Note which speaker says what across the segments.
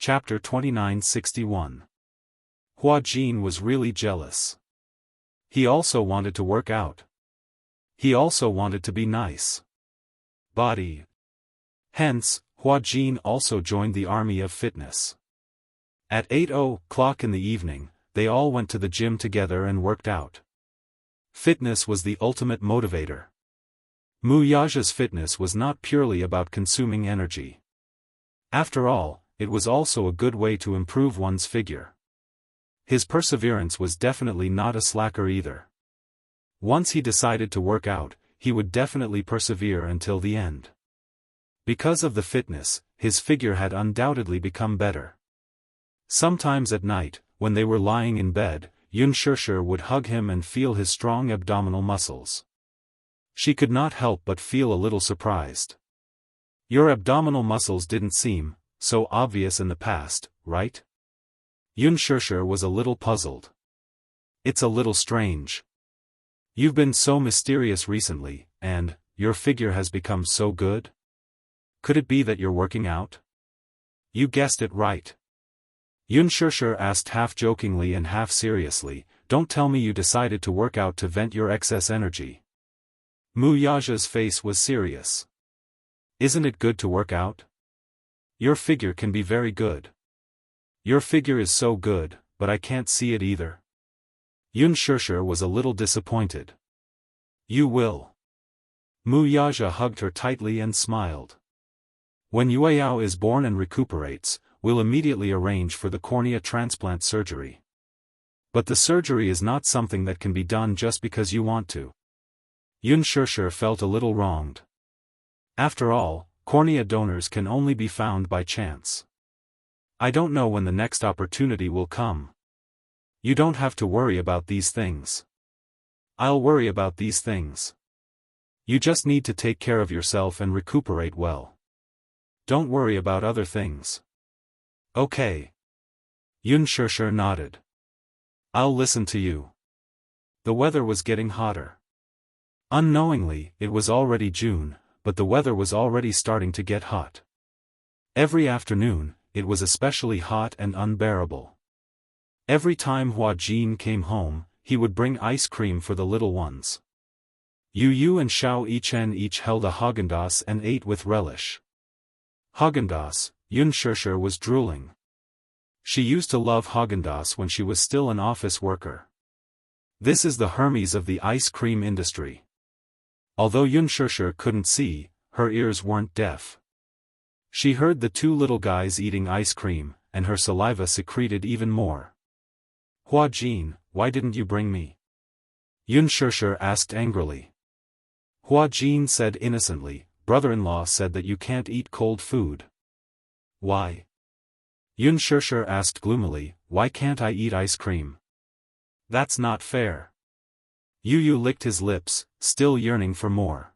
Speaker 1: Chapter 2961. Hua Jin was really jealous. He also wanted to work out. He also wanted to be nice. Body. Hence, Hua Jin also joined the army of fitness. At 8:00 in the evening, they all went to the gym together and worked out. Fitness was the ultimate motivator. Mu Yaja's fitness was not purely about consuming energy. After all, it was also a good way to improve one's figure. His perseverance was definitely not a slacker either. Once he decided to work out, he would definitely persevere until the end. Because of the fitness, his figure had undoubtedly become better. Sometimes at night, when they were lying in bed, Unspoken would hug him and feel his strong abdominal muscles. She could not help but feel a little surprised. Your abdominal muscles didn't seem so obvious in the past, right? Unspoken was a little puzzled. It's a little strange. You've been so mysterious recently, and your figure has become so good? Could it be that you're working out? You guessed it right. Unspoken asked half jokingly and half seriously, don't tell me you decided to work out to vent your excess energy. Mu Yaja's face was serious. Isn't it good to work out? Your figure can be very good. Your figure is so good, but I can't see it either. Unspoken was a little disappointed. You will. Mu Yaja hugged her tightly and smiled. When Yueyao is born and recuperates, we'll immediately arrange for the cornea transplant surgery. But the surgery is not something that can be done just because you want to. Unspoken felt a little wronged. After all, cornea donors can only be found by chance. I don't know when the next opportunity will come. You don't have to worry about these things. I'll worry about these things. You just need to take care of yourself and recuperate well. Don't worry about other things. Okay. Unspoken nodded. I'll listen to you. The weather was getting hotter. Unknowingly, it was already June, but the weather was already starting to get hot. Every afternoon, it was especially hot and unbearable. Every time Hua Jin came home, he would bring ice cream for the little ones. Yu and Xiao Yichen each held a Haagen-Dazs and ate with relish. Haagen-Dazs, Unspoken was drooling. She used to love Haagen-Dazs when she was still an office worker. This is the Hermes of the ice cream industry. Although Unspoken couldn't see, her ears weren't deaf. She heard the two little guys eating ice cream, and her saliva secreted even more. Hua Jin, why didn't you bring me? Unspoken asked angrily. Hua Jin said innocently, brother-in-law said that you can't eat cold food. Why? Unspoken asked gloomily, why can't I eat ice cream? That's not fair. Yu licked his lips, still yearning for more.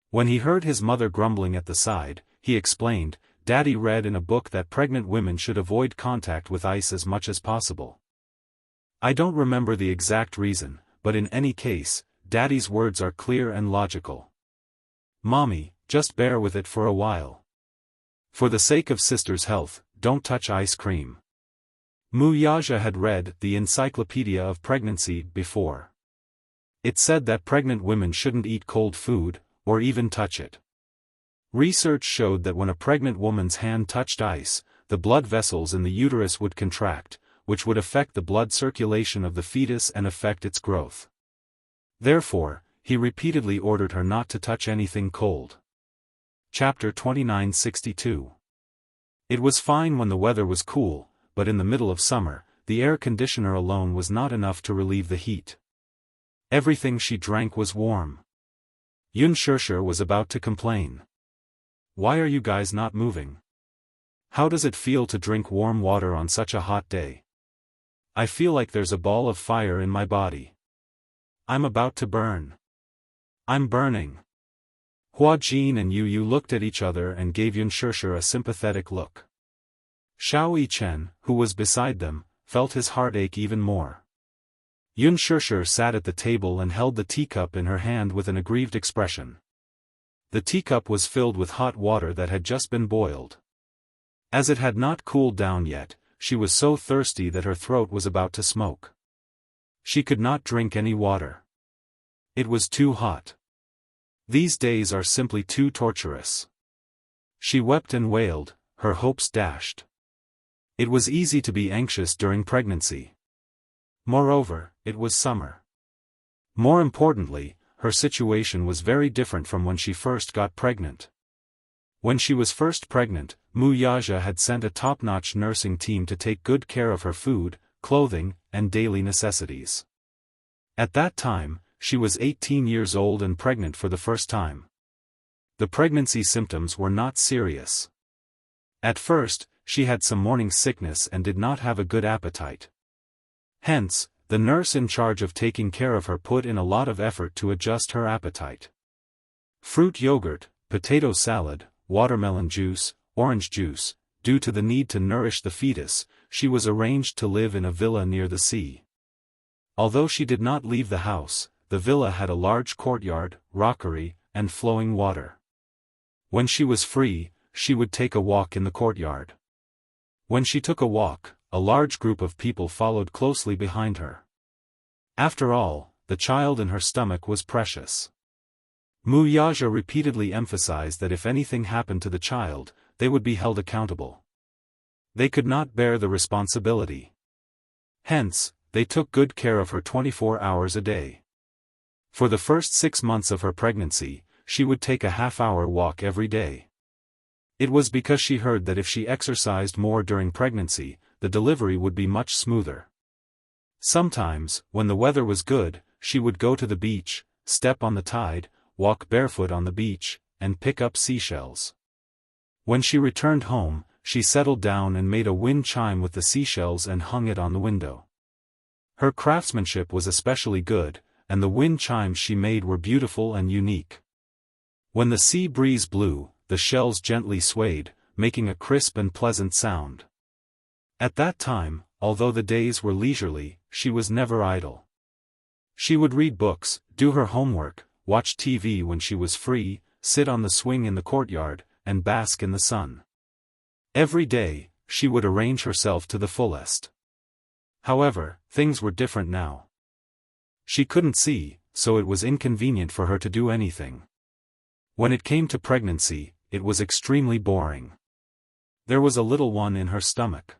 Speaker 1: When he heard his mother grumbling at the side, he explained, Daddy read in a book that pregnant women should avoid contact with ice as much as possible. I don't remember the exact reason, but in any case, Daddy's words are clear and logical. Mommy, just bear with it for a while. For the sake of sister's health, don't touch ice cream. Mu Yaja had read the Encyclopedia of Pregnancy before. It said that pregnant women shouldn't eat cold food, or even touch it. Research showed that when a pregnant woman's hand touched ice, the blood vessels in the uterus would contract, which would affect the blood circulation of the fetus and affect its growth. Therefore, he repeatedly ordered her not to touch anything cold. Chapter 2962. It was fine when the weather was cool, but in the middle of summer, the air conditioner alone was not enough to relieve the heat. Everything she drank was warm. Unspoken was about to complain. Why are you guys not moving? How does it feel to drink warm water on such a hot day? I feel like there's a ball of fire in my body. I'm about to burn. I'm burning. Hua Jin and Yu looked at each other and gave Unspoken a sympathetic look. Xiao Yichen, who was beside them, felt his heart ache even more. Unspoken sat at the table and held the teacup in her hand with an aggrieved expression. The teacup was filled with hot water that had just been boiled. As it had not cooled down yet, she was so thirsty that her throat was about to smoke. She could not drink any water. It was too hot. These days are simply too torturous. She wept and wailed, her hopes dashed. It was easy to be anxious during pregnancy. Moreover, it was summer. More importantly, her situation was very different from when she first got pregnant. When she was first pregnant, Wuxia had sent a top-notch nursing team to take good care of her food, clothing, and daily necessities. At that time, she was 18 years old and pregnant for the first time. The pregnancy symptoms were not serious. At first, she had some morning sickness and did not have a good appetite. Hence, the nurse in charge of taking care of her put in a lot of effort to adjust her appetite. Fruit yogurt, potato salad, watermelon juice, orange juice. Due to the need to nourish the fetus, she was arranged to live in a villa near the sea. Although she did not leave the house, the villa had a large courtyard, rockery, and flowing water. When she was free, she would take a walk in the courtyard. When she took a walk, a large group of people followed closely behind her. After all, the child in her stomach was precious. Wuxia repeatedly emphasized that if anything happened to the child, they would be held accountable. They could not bear the responsibility. Hence, they took good care of her 24 hours a day. For the first 6 months of her pregnancy, she would take a half-hour walk every day. It was because she heard that if she exercised more during pregnancy, the delivery would be much smoother. Sometimes, when the weather was good, she would go to the beach, step on the tide, walk barefoot on the beach, and pick up seashells. When she returned home, she settled down and made a wind chime with the seashells and hung it on the window. Her craftsmanship was especially good, and the wind chimes she made were beautiful and unique. When the sea breeze blew, the shells gently swayed, making a crisp and pleasant sound. At that time, although the days were leisurely, she was never idle. She would read books, do her homework, watch TV when she was free, sit on the swing in the courtyard, and bask in the sun. Every day, she would arrange herself to the fullest. However, things were different now. She couldn't see, so it was inconvenient for her to do anything. When it came to pregnancy, it was extremely boring. There was a little one in her stomach.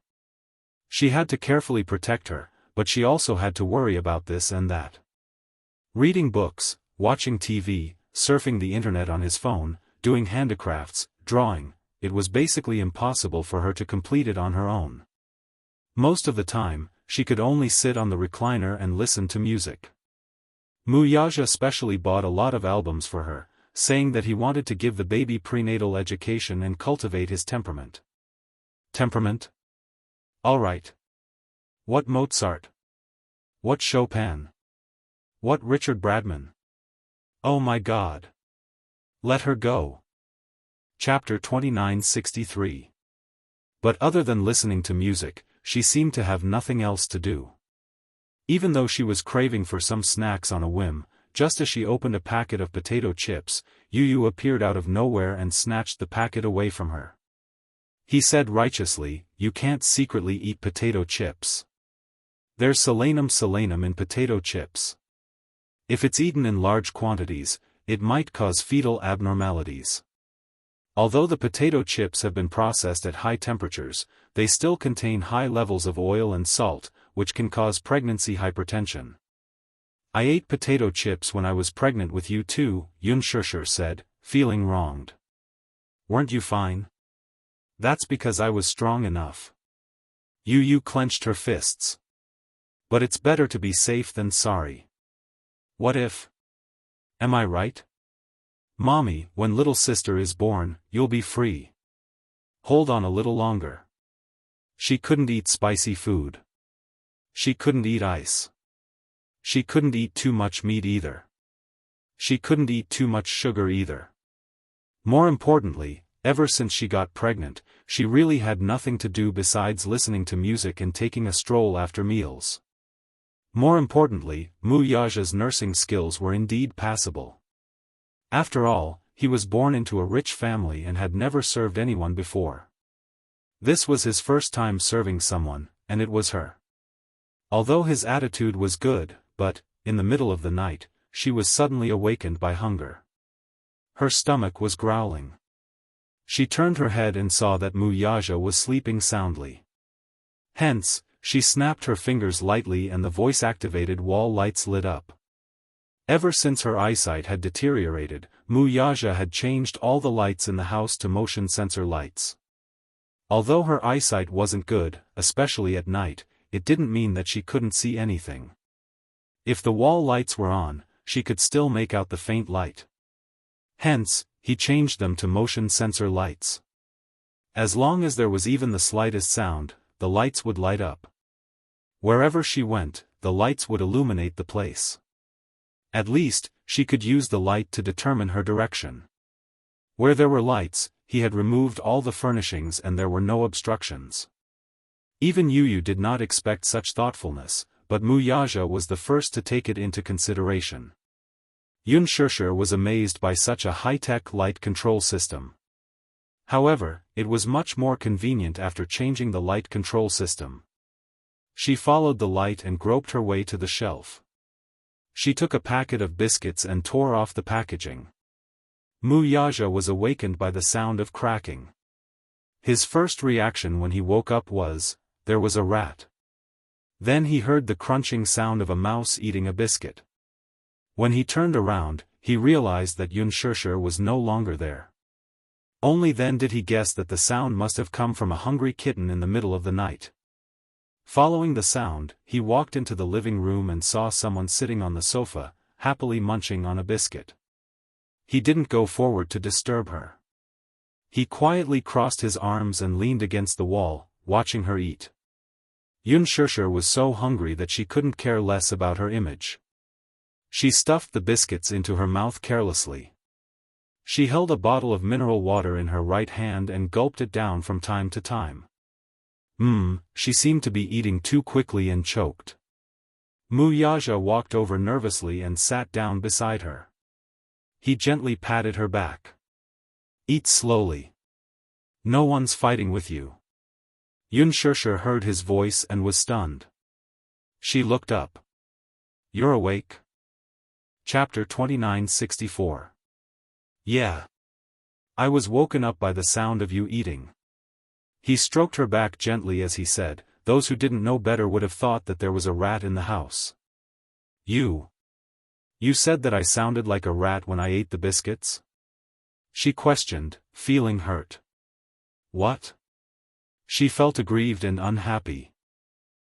Speaker 1: She had to carefully protect her, but she also had to worry about this and that. Reading books, watching TV, surfing the internet on his phone, doing handicrafts, drawing, it was basically impossible for her to complete it on her own. Most of the time, she could only sit on the recliner and listen to music. Wuxia specially bought a lot of albums for her, saying that he wanted to give the baby prenatal education and cultivate his temperament. Temperament? All right. What Mozart? What Chopin? What Richard Bradman? Oh my God. Let her go. Chapter 2963. But other than listening to music, she seemed to have nothing else to do. Even though she was craving for some snacks on a whim, just as she opened a packet of potato chips, Yu appeared out of nowhere and snatched the packet away from her. He said righteously, "You can't secretly eat potato chips. There's selenum in potato chips. If it's eaten in large quantities, it might cause fetal abnormalities." Although the potato chips have been processed at high temperatures, they still contain high levels of oil and salt, which can cause pregnancy hypertension. "I ate potato chips when I was pregnant with you too," Yunshursher said, feeling wronged. "Weren't you fine?" "That's because I was strong enough." Yu clenched her fists. "But it's better to be safe than sorry. What if? Am I right? Mommy, when little sister is born, you'll be free. Hold on a little longer." She couldn't eat spicy food. She couldn't eat ice. She couldn't eat too much meat either. She couldn't eat too much sugar either. More importantly, ever since she got pregnant, she really had nothing to do besides listening to music and taking a stroll after meals. More importantly, Wuxia's nursing skills were indeed passable. After all, he was born into a rich family and had never served anyone before. This was his first time serving someone, and it was her. Although his attitude was good, but, in the middle of the night, she was suddenly awakened by hunger. Her stomach was growling. She turned her head and saw that Mu Yaja was sleeping soundly. Hence, she snapped her fingers lightly and the voice-activated wall lights lit up. Ever since her eyesight had deteriorated, Mu Yaja had changed all the lights in the house to motion sensor lights. Although her eyesight wasn't good, especially at night, it didn't mean that she couldn't see anything. If the wall lights were on, she could still make out the faint light. Hence, he changed them to motion sensor lights. As long as there was even the slightest sound, the lights would light up. Wherever she went, the lights would illuminate the place. At least, she could use the light to determine her direction. Where there were lights, he had removed all the furnishings and there were no obstructions. Even Yu did not expect such thoughtfulness, but Mu Yaja was the first to take it into consideration. Unspoken was amazed by such a high-tech light control system. However, it was much more convenient after changing the light control system. She followed the light and groped her way to the shelf. She took a packet of biscuits and tore off the packaging. Mu Yaja was awakened by the sound of cracking. His first reaction when he woke up was, there was a rat. Then he heard the crunching sound of a mouse eating a biscuit. When he turned around, he realized that Unspoken was no longer there. Only then did he guess that the sound must have come from a hungry kitten in the middle of the night. Following the sound, he walked into the living room and saw someone sitting on the sofa, happily munching on a biscuit. He didn't go forward to disturb her. He quietly crossed his arms and leaned against the wall, watching her eat. Unspoken was so hungry that she couldn't care less about her image. She stuffed the biscuits into her mouth carelessly. She held a bottle of mineral water in her right hand and gulped it down from time to time. She seemed to be eating too quickly and choked. Mu Yaja walked over nervously and sat down beside her. He gently patted her back. Eat slowly. No one's fighting with you. Unspoken heard his voice and was stunned. She looked up. You're awake? Chapter 2964. Yeah. I was woken up by the sound of you eating. He stroked her back gently as he said, those who didn't know better would have thought that there was a rat in the house. You said that I sounded like a rat when I ate the biscuits? She questioned, feeling hurt. What? She felt aggrieved and unhappy.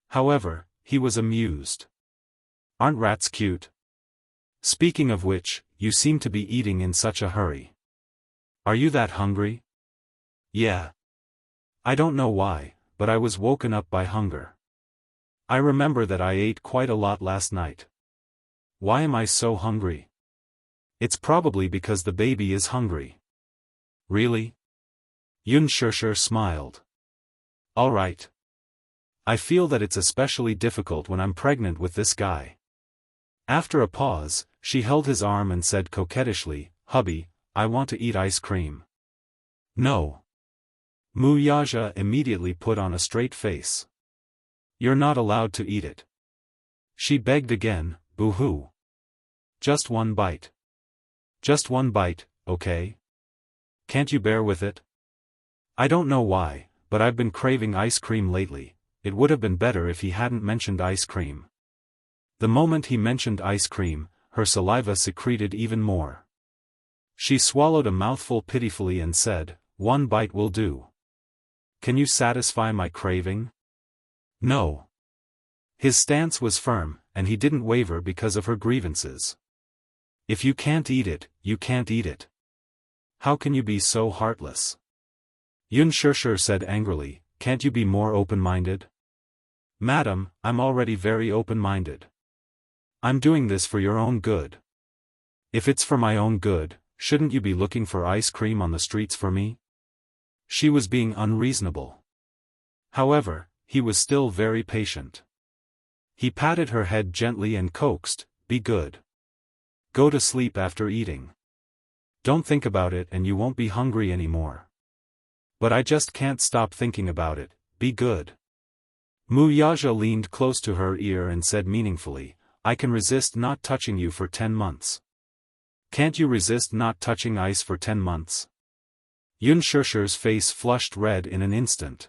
Speaker 1: However, he was amused. Aren't rats cute? Speaking of which, you seem to be eating in such a hurry. Are you that hungry? Yeah. I don't know why, but I was woken up by hunger. I remember that I ate quite a lot last night. Why am I so hungry? It's probably because the baby is hungry. Really? Unspoken smiled. All right. I feel that it's especially difficult when I'm pregnant with this guy. After a pause, she held his arm and said coquettishly, Hubby, I want to eat ice cream. No. Mu Yaja immediately put on a straight face. You're not allowed to eat it. She begged again, boo-hoo. Just one bite. Just one bite, okay? Can't you bear with it? I don't know why, but I've been craving ice cream lately. It would have been better if he hadn't mentioned ice cream. The moment he mentioned ice cream, her saliva secreted even more. She swallowed a mouthful pitifully and said, one bite will do. Can you satisfy my craving? No. His stance was firm, and he didn't waver because of her grievances. If you can't eat it, you can't eat it. How can you be so heartless? Unspoken said angrily, can't you be more open-minded? Madam, I'm already very open-minded. I'm doing this for your own good. If it's for my own good, shouldn't you be looking for ice cream on the streets for me? She was being unreasonable. However, he was still very patient. He patted her head gently and coaxed, be good. Go to sleep after eating. Don't think about it and you won't be hungry anymore. But I just can't stop thinking about it. Be good. Mu Yaja leaned close to her ear and said meaningfully, I can resist not touching you for 10 months. Can't you resist not touching ice for 10 months? Yun Shusher's face flushed red in an instant.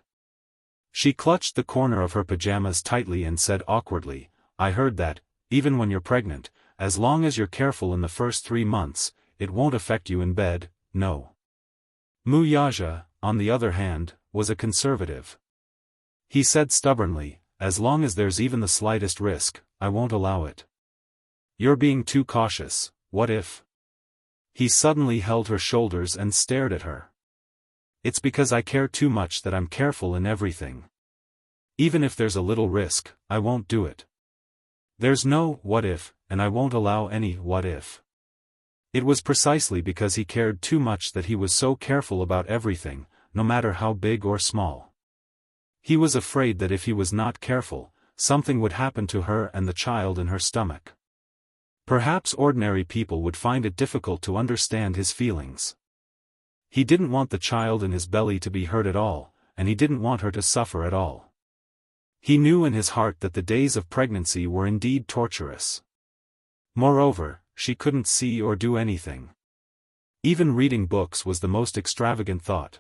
Speaker 1: She clutched the corner of her pajamas tightly and said awkwardly, I heard that, even when you're pregnant, as long as you're careful in the first 3 months, it won't affect you in bed, no. Mu Yaja, on the other hand, was a conservative. He said stubbornly, as long as there's even the slightest risk, I won't allow it. You're being too cautious, what if? He suddenly held her shoulders and stared at her. It's because I care too much that I'm careful in everything. Even if there's a little risk, I won't do it. There's no what if, and I won't allow any what if. It was precisely because he cared too much that he was so careful about everything, no matter how big or small. He was afraid that if he was not careful, something would happen to her and the child in her stomach. Perhaps ordinary people would find it difficult to understand his feelings. He didn't want the child in his belly to be hurt at all, and he didn't want her to suffer at all. He knew in his heart that the days of pregnancy were indeed torturous. Moreover, she couldn't see or do anything. Even reading books was the most extravagant thought.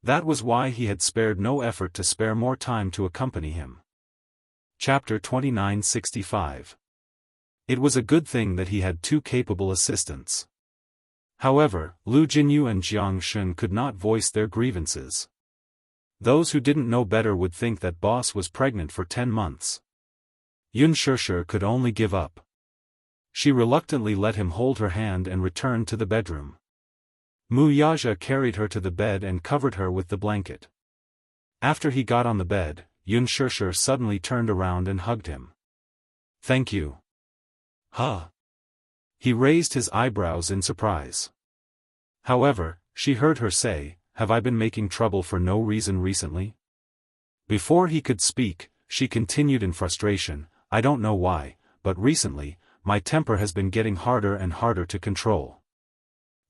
Speaker 1: That was why he had spared no effort to spare more time to accompany him. Chapter 2965. It was a good thing that he had 2 capable assistants. However, Lu Jinyu and Jiang Shun could not voice their grievances. Those who didn't know better would think that boss was pregnant for 10 months. Yun Shusher could only give up. She reluctantly let him hold her hand and returned to the bedroom. Mu Yaja carried her to the bed and covered her with the blanket. After he got on the bed, Yun Shusher suddenly turned around and hugged him. Thank you. Huh? He raised his eyebrows in surprise. However, she heard her say, have I been making trouble for no reason recently? Before he could speak, she continued in frustration, I don't know why, but recently, my temper has been getting harder and harder to control.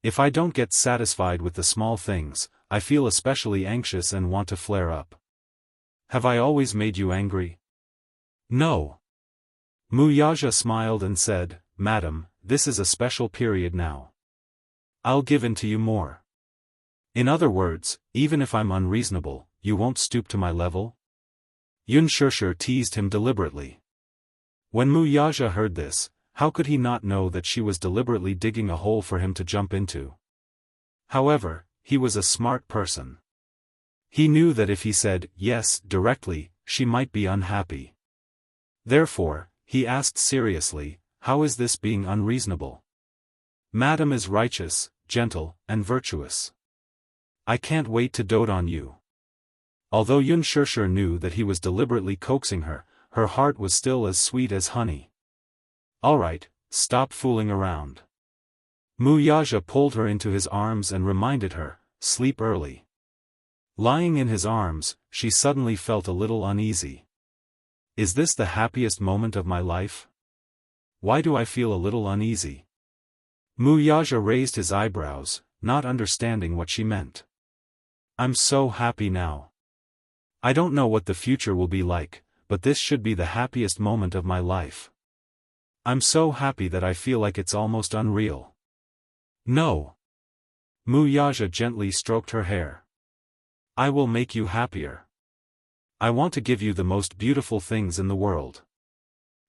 Speaker 1: If I don't get satisfied with the small things, I feel especially anxious and want to flare up. Have I always made you angry? No. Mu Yaja smiled and said, Madam, this is a special period now. I'll give in to you more. In other words, even if I'm unreasonable, you won't stoop to my level? Yun Shusher teased him deliberately. When Mu Yaja heard this, how could he not know that she was deliberately digging a hole for him to jump into? However, he was a smart person. He knew that if he said yes directly, she might be unhappy. Therefore, he asked seriously, how is this being unreasonable? Madam is righteous, gentle, and virtuous. I can't wait to dote on you. Although Yun Shusher knew that he was deliberately coaxing her, her heart was still as sweet as honey. Alright, stop fooling around. Mu Yaja pulled her into his arms and reminded her, sleep early. Lying in his arms, she suddenly felt a little uneasy. Is this the happiest moment of my life? Why do I feel a little uneasy? Mu Yaja raised his eyebrows, not understanding what she meant. I'm so happy now. I don't know what the future will be like, but this should be the happiest moment of my life. I'm so happy that I feel like it's almost unreal. No. Mu Yaja gently stroked her hair. I will make you happier. I want to give you the most beautiful things in the world.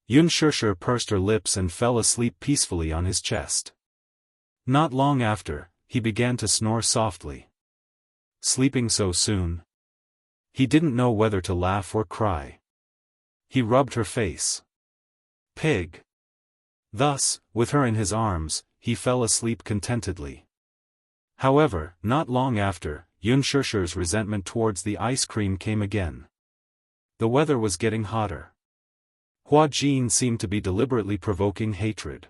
Speaker 1: Yun Shusher pursed her lips and fell asleep peacefully on his chest. Not long after, he began to snore softly. Sleeping so soon? He didn't know whether to laugh or cry. He rubbed her face. Pig. Thus, with her in his arms, he fell asleep contentedly. However, not long after, Yun Shusher's resentment towards the ice cream came again. The weather was getting hotter. Hua Jin seemed to be deliberately provoking hatred.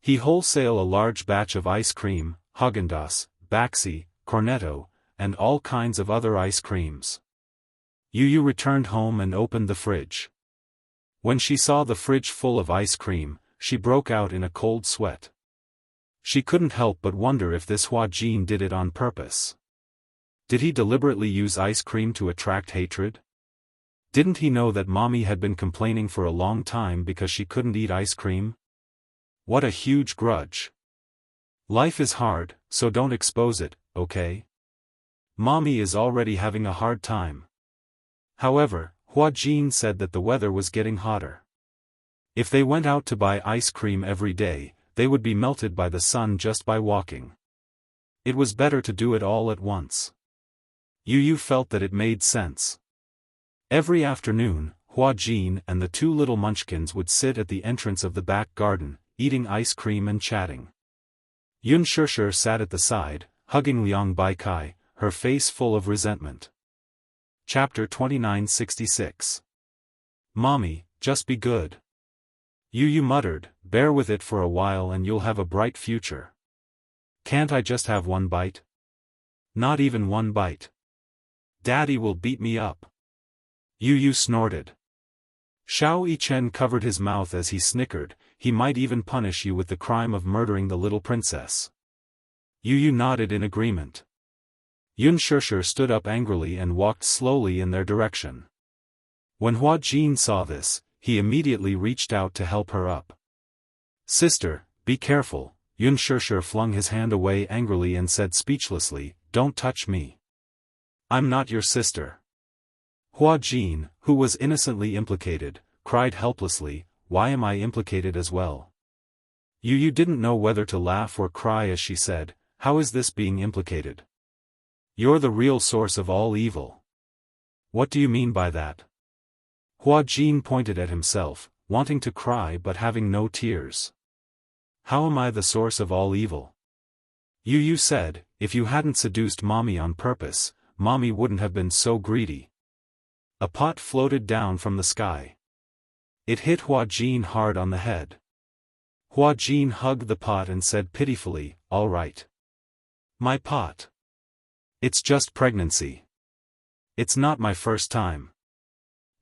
Speaker 1: He wholesale a large batch of ice cream, Häagen-Dazs, Baxi, Cornetto, and all kinds of other ice creams. Yu returned home and opened the fridge. When she saw the fridge full of ice cream, she broke out in a cold sweat. She couldn't help but wonder if this Hua Jin did it on purpose. Did he deliberately use ice cream to attract hatred? Didn't he know that Mommy had been complaining for a long time because she couldn't eat ice cream? What a huge grudge. Life is hard, so don't expose it, okay? Mommy is already having a hard time. However, Hua Jin said that the weather was getting hotter. If they went out to buy ice cream every day, they would be melted by the sun just by walking. It was better to do it all at once. Yu felt that it made sense. Every afternoon, Hua Jin and the two little munchkins would sit at the entrance of the back garden, eating ice cream and chatting. Yun Shishir sat at the side, hugging Liang Baikai, her face full of resentment. Chapter 2966. Mommy, just be good. Yu muttered, bear with it for a while and you'll have a bright future. Can't I just have one bite? Not even one bite. Daddy will beat me up. Yu snorted. Xiao Yichen covered his mouth as he snickered, he might even punish you with the crime of murdering the little princess. Yu nodded in agreement. Yun Shishir stood up angrily and walked slowly in their direction. When Hua Jin saw this, he immediately reached out to help her up. Sister, be careful, Yun Shishir flung his hand away angrily and said speechlessly, don't touch me. I'm not your sister. Hua Jin, who was innocently implicated, cried helplessly, why am I implicated as well? Yu didn't know whether to laugh or cry as she said, how is this being implicated? You're the real source of all evil. What do you mean by that? Hua Jin pointed at himself, wanting to cry but having no tears. How am I the source of all evil? Yu said, if you hadn't seduced Mommy on purpose, Mommy wouldn't have been so greedy. A pot floated down from the sky. It hit Hua Jin hard on the head. Hua Jin hugged the pot and said pitifully, all right. My pot. It's just pregnancy. It's not my first time.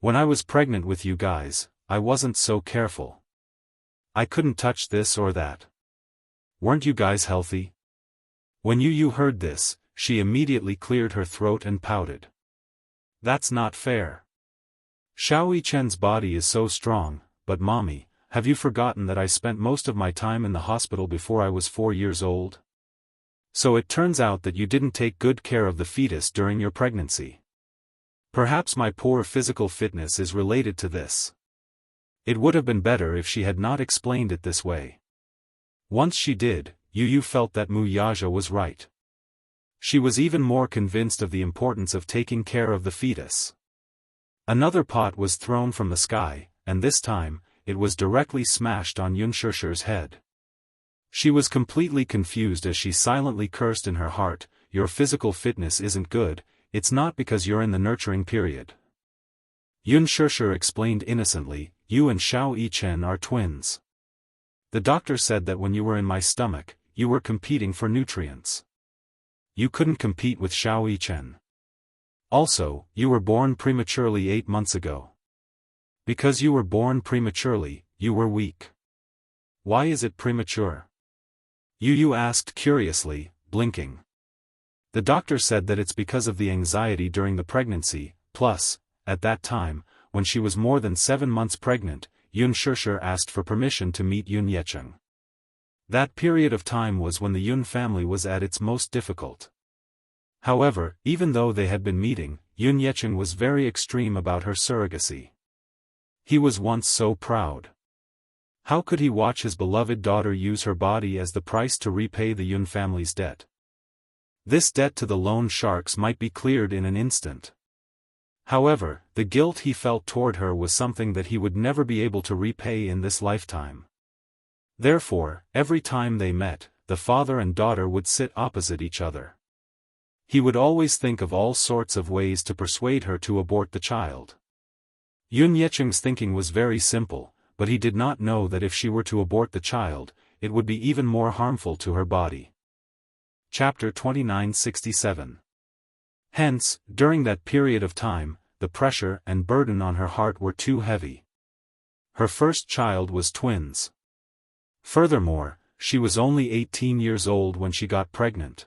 Speaker 1: When I was pregnant with you guys, I wasn't so careful. I couldn't touch this or that. Weren't you guys healthy? When Yu heard this, she immediately cleared her throat and pouted. That's not fair. Xiao Yichen's body is so strong, but Mommy, have you forgotten that I spent most of my time in the hospital before I was 4 years old? So it turns out that you didn't take good care of the fetus during your pregnancy. Perhaps my poor physical fitness is related to this. It would have been better if she had not explained it this way. Once she did, Yu felt that Mu Yaja was right. She was even more convinced of the importance of taking care of the fetus. Another pot was thrown from the sky, and this time, it was directly smashed on Yun Shishir's head. She was completely confused as she silently cursed in her heart, your physical fitness isn't good, it's not because you're in the nurturing period. Yun Shishir explained innocently, you and Xiao Yichen are twins. The doctor said that when you were in my stomach, you were competing for nutrients. You couldn't compete with Xiao Yichen. Also, you were born prematurely 8 months ago. Because you were born prematurely, you were weak. Why is it premature? Yu asked curiously, blinking. The doctor said that it's because of the anxiety during the pregnancy, plus, at that time, when she was more than 7 months pregnant, Yun Shishir asked for permission to meet Yun Yecheng. That period of time was when the Yun family was at its most difficult. However, even though they had been meeting, Yun Yecheng was very extreme about her surrogacy. He was once so proud. How could he watch his beloved daughter use her body as the price to repay the Yun family's debt? This debt to the loan sharks might be cleared in an instant. However, the guilt he felt toward her was something that he would never be able to repay in this lifetime. Therefore, every time they met, the father and daughter would sit opposite each other. He would always think of all sorts of ways to persuade her to abort the child. Yun Yecheng's thinking was very simple, but he did not know that if she were to abort the child, it would be even more harmful to her body. Chapter 2967. Hence, during that period of time, the pressure and burden on her heart were too heavy. Her first child was twins. Furthermore, she was only 18 years old when she got pregnant.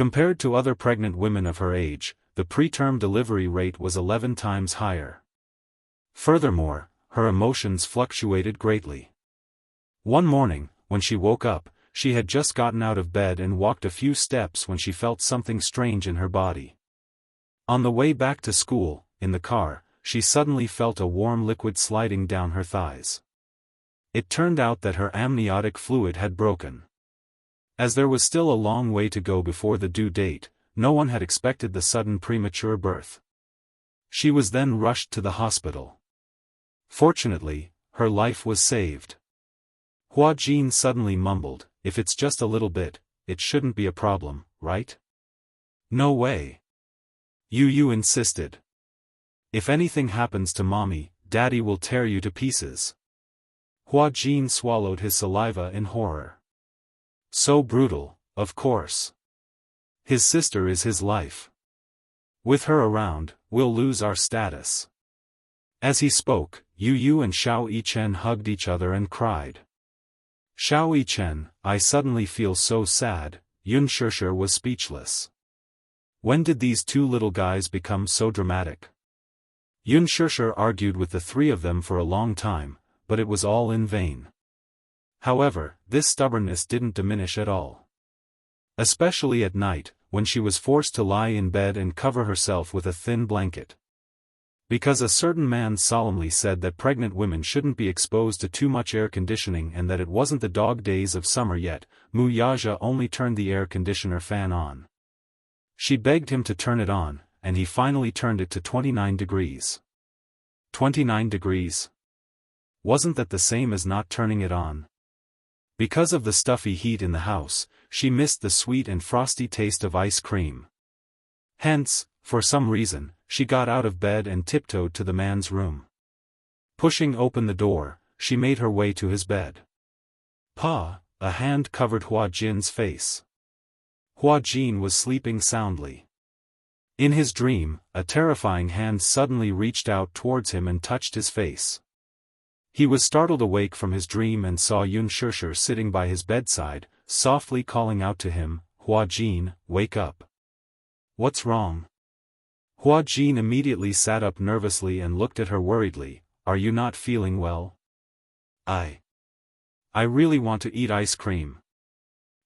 Speaker 1: Compared to other pregnant women of her age, the preterm delivery rate was 11 times higher. Furthermore, her emotions fluctuated greatly. One morning, when she woke up, she had just gotten out of bed and walked a few steps when she felt something strange in her body. On the way back to school, in the car, she suddenly felt a warm liquid sliding down her thighs. It turned out that her amniotic fluid had broken. As there was still a long way to go before the due date, no one had expected the sudden premature birth. She was then rushed to the hospital. Fortunately, her life was saved. Hua Jin suddenly mumbled, "If it's just a little bit, it shouldn't be a problem, right?" "No way." Yu insisted. "If anything happens to mommy, daddy will tear you to pieces." Hua Jin swallowed his saliva in horror. So brutal, of course. His sister is his life. With her around, we'll lose our status. As he spoke, Yu and Xiao Yichen hugged each other and cried. Xiao Yichen, "I suddenly feel so sad." Unspoken was speechless. When did these two little guys become so dramatic? Unspoken argued with the three of them for a long time, but it was all in vain. However, this stubbornness didn't diminish at all. Especially at night, when she was forced to lie in bed and cover herself with a thin blanket. Because a certain man solemnly said that pregnant women shouldn't be exposed to too much air conditioning and that it wasn't the dog days of summer yet, Mu Yaja only turned the air conditioner fan on. She begged him to turn it on, and he finally turned it to 29 degrees. 29 degrees? Wasn't that the same as not turning it on? Because of the stuffy heat in the house, she missed the sweet and frosty taste of ice cream. Hence, for some reason, she got out of bed and tiptoed to the man's room. Pushing open the door, she made her way to his bed. Pa! A hand covered Hua Jin's face. Hua Jin was sleeping soundly. In his dream, a terrifying hand suddenly reached out towards him and touched his face. He was startled awake from his dream and saw Unspoken sitting by his bedside, softly calling out to him, "Hua Jin, wake up. What's wrong?" Hua Jin immediately sat up nervously and looked at her worriedly. "Are you not feeling well?" I really want to eat ice cream."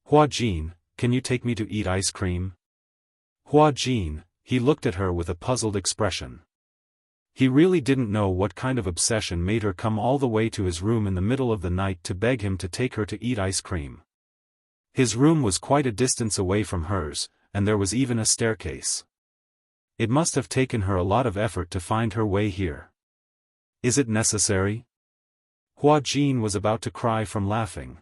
Speaker 1: "Hua Jin, can you take me to eat ice cream?" "Hua Jin," he looked at her with a puzzled expression. He really didn't know what kind of obsession made her come all the way to his room in the middle of the night to beg him to take her to eat ice cream. His room was quite a distance away from hers, and there was even a staircase. It must have taken her a lot of effort to find her way here. "Is it necessary?" Hua Jin was about to cry from laughing.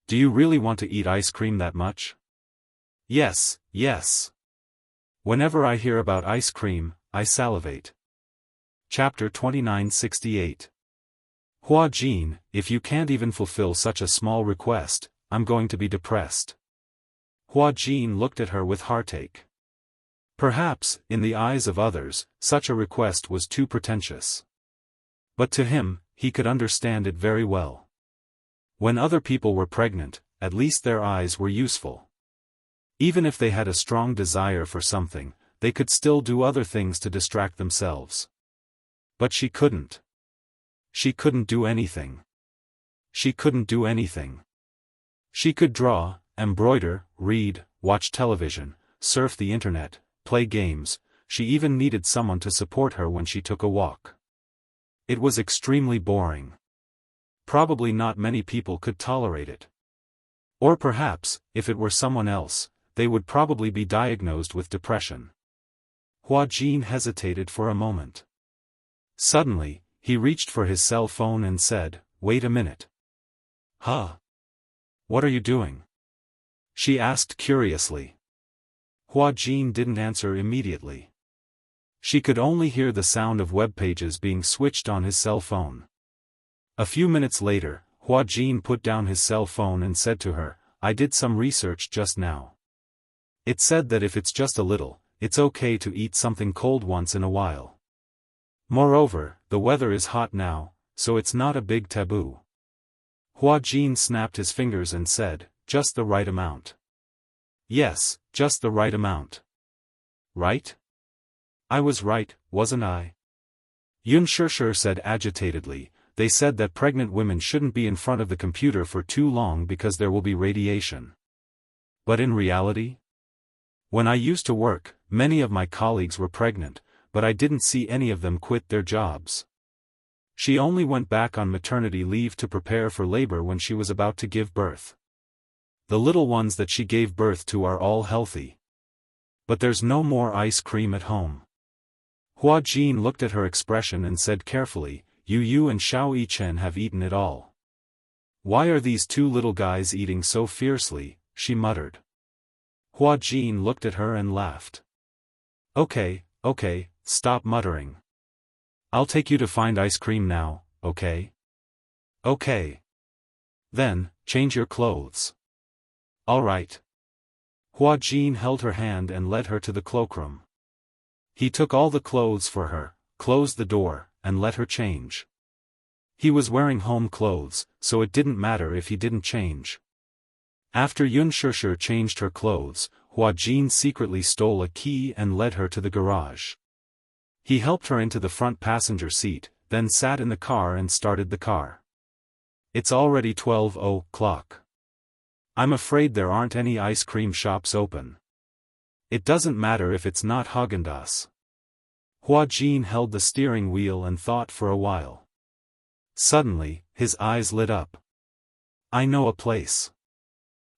Speaker 1: "Do you really want to eat ice cream that much?" Yes. Whenever I hear about ice cream, I salivate." Chapter 2968. "Hua Jin, if you can't even fulfill such a small request, I'm going to be depressed." Hua Jin looked at her with heartache. Perhaps, in the eyes of others, such a request was too pretentious. But to him, he could understand it very well. When other people were pregnant, at least their eyes were useful. Even if they had a strong desire for something, they could still do other things to distract themselves. But she couldn't. She couldn't do anything. She couldn't do anything. She could draw, embroider, read, watch television, surf the internet, play games. She even needed someone to support her when she took a walk. It was extremely boring. Probably not many people could tolerate it. Or perhaps, if it were someone else, they would probably be diagnosed with depression. Hua Jin hesitated for a moment. Suddenly, he reached for his cell phone and said, "Wait a minute." "Huh? What are you doing?" she asked curiously. Hua Jin didn't answer immediately. She could only hear the sound of web pages being switched on his cell phone. A few minutes later, Hua Jin put down his cell phone and said to her, "I did some research just now. It said that if it's just a little, it's okay to eat something cold once in a while. Moreover, the weather is hot now, so it's not a big taboo." Hua Jin snapped his fingers and said, "Just the right amount." "Yes, just the right amount. Right? I was right, wasn't I? Xianxia said agitatedly. They said that pregnant women shouldn't be in front of the computer for too long because there will be radiation. But in reality? When I used to work, many of my colleagues were pregnant, but I didn't see any of them quit their jobs. She only went back on maternity leave to prepare for labor when she was about to give birth. The little ones that she gave birth to are all healthy. But there's no more ice cream at home. Hua Jin looked at her expression and said carefully, Yu and Xiao Yichen have eaten it all. Why are these two little guys eating so fiercely? She muttered. Hua Jin looked at her and laughed. Okay, stop muttering. I'll take you to find ice cream now, okay? Okay. Then, change your clothes. All right. Hua Jin held her hand and led her to the cloakroom. He took all the clothes for her, closed the door, and let her change. He was wearing home clothes, so it didn't matter if he didn't change. After Xianxia changed her clothes, Hua Jin secretly stole a key and led her to the garage. He helped her into the front passenger seat, then sat in the car and started the car. It's already 12:00. I'm afraid there aren't any ice cream shops open. It doesn't matter if it's not Häagen-Dazs. Hua Jin held the steering wheel and thought for a while. Suddenly, his eyes lit up. I know a place.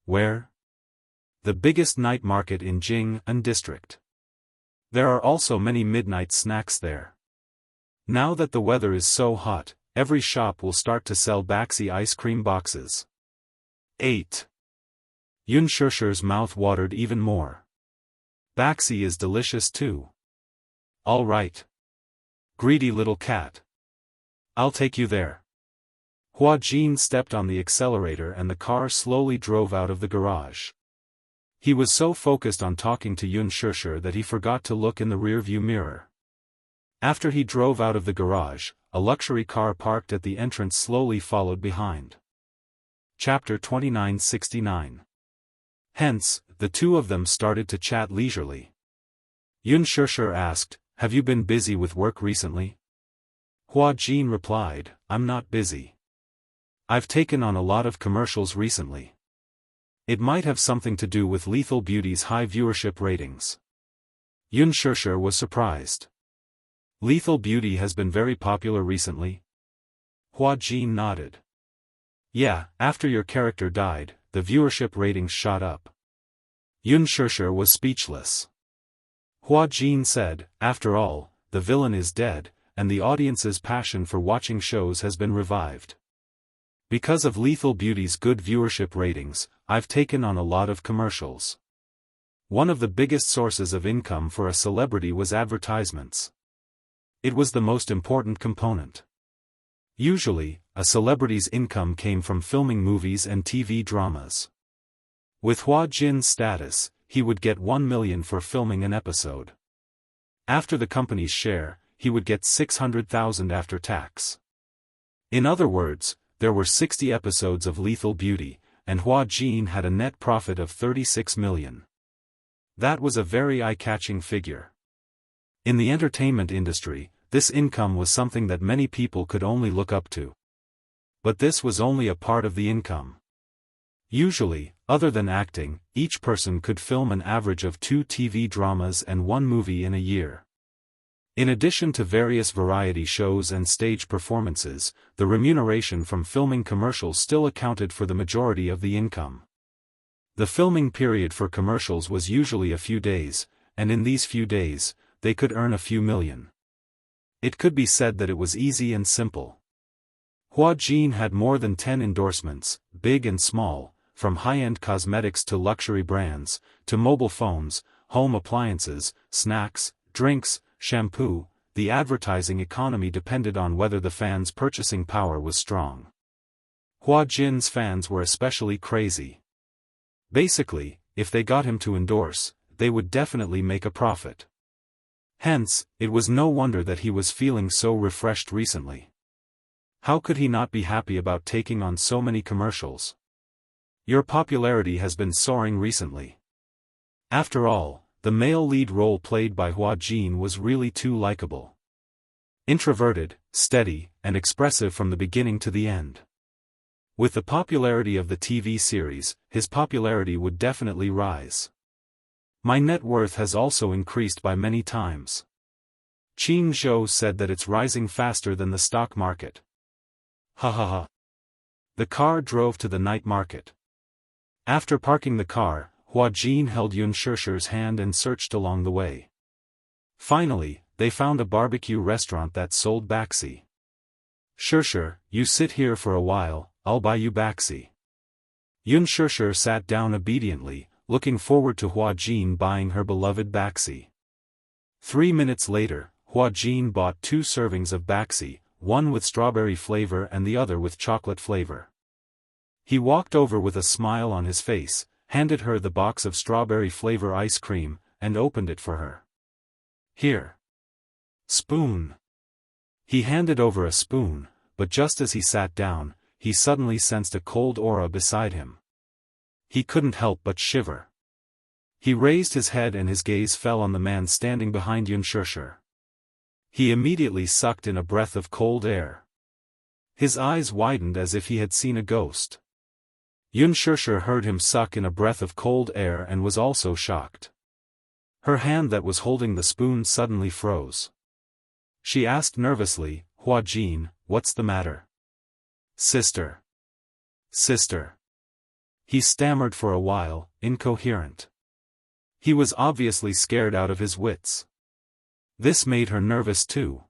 Speaker 1: Where? The biggest night market in Jianghu district. There are also many midnight snacks there. Now that the weather is so hot, every shop will start to sell Baxi ice cream boxes. 8. Xianxia's mouth watered even more. Baxi is delicious too. All right. Greedy little cat. I'll take you there. Hua Jin stepped on the accelerator and the car slowly drove out of the garage. He was so focused on talking to Xianxia that he forgot to look in the rearview mirror. After he drove out of the garage, a luxury car parked at the entrance slowly followed behind. Chapter 2969. Hence, the two of them started to chat leisurely. Xianxia asked, Have you been busy with work recently? Hua Jin replied, I'm not busy. I've taken on a lot of commercials recently. It might have something to do with Lethal Beauty's high viewership ratings. Xianxia was surprised. Lethal Beauty has been very popular recently? Hua Jin nodded. Yeah, after your character died, the viewership ratings shot up. Xianxia was speechless. Hua Jin said, After all, the villain is dead, and the audience's passion for watching shows has been revived. Because of Lethal Beauty's good viewership ratings, I've taken on a lot of commercials. One of the biggest sources of income for a celebrity was advertisements. It was the most important component. Usually, a celebrity's income came from filming movies and TV dramas. With Hua Jin's status, he would get 1 million for filming an episode. After the company's share, he would get 600,000 after tax. In other words, there were 60 episodes of Lethal Beauty, and Hua Jin had a net profit of 36 million. That was a very eye-catching figure. In the entertainment industry, this income was something that many people could only look up to. But this was only a part of the income. Usually, other than acting, each person could film an average of 2 TV dramas and 1 movie in a year. In addition to various variety shows and stage performances, the remuneration from filming commercials still accounted for the majority of the income. The filming period for commercials was usually a few days, and in these few days, they could earn a few million. It could be said that it was easy and simple. Hua Jin had more than 10 endorsements, big and small, from high-end cosmetics to luxury brands, to mobile phones, home appliances, snacks, drinks, shampoo. The advertising economy depended on whether the fans' purchasing power was strong. Hua Jin's fans were especially crazy. Basically, if they got him to endorse, they would definitely make a profit. Hence, it was no wonder that he was feeling so refreshed recently. How could he not be happy about taking on so many commercials? Your popularity has been soaring recently. After all, the male lead role played by Hua Jin was really too likable. Introverted, steady, and expressive from the beginning to the end. With the popularity of the TV series, his popularity would definitely rise. My net worth has also increased by many times. Qin Zhou said that it's rising faster than the stock market. Ha ha ha. The car drove to the night market. After parking the car, Hua Jin held Yun Shishir's hand and searched along the way. Finally, they found a barbecue restaurant that sold baxi. Shishir, you sit here for a while, I'll buy you baxi. Yun Shishir sat down obediently, looking forward to Hua Jin buying her beloved baxi. 3 minutes later, Hua Jin bought 2 servings of baxi, one with strawberry flavor and the other with chocolate flavor. He walked over with a smile on his face, handed her the box of strawberry flavor ice cream, and opened it for her. Here. Spoon. He handed over a spoon, but just as he sat down, he suddenly sensed a cold aura beside him. He couldn't help but shiver. He raised his head and his gaze fell on the man standing behind Yun Shishir. He immediately sucked in a breath of cold air. His eyes widened as if he had seen a ghost. Yun Shishir heard him suck in a breath of cold air and was also shocked. Her hand that was holding the spoon suddenly froze. She asked nervously, Hua Jin, what's the matter? Sister. Sister. He stammered for a while, incoherent. He was obviously scared out of his wits. This made her nervous too.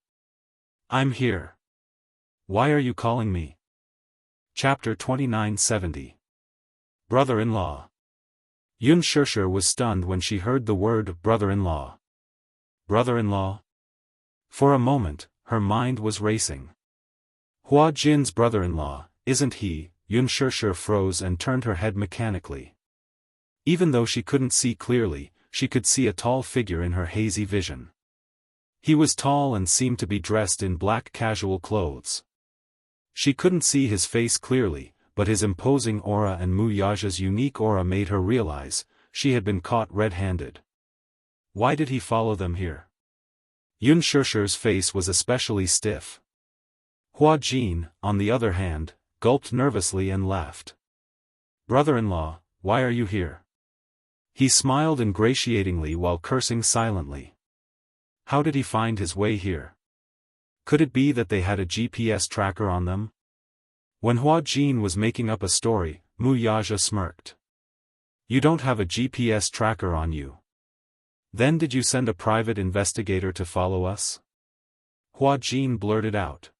Speaker 1: I'm here. Why are you calling me? Chapter 2970. Brother-in-law. Yun Shishir was stunned when she heard the word brother-in-law. Brother-in-law? For a moment, her mind was racing. Hua Jin's brother-in-law, isn't he? Yun Shishir froze and turned her head mechanically. Even though she couldn't see clearly, she could see a tall figure in her hazy vision. He was tall and seemed to be dressed in black casual clothes. She couldn't see his face clearly, but his imposing aura and Mu Yaja's unique aura made her realize, she had been caught red-handed. Why did he follow them here? Yun Shishir's face was especially stiff. Hua Jin, on the other hand, gulped nervously and laughed. Brother-in-law, why are you here? He smiled ingratiatingly while cursing silently. How did he find his way here? Could it be that they had a GPS tracker on them? When Hua Jin was making up a story, Mu Yaja smirked. You don't have a GPS tracker on you. Then did you send a private investigator to follow us? Hua Jin blurted out.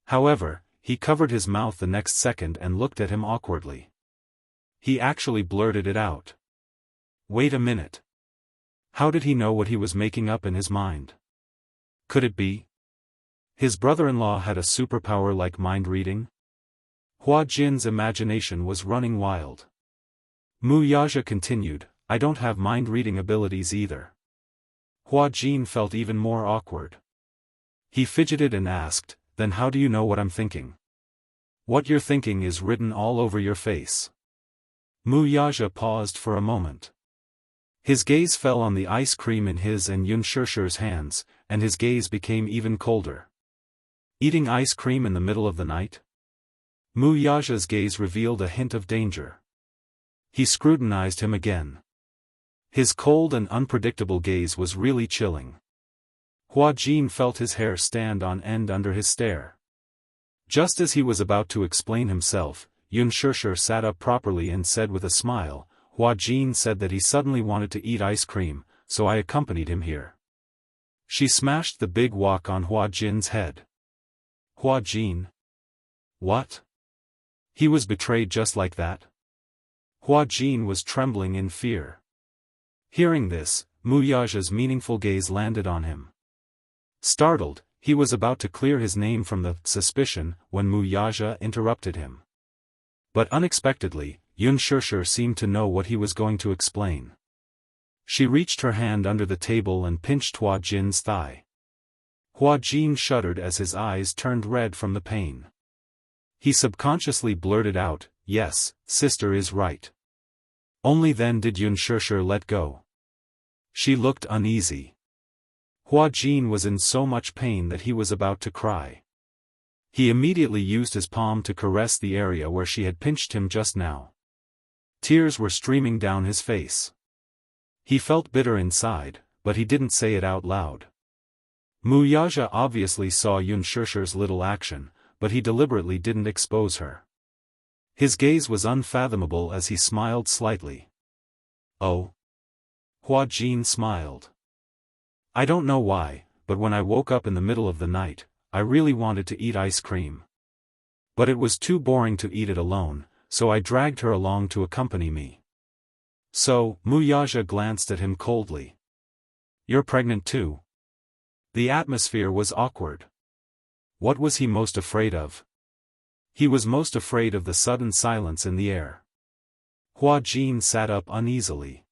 Speaker 1: However, he covered his mouth the next second and looked at him awkwardly. He actually blurted it out. Wait a minute. How did he know what he was making up in his mind? Could it be? His brother-in-law had a superpower like mind reading? Hua Jin's imagination was running wild. Mu Yaja continued, I don't have mind reading abilities either. Hua Jin felt even more awkward. He fidgeted and asked, then how do you know what I'm thinking? What you're thinking is written all over your face. Mu Yaja paused for a moment. His gaze fell on the ice cream in his and Yun Shishir's hands, and his gaze became even colder. Eating ice cream in the middle of the night? Mu Yaja's gaze revealed a hint of danger. He scrutinized him again. His cold and unpredictable gaze was really chilling. Hua Jin felt his hair stand on end under his stare. Just as he was about to explain himself, Yun Shishir sat up properly and said with a smile, Hua Jin said that he suddenly wanted to eat ice cream, so I accompanied him here. She smashed the big wok on Hua Jin's head. Hua Jin? What? He was betrayed just like that? Hua Jin was trembling in fear. Hearing this, Mu Yaja's meaningful gaze landed on him. Startled, he was about to clear his name from the suspicion when Mu Yaja interrupted him. But unexpectedly, Yun Shishir seemed to know what he was going to explain. She reached her hand under the table and pinched Hua Jin's thigh. Hua Jin shuddered as his eyes turned red from the pain. He subconsciously blurted out, yes, sister is right. Only then did Yunshishi let go. She looked uneasy. Hua Jin was in so much pain that he was about to cry. He immediately used his palm to caress the area where she had pinched him just now. Tears were streaming down his face. He felt bitter inside, but he didn't say it out loud. Wuxia obviously saw Yunshishi's little action, but he deliberately didn't expose her. His gaze was unfathomable as he smiled slightly. Oh? Hua Jin smiled. I don't know why, but when I woke up in the middle of the night, I really wanted to eat ice cream. But it was too boring to eat it alone, so I dragged her along to accompany me. So, Wuxia glanced at him coldly. You're pregnant too? The atmosphere was awkward. What was he most afraid of? He was most afraid of the sudden silence in the air. Hua Jin sat up uneasily.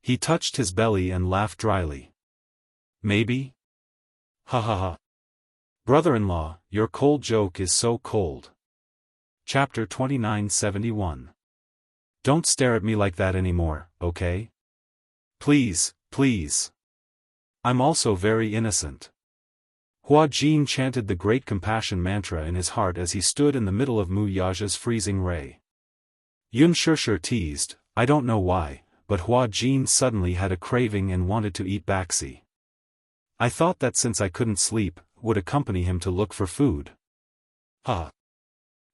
Speaker 1: He touched his belly and laughed dryly. Maybe? Ha ha ha. Brother-in-law, your cold joke is so cold. Chapter 2971. Don't stare at me like that anymore, okay? Please, please. I'm also very innocent. Hua Jin chanted the great compassion mantra in his heart as he stood in the middle of Wuxia's freezing ray. Yunshishi teased, I don't know why, but Hua Jin suddenly had a craving and wanted to eat baxi. I thought that since I couldn't sleep, would accompany him to look for food. Ha.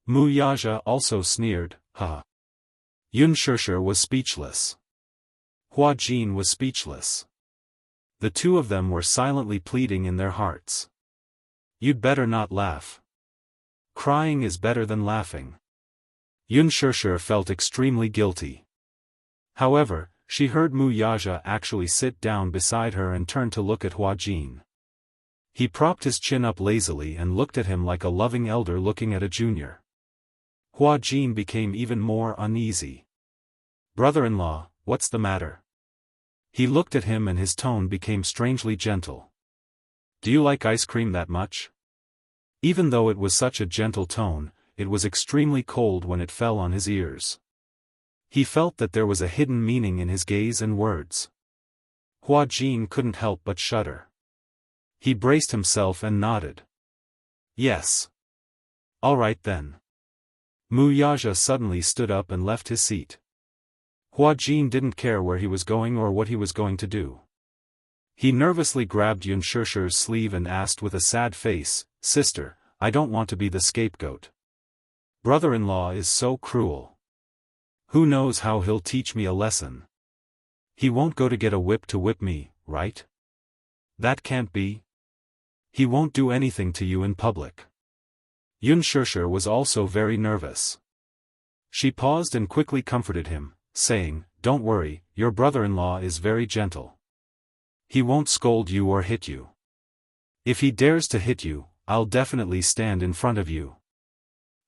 Speaker 1: Wuxia also sneered, ha. Yunshishi was speechless. Hua Jin was speechless. The two of them were silently pleading in their hearts. You'd better not laugh. Crying is better than laughing. Yunshishi felt extremely guilty. However, she heard Wuxia actually sit down beside her and turn to look at Hua Jin. He propped his chin up lazily and looked at him like a loving elder looking at a junior. Hua Jin became even more uneasy. Brother-in-law, what's the matter? He looked at him and his tone became strangely gentle. Do you like ice cream that much? Even though it was such a gentle tone, it was extremely cold when it fell on his ears. He felt that there was a hidden meaning in his gaze and words. Hua Jin couldn't help but shudder. He braced himself and nodded. Yes. All right then. Wuxia suddenly stood up and left his seat. Hua Jin didn't care where he was going or what he was going to do. He nervously grabbed Yunshishi's sleeve and asked with a sad face, Sister, I don't want to be the scapegoat. Brother-in-law is so cruel. Who knows how he'll teach me a lesson? He won't go to get a whip to whip me, right? That can't be. He won't do anything to you in public. Yunshishi was also very nervous. She paused and quickly comforted him, saying, Don't worry, your brother-in-law is very gentle. He won't scold you or hit you. If he dares to hit you, I'll definitely stand in front of you.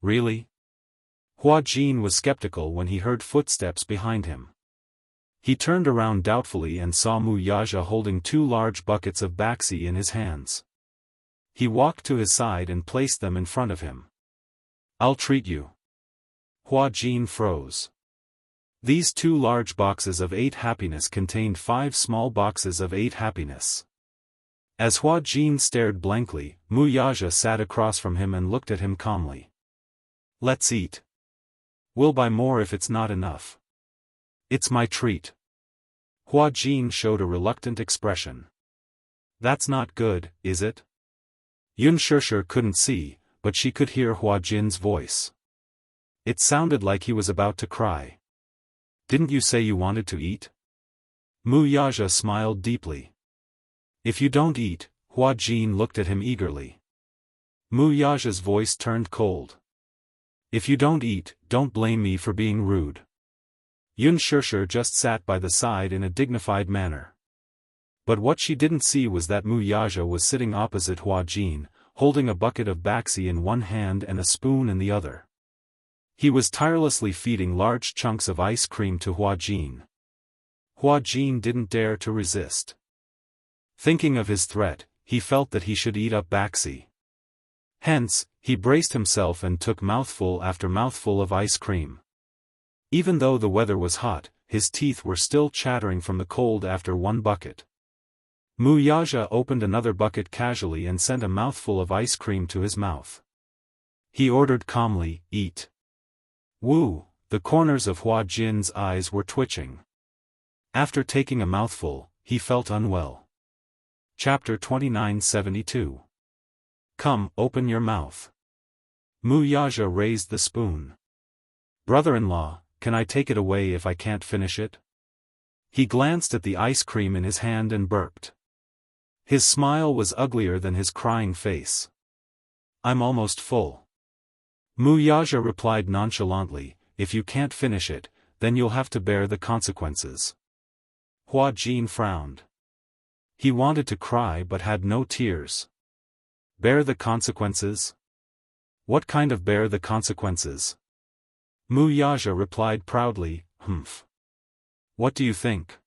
Speaker 1: Really? Hua Jin was skeptical when he heard footsteps behind him. He turned around doubtfully and saw Wuxia holding 2 large buckets of baxi in his hands. He walked to his side and placed them in front of him. I'll treat you. Hua Jin froze. These 2 large boxes of 8 happiness contained 5 small boxes of 8 happiness. As Hua Jin stared blankly, Wuxia sat across from him and looked at him calmly. Let's eat. We'll buy more if it's not enough. It's my treat. Hua Jin showed a reluctant expression. That's not good, is it? Yunshishi couldn't see, but she could hear Hua Jin's voice. It sounded like he was about to cry. Didn't you say you wanted to eat? Wuxia smiled deeply. If you don't eat, Hua Jin looked at him eagerly. Wuxia's voice turned cold. If you don't eat, don't blame me for being rude. Yunshishi just sat by the side in a dignified manner. But what she didn't see was that Wuxia was sitting opposite Hua Jin, holding a bucket of baxi in one hand and a spoon in the other. He was tirelessly feeding large chunks of ice cream to Hua Jin. Hua Jin didn't dare to resist. Thinking of his threat, he felt that he should eat up baxi. Hence, he braced himself and took mouthful after mouthful of ice cream. Even though the weather was hot, his teeth were still chattering from the cold after one bucket. Wuxia opened another bucket casually and sent a mouthful of ice cream to his mouth. He ordered calmly, "Eat." Wu, the corners of Hua Jin's eyes were twitching. After taking a mouthful, he felt unwell. Chapter 2972. Come, open your mouth. Wuxia raised the spoon. Brother-in-law, can I take it away if I can't finish it? He glanced at the ice cream in his hand and burped. His smile was uglier than his crying face. I'm almost full. Wuxia replied nonchalantly, if you can't finish it, then you'll have to bear the consequences. Hua Jin frowned. He wanted to cry but had no tears. Bear the consequences? What kind of bear the consequences? Wuxia replied proudly, humph. What do you think?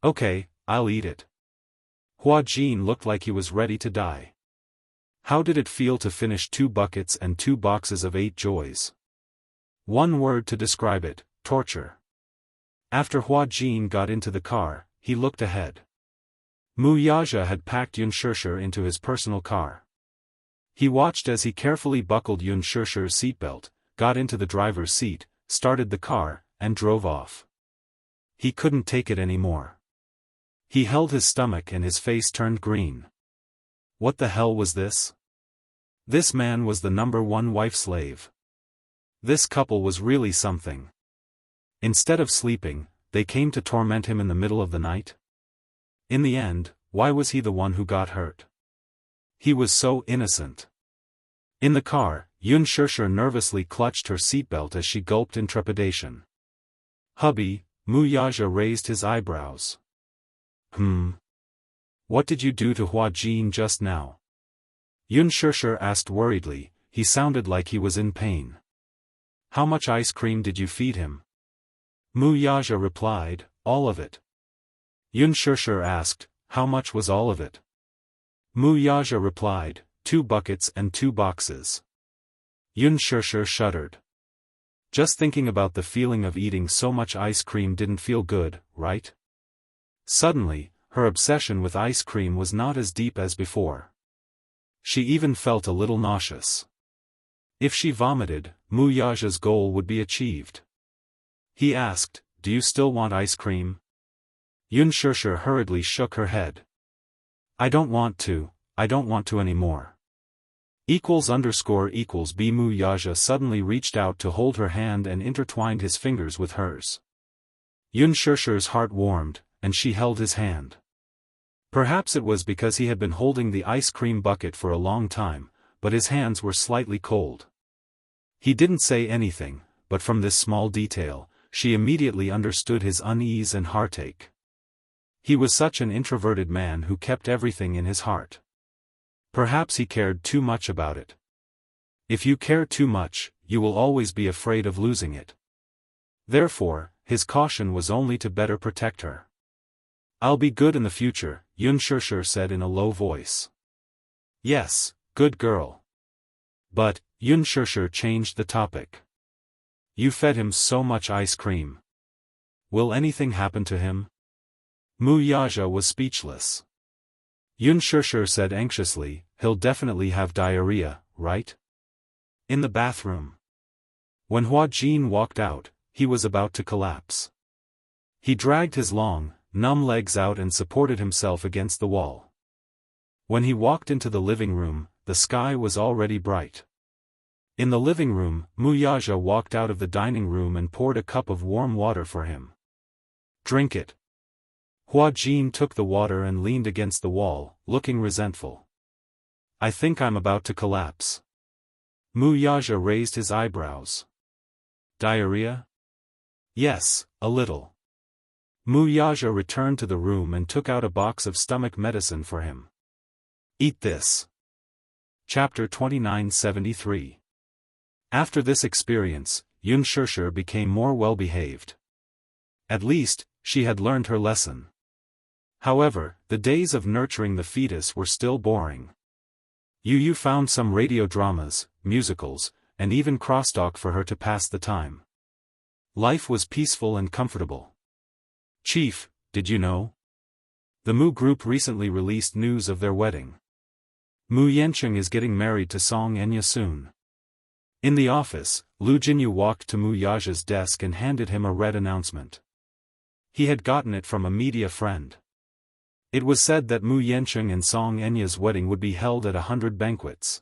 Speaker 1: Okay, I'll eat it. Hua Jin looked like he was ready to die. How did it feel to finish 2 buckets and 2 boxes of 8 joys? One word to describe it, torture. After Hua Jin got into the car, he looked ahead. Wuxia had packed Unspoken into his personal car. He watched as he carefully buckled Unspoken's seatbelt, got into the driver's seat, started the car, and drove off. He couldn't take it anymore. He held his stomach and his face turned green. What the hell was this? This man was the #1 wife slave. This couple was really something. Instead of sleeping, they came to torment him in the middle of the night. In the end, why was he the one who got hurt? He was so innocent. In the car, Unspoken nervously clutched her seatbelt as she gulped in trepidation. Hubby, Wuxia raised his eyebrows. What did you do to Hua Jin just now? Unspoken asked worriedly, he sounded like he was in pain. How much ice cream did you feed him? Wuxia replied, all of it. Unspoken asked, how much was all of it? Wuxia replied, 2 buckets and 2 boxes. Unspoken shuddered. Just thinking about the feeling of eating so much ice cream didn't feel good, right? Suddenly, her obsession with ice cream was not as deep as before. She even felt a little nauseous. If she vomited, Wuxia's goal would be achieved. He asked, do you still want ice cream? Unspoken hurriedly shook her head. I don't want to anymore. == B Wuxia suddenly reached out to hold her hand and intertwined his fingers with hers. Unspoken's heart warmed, and she held his hand. Perhaps it was because he had been holding the ice cream bucket for a long time, but his hands were slightly cold. He didn't say anything, but from this small detail, she immediately understood his unease and heartache. He was such an introverted man who kept everything in his heart. Perhaps he cared too much about it. If you care too much, you will always be afraid of losing it. Therefore, his caution was only to better protect her. I'll be good in the future, Unspoken said in a low voice. Yes, good girl. But, Unspoken changed the topic. You fed him so much ice cream. Will anything happen to him? Wuxia was speechless. Unspoken said anxiously, he'll definitely have diarrhea, right? In the bathroom. When Hua Jin walked out, he was about to collapse. He dragged his long, numb legs out and supported himself against the wall. When he walked into the living room, the sky was already bright. In the living room, Wuxia walked out of the dining room and poured a cup of warm water for him. Drink it. Hua Jin took the water and leaned against the wall, looking resentful. I think I'm about to collapse. Wuxia raised his eyebrows. Diarrhea? Yes, a little. Wuxia returned to the room and took out a box of stomach medicine for him. Eat this. Chapter 2973. After this experience, Unspoken became more well-behaved. At least, she had learned her lesson. However, the days of nurturing the fetus were still boring. Yu found some radio dramas, musicals, and even crosstalk for her to pass the time. Life was peaceful and comfortable. Chief, did you know? The Mu group recently released news of their wedding. Mu Yancheng is getting married to Song Enya soon. In the office, Lu Jinyu walked to Mu Yaja's desk and handed him a red announcement. He had gotten it from a media friend. It was said that Mu Yancheng and Song Enya's wedding would be held at 100 banquets.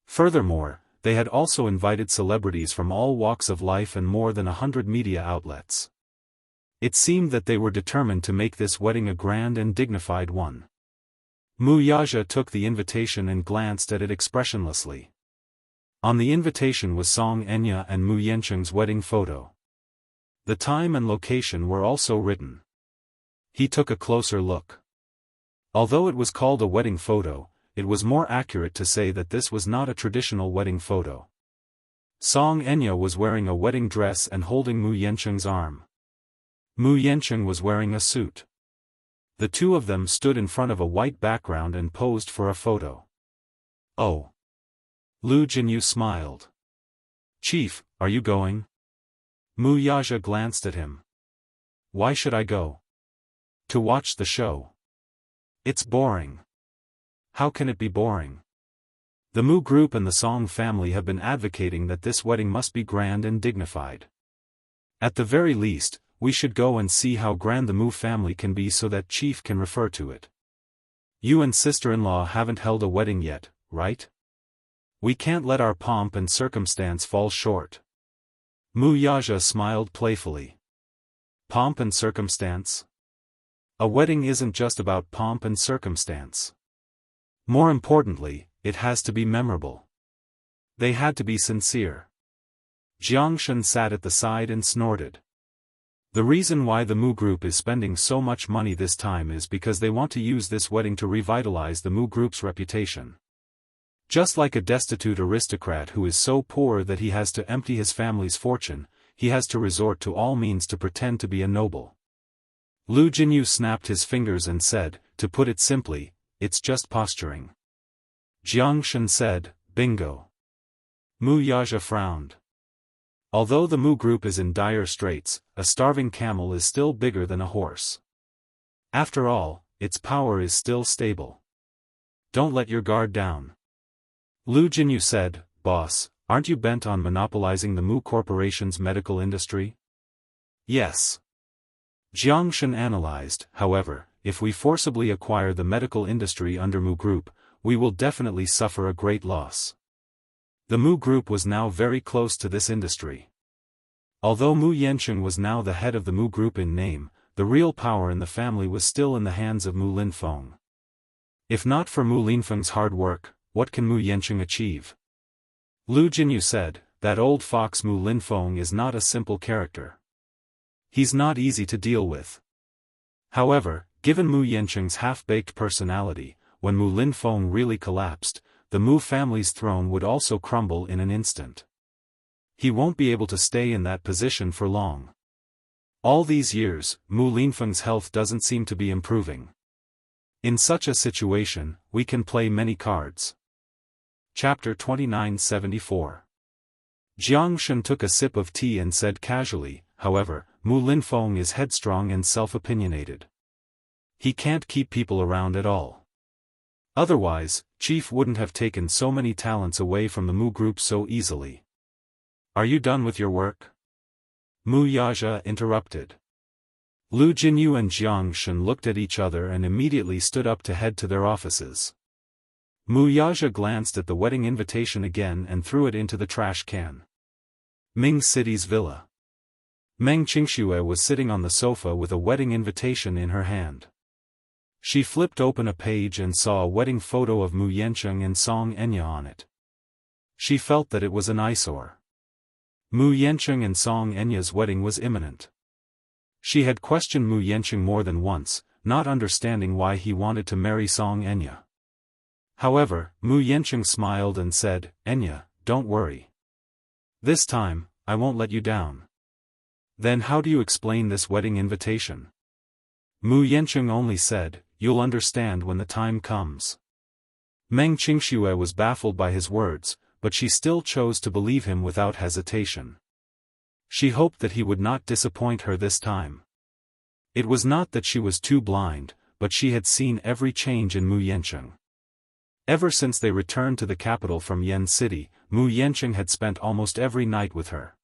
Speaker 1: Furthermore, they had also invited celebrities from all walks of life and more than 100 media outlets. It seemed that they were determined to make this wedding a grand and dignified one. Mu Yaja took the invitation and glanced at it expressionlessly. On the invitation was Song Enya and Mu Yancheng's wedding photo. The time and location were also written. He took a closer look. Although it was called a wedding photo, it was more accurate to say that this was not a traditional wedding photo. Song Enya was wearing a wedding dress and holding Mu Yancheng's arm. Mu Yancheng was wearing a suit. The two of them stood in front of a white background and posed for a photo. Oh. Lu Jinyu smiled. Chief, are you going? Mu Yaja glanced at him. Why should I go? To watch the show. It's boring. How can it be boring? The Mu group and the Song family have been advocating that this wedding must be grand and dignified. At the very least, we should go and see how grand the Mu family can be so that Chief can refer to it. You and sister-in-law haven't held a wedding yet, right? We can't let our pomp and circumstance fall short. Mu Yaja smiled playfully. Pomp and circumstance? A wedding isn't just about pomp and circumstance. More importantly, it has to be memorable. They had to be sincere. Jianghu sat at the side and snorted. The reason why the Mu group is spending so much money this time is because they want to use this wedding to revitalize the Mu group's reputation. Just like a destitute aristocrat who is so poor that he has to empty his family's fortune, he has to resort to all means to pretend to be a noble. Lu Jinyu snapped his fingers and said, to put it simply, it's just posturing. Jianghu said, bingo. Mu Yaja frowned. Although the Mu group is in dire straits, a starving camel is still bigger than a horse. After all, its power is still stable. Don't let your guard down. Lu Jinyu said, boss, aren't you bent on monopolizing the Mu Corporation's medical industry? Yes. Jianghu analyzed, however, if we forcibly acquire the medical industry under Mu Group, we will definitely suffer a great loss. The Mu Group was now very close to this industry. Although Mu Yancheng was now the head of the Mu Group in name, the real power in the family was still in the hands of Mu Linfeng. If not for Mu Linfeng's hard work, what can Mu Yancheng achieve? Lu Jinyu said, that old fox Mu Linfeng is not a simple character. He's not easy to deal with. However, given Mu Yancheng's half-baked personality, when Mu Linfeng really collapsed, the Mu family's throne would also crumble in an instant. He won't be able to stay in that position for long. All these years, Mu Linfeng's health doesn't seem to be improving. In such a situation, we can play many cards. Chapter 2974. Jianghu took a sip of tea and said casually, however, Mu Linfeng is headstrong and self-opinionated. He can't keep people around at all. Otherwise, Chief wouldn't have taken so many talents away from the Mu group so easily. Are you done with your work? Mu Yaja interrupted. Lu Jinyu and Jianghu looked at each other and immediately stood up to head to their offices. Mu Yaja glanced at the wedding invitation again and threw it into the trash can. Ming City's villa. Meng Qingxue was sitting on the sofa with a wedding invitation in her hand. She flipped open a page and saw a wedding photo of Mu Yancheng and Song Enya on it. She felt that it was an eyesore. Mu Yancheng and Song Enya's wedding was imminent. She had questioned Mu Yancheng more than once, not understanding why he wanted to marry Song Enya. However, Mu Yancheng smiled and said, Enya, don't worry. This time, I won't let you down. Then how do you explain this wedding invitation? Mu Yancheng only said, you'll understand when the time comes. Meng Qingxue was baffled by his words, but she still chose to believe him without hesitation. She hoped that he would not disappoint her this time. It was not that she was too blind, but she had seen every change in Mu Yancheng. Ever since they returned to the capital from Yen City, Mu Yancheng had spent almost every night with her.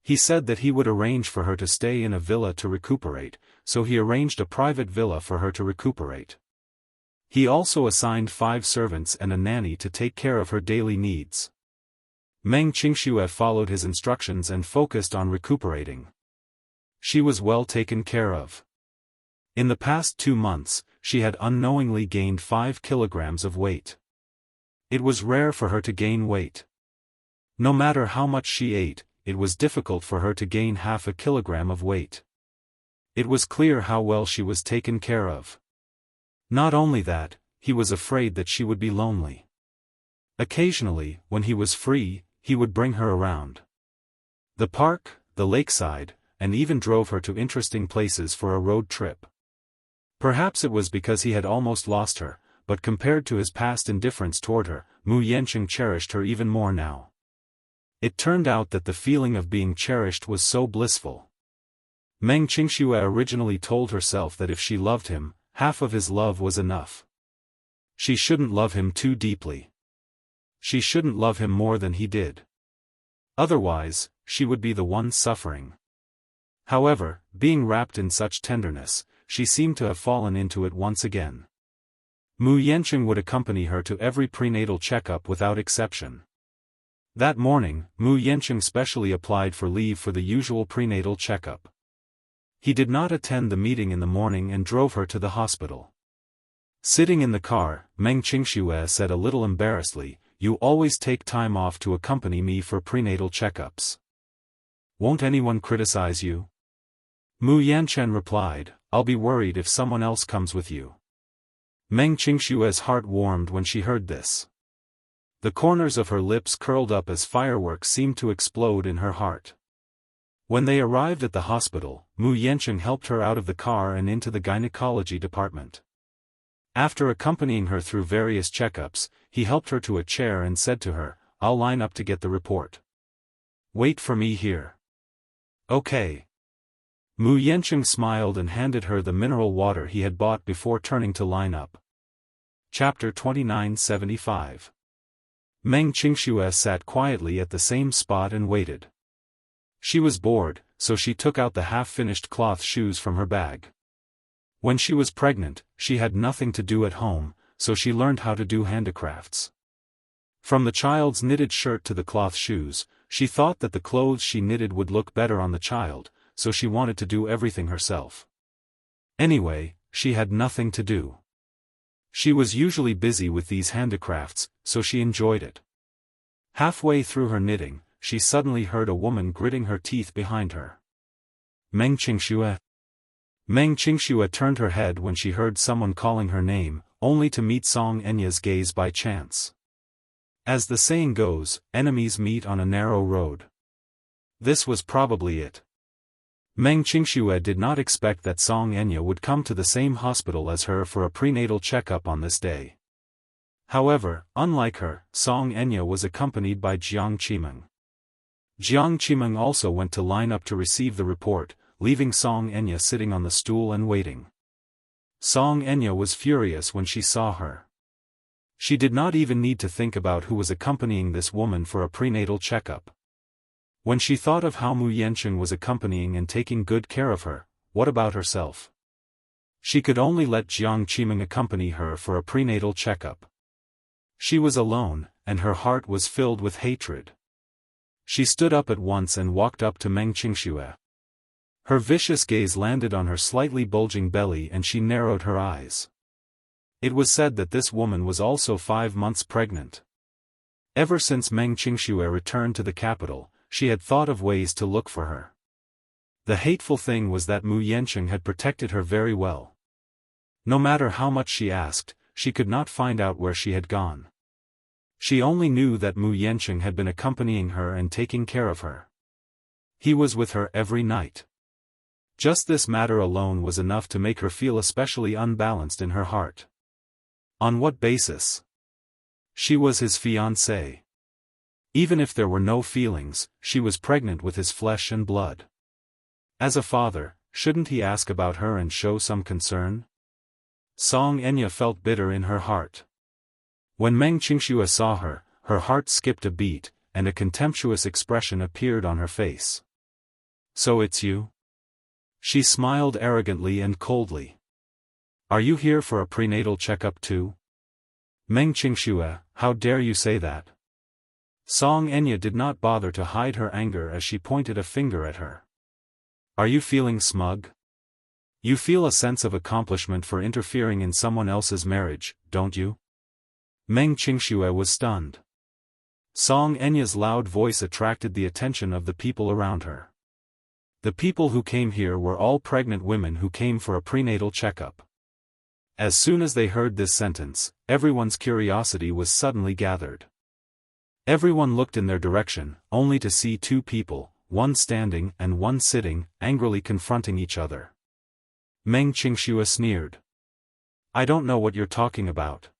Speaker 1: He said that he would arrange for her to stay in a villa to recuperate, so he arranged a private villa for her to recuperate. He also assigned 5 servants and a nanny to take care of her daily needs. Meng Qingxue followed his instructions and focused on recuperating. She was well taken care of. In the past 2 months, she had unknowingly gained 5 kilograms of weight. It was rare for her to gain weight. No matter how much she ate, it was difficult for her to gain half a kilogram of weight. It was clear how well she was taken care of. Not only that, he was afraid that she would be lonely. Occasionally, when he was free, he would bring her around the park, the lakeside, and even drove her to interesting places for a road trip. Perhaps it was because he had almost lost her, but compared to his past indifference toward her, Mu Yancheng cherished her even more now. It turned out that the feeling of being cherished was so blissful. Meng Qingxue originally told herself that if she loved him, half of his love was enough. She shouldn't love him too deeply. She shouldn't love him more than he did. Otherwise, she would be the one suffering. However, being wrapped in such tenderness, she seemed to have fallen into it once again. Mu Yancheng would accompany her to every prenatal checkup without exception. That morning, Mu Yancheng specially applied for leave for the usual prenatal checkup. He did not attend the meeting in the morning and drove her to the hospital. Sitting in the car, Meng Qingxue said a little embarrassedly, "You always take time off to accompany me for prenatal checkups. Won't anyone criticize you?" Mu Yancheng replied, "I'll be worried if someone else comes with you." Meng Qingxue's heart warmed when she heard this. The corners of her lips curled up as fireworks seemed to explode in her heart. When they arrived at the hospital, Mu Yancheng helped her out of the car and into the gynecology department. After accompanying her through various checkups, he helped her to a chair and said to her, "I'll line up to get the report. Wait for me here." "Okay." Mu Yancheng smiled and handed her the mineral water he had bought before turning to line up. Chapter 2975. Meng Qingxue sat quietly at the same spot and waited. She was bored, so she took out the half-finished cloth shoes from her bag. When she was pregnant, she had nothing to do at home, so she learned how to do handicrafts. From the child's knitted shirt to the cloth shoes, she thought that the clothes she knitted would look better on the child, so she wanted to do everything herself. Anyway, she had nothing to do. She was usually busy with these handicrafts, so she enjoyed it. Halfway through her knitting, she suddenly heard a woman gritting her teeth behind her. "Meng Qingxue?" Meng Qingxue turned her head when she heard someone calling her name, only to meet Song Enya's gaze by chance. As the saying goes, enemies meet on a narrow road. This was probably it. Meng Qingxue did not expect that Song Enya would come to the same hospital as her for a prenatal checkup on this day. However, unlike her, Song Enya was accompanied by Jiang Qimeng. Jiang Qimeng also went to line up to receive the report, leaving Song Enya sitting on the stool and waiting. Song Enya was furious when she saw her. She did not even need to think about who was accompanying this woman for a prenatal checkup. When she thought of how Mu Yancheng was accompanying and taking good care of her, what about herself? She could only let Jiang Qimeng accompany her for a prenatal checkup. She was alone, and her heart was filled with hatred. She stood up at once and walked up to Meng Qingxue. Her vicious gaze landed on her slightly bulging belly and she narrowed her eyes. It was said that this woman was also 5 months pregnant. Ever since Meng Qingxue returned to the capital, she had thought of ways to look for her. The hateful thing was that Mu Yancheng had protected her very well. No matter how much she asked, she could not find out where she had gone. She only knew that Mu Yancheng had been accompanying her and taking care of her. He was with her every night. Just this matter alone was enough to make her feel especially unbalanced in her heart. On what basis? She was his fiancée. Even if there were no feelings, she was pregnant with his flesh and blood. As a father, Shouldn't he ask about her and show some concern? Song Enya felt bitter in her heart. When Meng Qingxue saw her, her heart skipped a beat, and a contemptuous expression appeared on her face. So it's you? She smiled arrogantly and coldly. Are you here for a prenatal checkup too? Meng Qingxue, how dare you say that? Song Enya did not bother to hide her anger as she pointed a finger at her. Are you feeling smug? You feel a sense of accomplishment for interfering in someone else's marriage, don't you? Meng Qingxue was stunned. Song Enya's loud voice attracted the attention of the people around her. The people who came here were all pregnant women who came for a prenatal checkup. As soon as they heard this sentence, everyone's curiosity was suddenly gathered. Everyone looked in their direction, only to see two people, one standing and one sitting, angrily confronting each other. Meng Qingxue sneered. I don't know what you're talking about.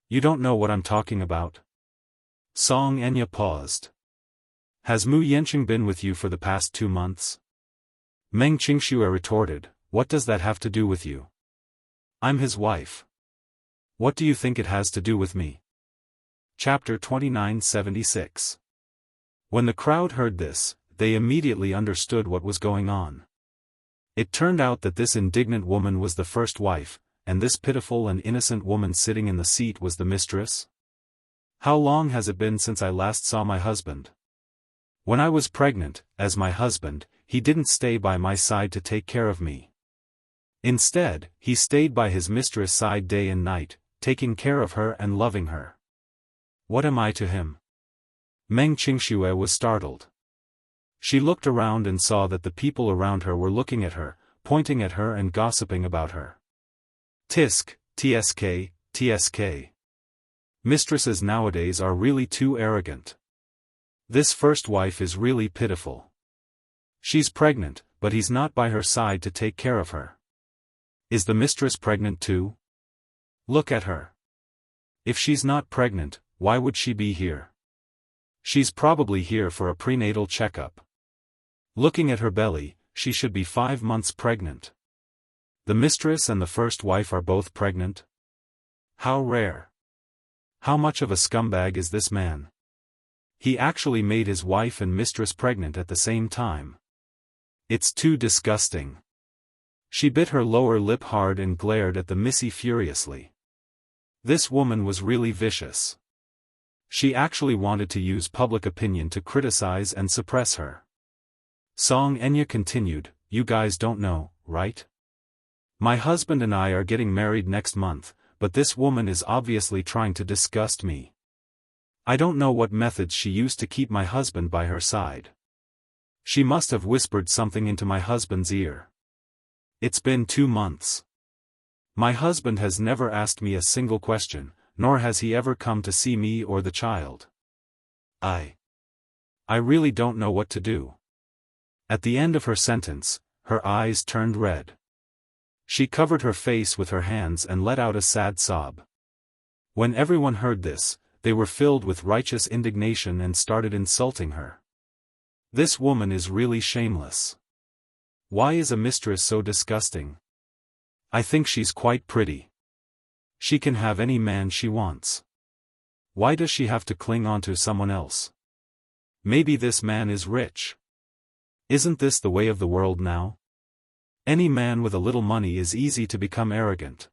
Speaker 1: You don't know what I'm talking about? Song Enya paused. Has Mu Yanqing been with you for the past 2 months? Meng Qingxue retorted, what does that have to do with you? I'm his wife. What do you think it has to do with me? Chapter 2976. When the crowd heard this, they immediately understood what was going on. It turned out that this indignant woman was the first wife, and this pitiful and innocent woman sitting in the seat was the mistress? How long has it been since I last saw my husband? When I was pregnant, as my husband, he didn't stay by my side to take care of me. Instead, he stayed by his mistress' side day and night, taking care of her and loving her. What am I to him? Meng Qingxue was startled. She looked around and saw that the people around her were looking at her, pointing at her and gossiping about her. Tisk, tsk, tsk. Mistresses nowadays are really too arrogant. This first wife is really pitiful. She's pregnant, but he's not by her side to take care of her. Is the mistress pregnant too? Look at her. If she's not pregnant, why would she be here? She's probably here for a prenatal checkup. Looking at her belly, she should be 5 months pregnant. The mistress and the first wife are both pregnant? How rare. How much of a scumbag is this man? He actually made his wife and mistress pregnant at the same time. It's too disgusting. She bit her lower lip hard and glared at the missy furiously. This woman was really vicious. She actually wanted to use public opinion to criticize and suppress her. Song Enya continued, you guys don't know, right? My husband and I are getting married next month, but this woman is obviously trying to disgust me. I don't know what methods she used to keep my husband by her side. She must have whispered something into my husband's ear. It's been 2 months. My husband has never asked me a single question, nor has he ever come to see me or the child. I really don't know what to do. At the end of her sentence, her eyes turned red. She covered her face with her hands and let out a sad sob. When everyone heard this, they were filled with righteous indignation and started insulting her. This woman is really shameless. Why is a mistress so disgusting? I think she's quite pretty. She can have any man she wants. Why does she have to cling on to someone else? Maybe this man is rich. Isn't this the way of the world now? Any man with a little money is easy to become arrogant.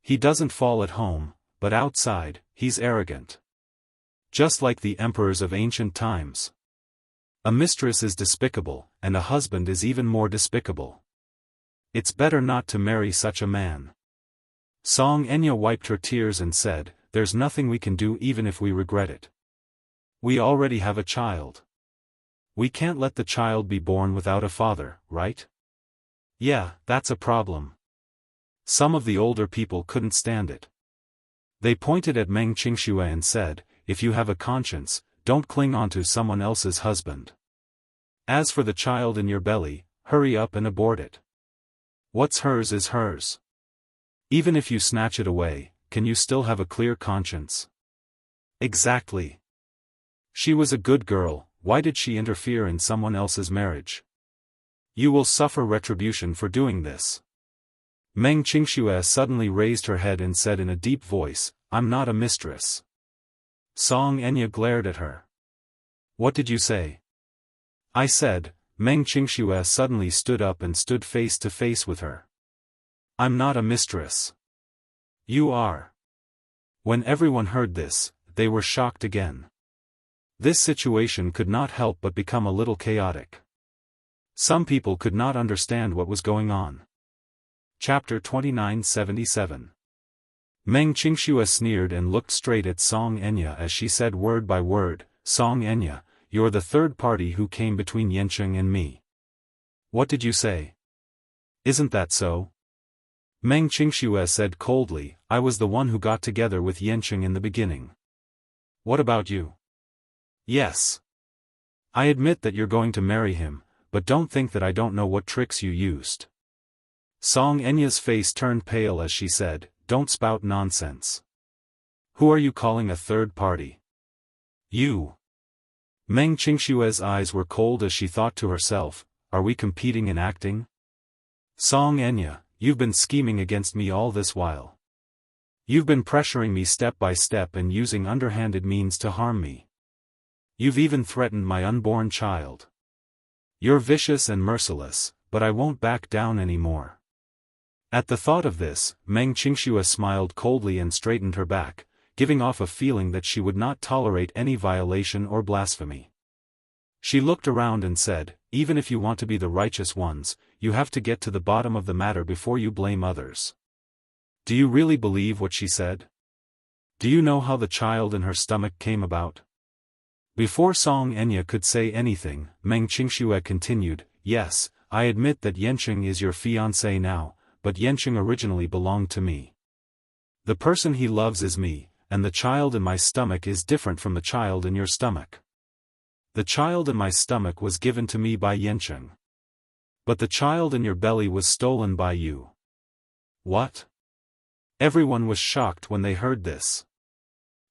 Speaker 1: He doesn't fall at home, but outside, he's arrogant. Just like the emperors of ancient times. A mistress is despicable, and a husband is even more despicable. It's better not to marry such a man. Song Enya wiped her tears and said, there's nothing we can do even if we regret it. We already have a child. We can't let the child be born without a father, right? Yeah, that's a problem. Some of the older people couldn't stand it. They pointed at Meng Qingxue and said, if you have a conscience, don't cling on to someone else's husband. As for the child in your belly, hurry up and abort it. What's hers is hers. Even if you snatch it away, can you still have a clear conscience? Exactly. She was a good girl, why did she interfere in someone else's marriage? You will suffer retribution for doing this. Meng Qingxue suddenly raised her head and said in a deep voice, I'm not a mistress. Song Enya glared at her. What did you say? I said. Meng Qingxue suddenly stood up and stood face to face with her. I'm not a mistress. You are. When everyone heard this, they were shocked again. This situation could not help but become a little chaotic. Some people could not understand what was going on. Chapter 2977. Meng Qingxue sneered and looked straight at Song Enya as she said word by word, Song Enya, you're the third party who came between Yanqing and me. What did you say? Isn't that so? Meng Qingxue said coldly, I was the one who got together with Yanqing in the beginning. What about you? Yes. I admit that you're going to marry him, but don't think that I don't know what tricks you used. Song Enya's face turned pale as she said, don't spout nonsense. Who are you calling a third party? You. Meng Qingxue's eyes were cold as she thought to herself, are we competing in acting? Song Enya, you've been scheming against me all this while. You've been pressuring me step by step and using underhanded means to harm me. You've even threatened my unborn child. You're vicious and merciless, but I won't back down anymore. At the thought of this, Meng Qingxue smiled coldly and straightened her back, giving off a feeling that she would not tolerate any violation or blasphemy. She looked around and said, even if you want to be the righteous ones, you have to get to the bottom of the matter before you blame others. Do you really believe what she said? Do you know how the child in her stomach came about? Before Song Enya could say anything, Meng Qingxue continued, yes, I admit that Yanqing is your fiancé now, but Yanqing originally belonged to me. The person he loves is me, and the child in my stomach is different from the child in your stomach. The child in my stomach was given to me by Yanqing. But the child in your belly was stolen by you. What? Everyone was shocked when they heard this.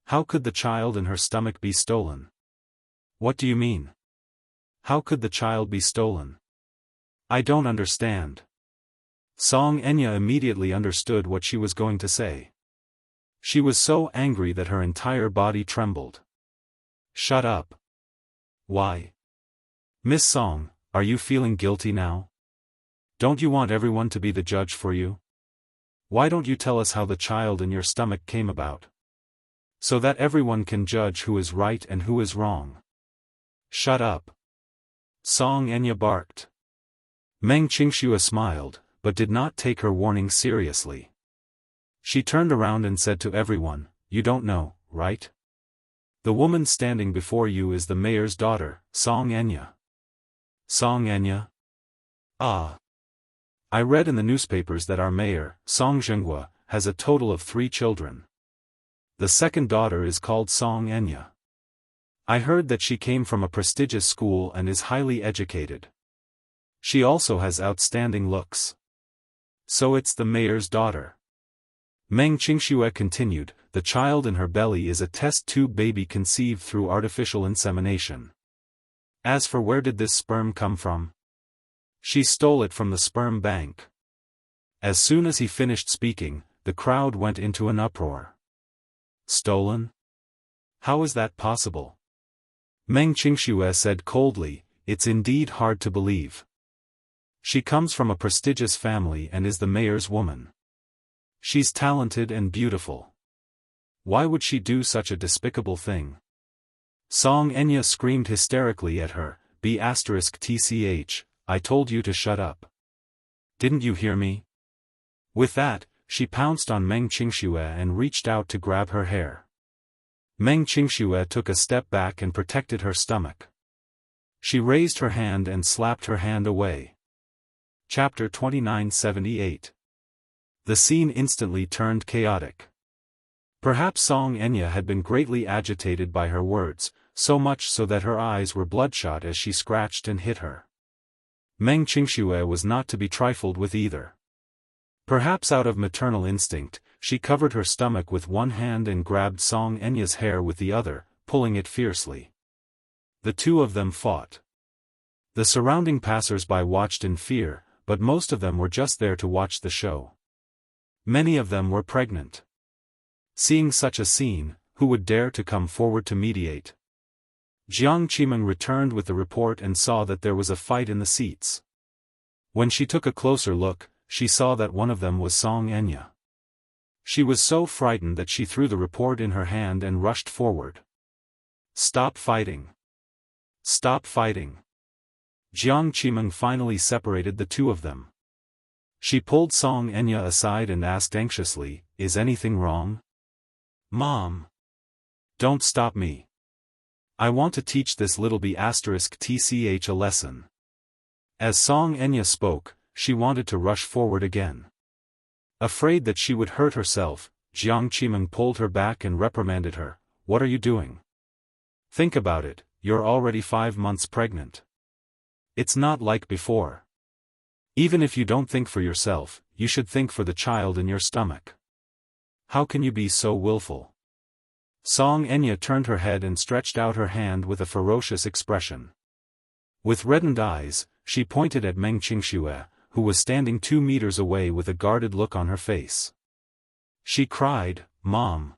Speaker 1: How could the child in her stomach be stolen? What do you mean? How could the child be stolen? I don't understand. Song Enya immediately understood what she was going to say. She was so angry that her entire body trembled. Shut up. Why? Miss Song, are you feeling guilty now? Don't you want everyone to be the judge for you? Why don't you tell us how the child in your stomach came about? So that everyone can judge who is right and who is wrong. Shut up. Song Enya barked. Meng Qingxue smiled, but did not take her warning seriously. She turned around and said to everyone, you don't know, right? The woman standing before you is the mayor's daughter, Song Enya. Song Enya? Ah. I read in the newspapers that our mayor, Song Jianghu, has a total of 3 children. The second daughter is called Song Enya. I heard that she came from a prestigious school and is highly educated. She also has outstanding looks. So it's the mayor's daughter. Meng Qingxue continued, the child in her belly is a test tube baby conceived through artificial insemination. As for where did this sperm come from? She stole it from the sperm bank. As soon as he finished speaking, the crowd went into an uproar. Stolen? How is that possible? Meng Qingxue said coldly, it's indeed hard to believe. She comes from a prestigious family and is the mayor's woman. She's talented and beautiful. Why would she do such a despicable thing? Song Enya screamed hysterically at her, B*tch, I told you to shut up. Didn't you hear me? With that, she pounced on Meng Qingxue and reached out to grab her hair. Meng Qingxue took a step back and protected her stomach. She raised her hand and slapped her hand away. Chapter 2978. The scene instantly turned chaotic. Perhaps Song Enya had been greatly agitated by her words, so much so that her eyes were bloodshot as she scratched and hit her. Meng Qingxue was not to be trifled with either. Perhaps out of maternal instinct, she covered her stomach with one hand and grabbed Song Enya's hair with the other, pulling it fiercely. The two of them fought. The surrounding passers-by watched in fear, but most of them were just there to watch the show. Many of them were pregnant. Seeing such a scene, who would dare to come forward to mediate? Jiang Qimeng returned with the report and saw that there was a fight in the seats. When she took a closer look, she saw that one of them was Song Enya. She was so frightened that she threw the report in her hand and rushed forward. Stop fighting! Stop fighting! Jiang Qimeng finally separated the two of them. She pulled Song Enya aside and asked anxiously, "Is anything wrong?" "Mom! Don't stop me. I want to teach this little b*tch a lesson." As Song Enya spoke, she wanted to rush forward again. Afraid that she would hurt herself, Jiang Qimeng pulled her back and reprimanded her. "What are you doing? Think about it, you're already 5 months pregnant. It's not like before. Even if you don't think for yourself, you should think for the child in your stomach. How can you be so willful?" Song Enya turned her head and stretched out her hand with a ferocious expression. With reddened eyes, she pointed at Meng Qingxue, who was standing 2 meters away with a guarded look on her face. She cried, "Mom!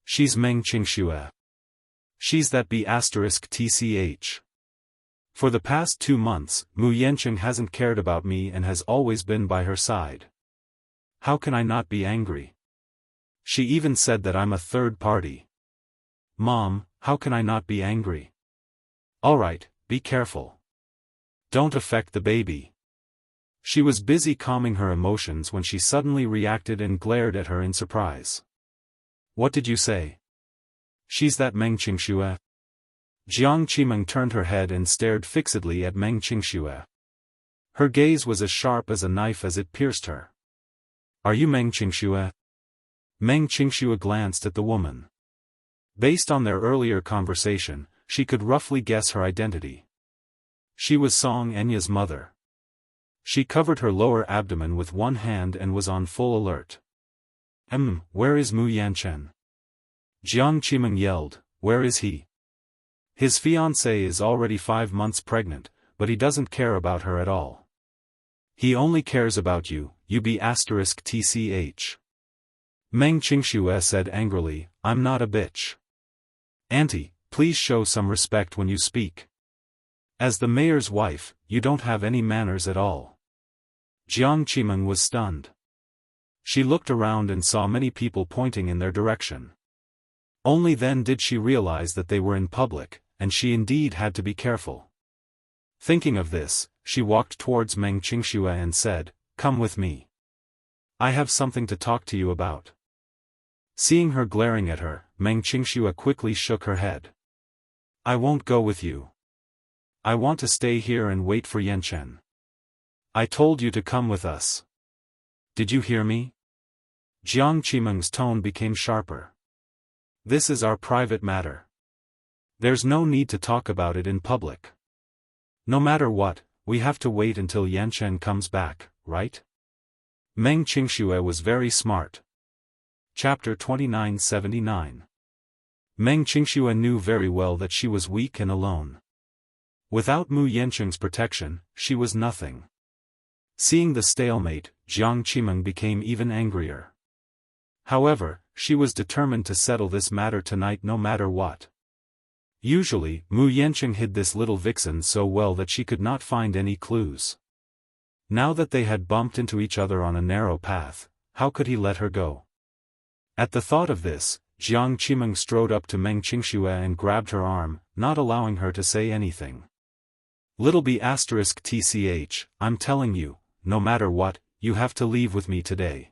Speaker 1: She's Meng Qingxue. She's that b*tch. For the past 2 months, Mu Yanqing hasn't cared about me and has always been by her side. How can I not be angry? She even said that I'm a third party. Mom, how can I not be angry? Alright, be careful. Don't affect the baby." She was busy calming her emotions when she suddenly reacted and glared at her in surprise. "What did you say? She's that Meng Qingxue?" Jiang Qimeng turned her head and stared fixedly at Meng Qingxue. Her gaze was as sharp as a knife as it pierced her. "Are you Meng Qingxue?" Meng Qingxue glanced at the woman. Based on their earlier conversation, she could roughly guess her identity. She was Song Enya's mother. She covered her lower abdomen with one hand and was on full alert. Where is Mu Yanchen?" Jiang Qimeng yelled, "Where is he? His fiancée is already 5 months pregnant, but he doesn't care about her at all. He only cares about you, you b*tch. Meng Qingxue said angrily, "I'm not a bitch. Auntie, please show some respect when you speak. As the mayor's wife, you don't have any manners at all." Jiang Qimeng was stunned. She looked around and saw many people pointing in their direction. Only then did she realize that they were in public, and she indeed had to be careful. Thinking of this, she walked towards Meng Qingxue and said, "Come with me. I have something to talk to you about." Seeing her glaring at her, Meng Qingxue quickly shook her head. "I won't go with you. I want to stay here and wait for Yanchen. I told you to come with us. Did you hear me?" Jiang Qimeng's tone became sharper. "This is our private matter. There's no need to talk about it in public. No matter what, we have to wait until Yanchen comes back, right?" Meng Qingxue was very smart. Chapter 2979. Meng Qingxue knew very well that she was weak and alone. Without Mu Yanqing's protection, she was nothing. Seeing the stalemate, Jiang Qimeng became even angrier. However, she was determined to settle this matter tonight no matter what. Usually, Mu Yanqing hid this little vixen so well that she could not find any clues. Now that they had bumped into each other on a narrow path, how could he let her go? At the thought of this, Jiang Qimeng strode up to Meng Qingxue and grabbed her arm, not allowing her to say anything. "Little b*tch, I'm telling you, no matter what, you have to leave with me today.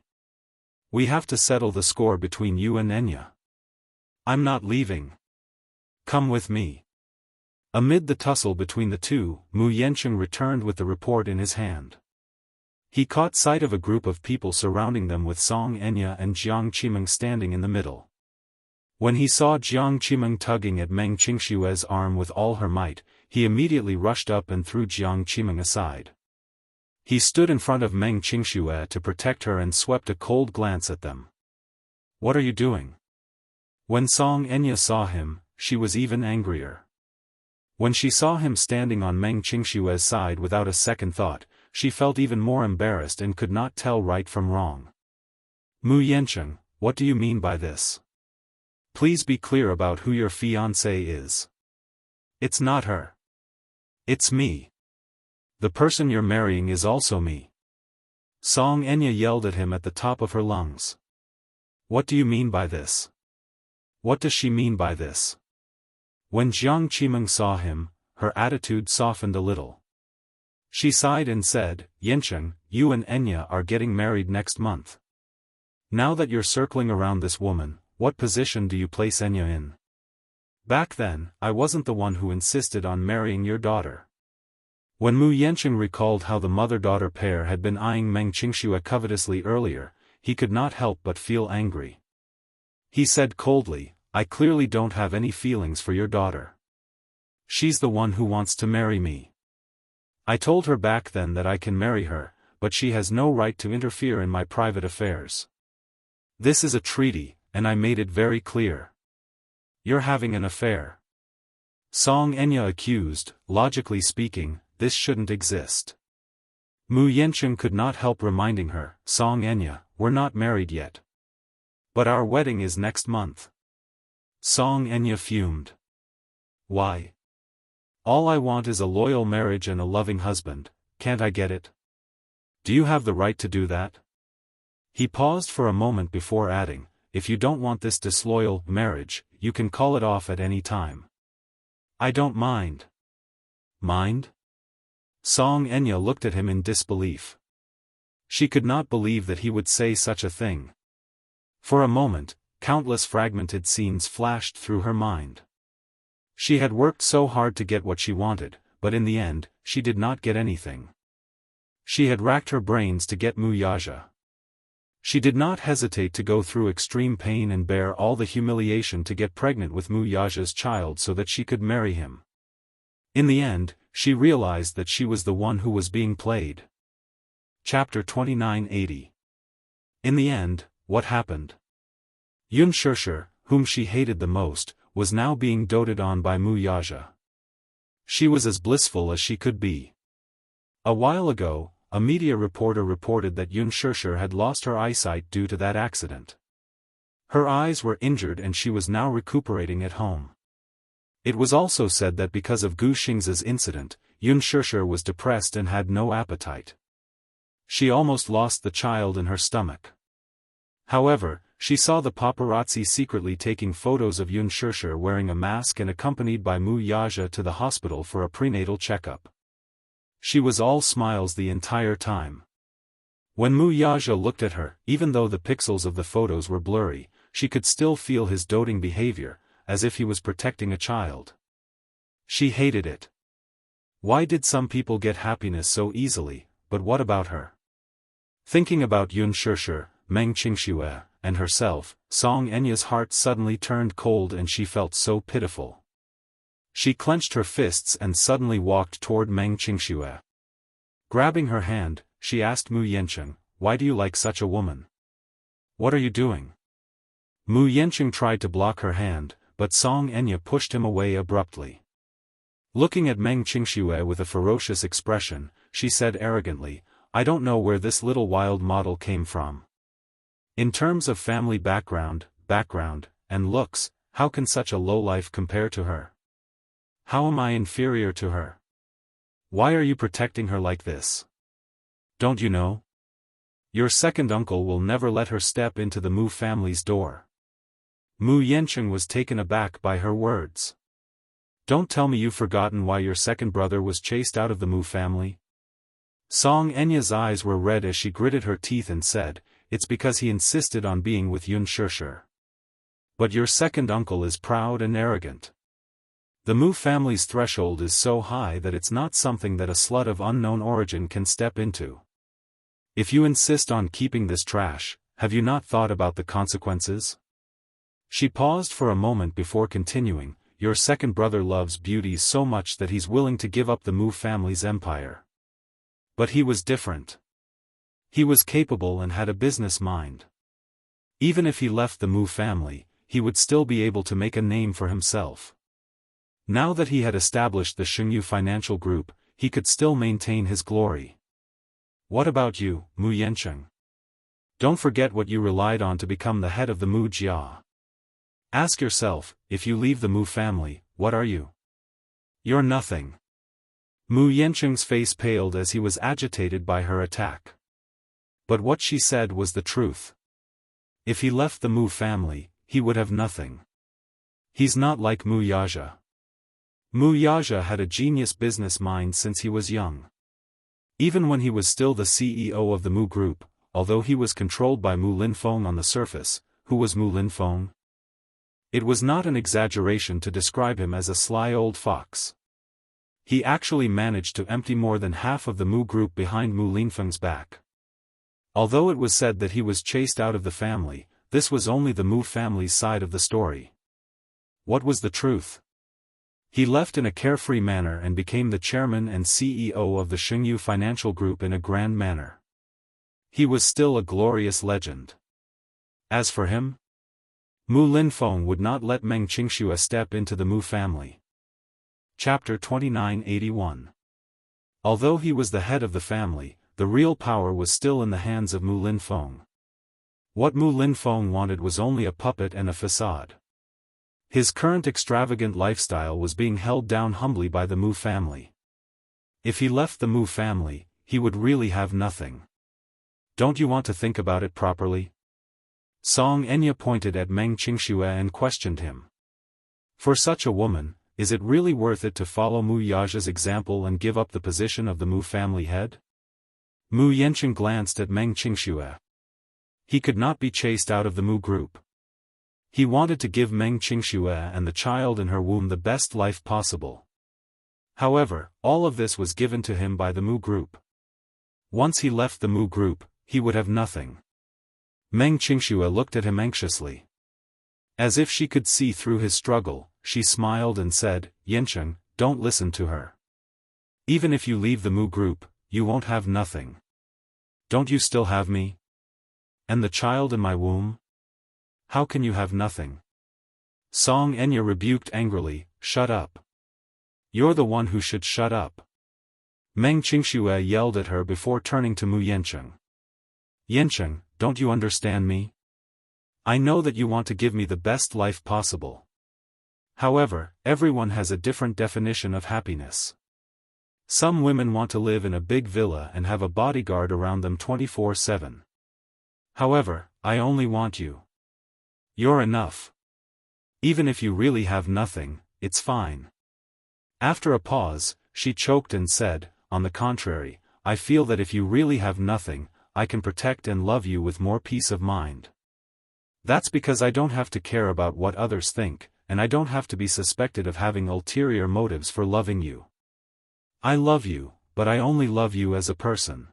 Speaker 1: We have to settle the score between you and Enya." "I'm not leaving. Come with me." Amid the tussle between the two, Mu Yanqing returned with the report in his hand. He caught sight of a group of people surrounding them with Song Enya and Jiang Qimeng standing in the middle. When he saw Jiang Qimeng tugging at Meng Qingxue's arm with all her might, he immediately rushed up and threw Jiang Qimeng aside. He stood in front of Meng Qingxue to protect her and swept a cold glance at them. "What are you doing?" When Song Enya saw him, she was even angrier. When she saw him standing on Meng Qingshue's side without a second thought, she felt even more embarrassed and could not tell right from wrong. Mu Yancheng, what do you mean by this? Please be clear about who your fiancé is. It's not her. It's me. The person you're marrying is also me. Song Enya yelled at him at the top of her lungs. What do you mean by this? What does she mean by this? When Jiang Qimeng saw him, her attitude softened a little. She sighed and said, Yancheng, you and Enya are getting married next month. Now that you're circling around this woman, what position do you place Enya in? Back then, I wasn't the one who insisted on marrying your daughter. When Mu Yancheng recalled how the mother-daughter pair had been eyeing Meng Qingxue covetously earlier, he could not help but feel angry. He said coldly, I clearly don't have any feelings for your daughter. She's the one who wants to marry me. I told her back then that I can marry her, but she has no right to interfere in my private affairs. This is a treaty, and I made it very clear. You're having an affair. Song Enya accused, logically speaking, this shouldn't exist. Mu Yancheng could not help reminding her, Song Enya, we're not married yet. But our wedding is next month. Song Enya fumed. Why? All I want is a loyal marriage and a loving husband, can't I get it? Do you have the right to do that? He paused for a moment before adding, if you don't want this disloyal marriage, you can call it off at any time. I don't mind. Mind? Song Enya looked at him in disbelief. She could not believe that he would say such a thing. For a moment, countless fragmented scenes flashed through her mind. She had worked so hard to get what she wanted, but in the end, she did not get anything. She had racked her brains to get Mu Yaja. She did not hesitate to go through extreme pain and bear all the humiliation to get pregnant with Mu Yaja's child so that she could marry him. In the end, she realized that she was the one who was being played. Chapter 2980. In the end, what happened? Yun Shishir, whom she hated the most, was now being doted on by Mu Yaja. She was as blissful as she could be. A while ago, a media reporter reported that Yun Shishir had lost her eyesight due to that accident. Her eyes were injured and she was now recuperating at home. It was also said that because of Gu Xing's incident, Yun Shishir was depressed and had no appetite. She almost lost the child in her stomach. However, she saw the paparazzi secretly taking photos of Yun Shishir wearing a mask and accompanied by Mu Yaja to the hospital for a prenatal checkup. She was all smiles the entire time. When Mu Yaja looked at her, even though the pixels of the photos were blurry, she could still feel his doting behavior, as if he was protecting a child. She hated it. Why did some people get happiness so easily, but what about her? Thinking about Yun Shishir, Meng Qingxue, and herself, Song Enya's heart suddenly turned cold and she felt so pitiful. She clenched her fists and suddenly walked toward Meng Qingxue. Grabbing her hand, she asked Mu Yancheng, why do you like such a woman? What are you doing? Mu Yancheng tried to block her hand, but Song Enya pushed him away abruptly. Looking at Meng Qingxue with a ferocious expression, she said arrogantly, I don't know where this little wild model came from. In terms of family background, and looks, how can such a lowlife compare to her? How am I inferior to her? Why are you protecting her like this? Don't you know? Your second uncle will never let her step into the Mu family's door. Mu Yancheng was taken aback by her words. Don't tell me you've forgotten why your second brother was chased out of the Mu family? Song Enya's eyes were red as she gritted her teeth and said, it's because he insisted on being with Yun Shishir. But your second uncle is proud and arrogant. The Mu family's threshold is so high that it's not something that a slut of unknown origin can step into. If you insist on keeping this trash, have you not thought about the consequences? She paused for a moment before continuing, your second brother loves beauties so much that he's willing to give up the Mu family's empire. But he was different. He was capable and had a business mind. Even if he left the Mu family, he would still be able to make a name for himself. Now that he had established the Jianghu financial group, he could still maintain his glory. What about you, Mu Yancheng? Don't forget what you relied on to become the head of the Mu Jia. Ask yourself, if you leave the Mu family, what are you? You're nothing. Mu Yancheng's face paled as he was agitated by her attack. But what she said was the truth. If he left the Mu family, he would have nothing. He's not like Mu Yaxia. Mu Yaxia had a genius business mind since he was young. Even when he was still the CEO of the Mu Group, although he was controlled by Mu Linfeng on the surface, who was Mu Linfeng? It was not an exaggeration to describe him as a sly old fox. He actually managed to empty more than half of the Mu Group behind Mu Linfeng's back. Although it was said that he was chased out of the family, this was only the Mu family's side of the story. What was the truth? He left in a carefree manner and became the chairman and CEO of the Jianghu financial group in a grand manner. He was still a glorious legend. As for him, Mu Linfeng would not let Meng Qingxue step into the Mu family. Chapter 2981. Although he was the head of the family, the real power was still in the hands of Mu Linfeng. What Mu Linfeng wanted was only a puppet and a facade. His current extravagant lifestyle was being held down humbly by the Mu family. If he left the Mu family, he would really have nothing. Don't you want to think about it properly? Song Enya pointed at Meng Qingxue and questioned him. For such a woman, is it really worth it to follow Mu Yaxia's example and give up the position of the Mu family head? Mu Yancheng glanced at Meng Qingxue. He could not be chased out of the Mu group. He wanted to give Meng Qingxue and the child in her womb the best life possible. However, all of this was given to him by the Mu group. Once he left the Mu group, he would have nothing. Meng Qingxue looked at him anxiously. As if she could see through his struggle, she smiled and said, Yancheng, don't listen to her. Even if you leave the Mu group, you won't have nothing. Don't you still have me? And the child in my womb? How can you have nothing? Song Enya rebuked angrily, shut up. You're the one who should shut up. Meng Qingxue yelled at her before turning to Mu Yancheng. Yancheng, don't you understand me? I know that you want to give me the best life possible. However, everyone has a different definition of happiness. Some women want to live in a big villa and have a bodyguard around them 24/7. However, I only want you. You're enough. Even if you really have nothing, it's fine. After a pause, she choked and said, on the contrary, I feel that if you really have nothing, I can protect and love you with more peace of mind. That's because I don't have to care about what others think, and I don't have to be suspected of having ulterior motives for loving you. I love you, but I only love you as a person.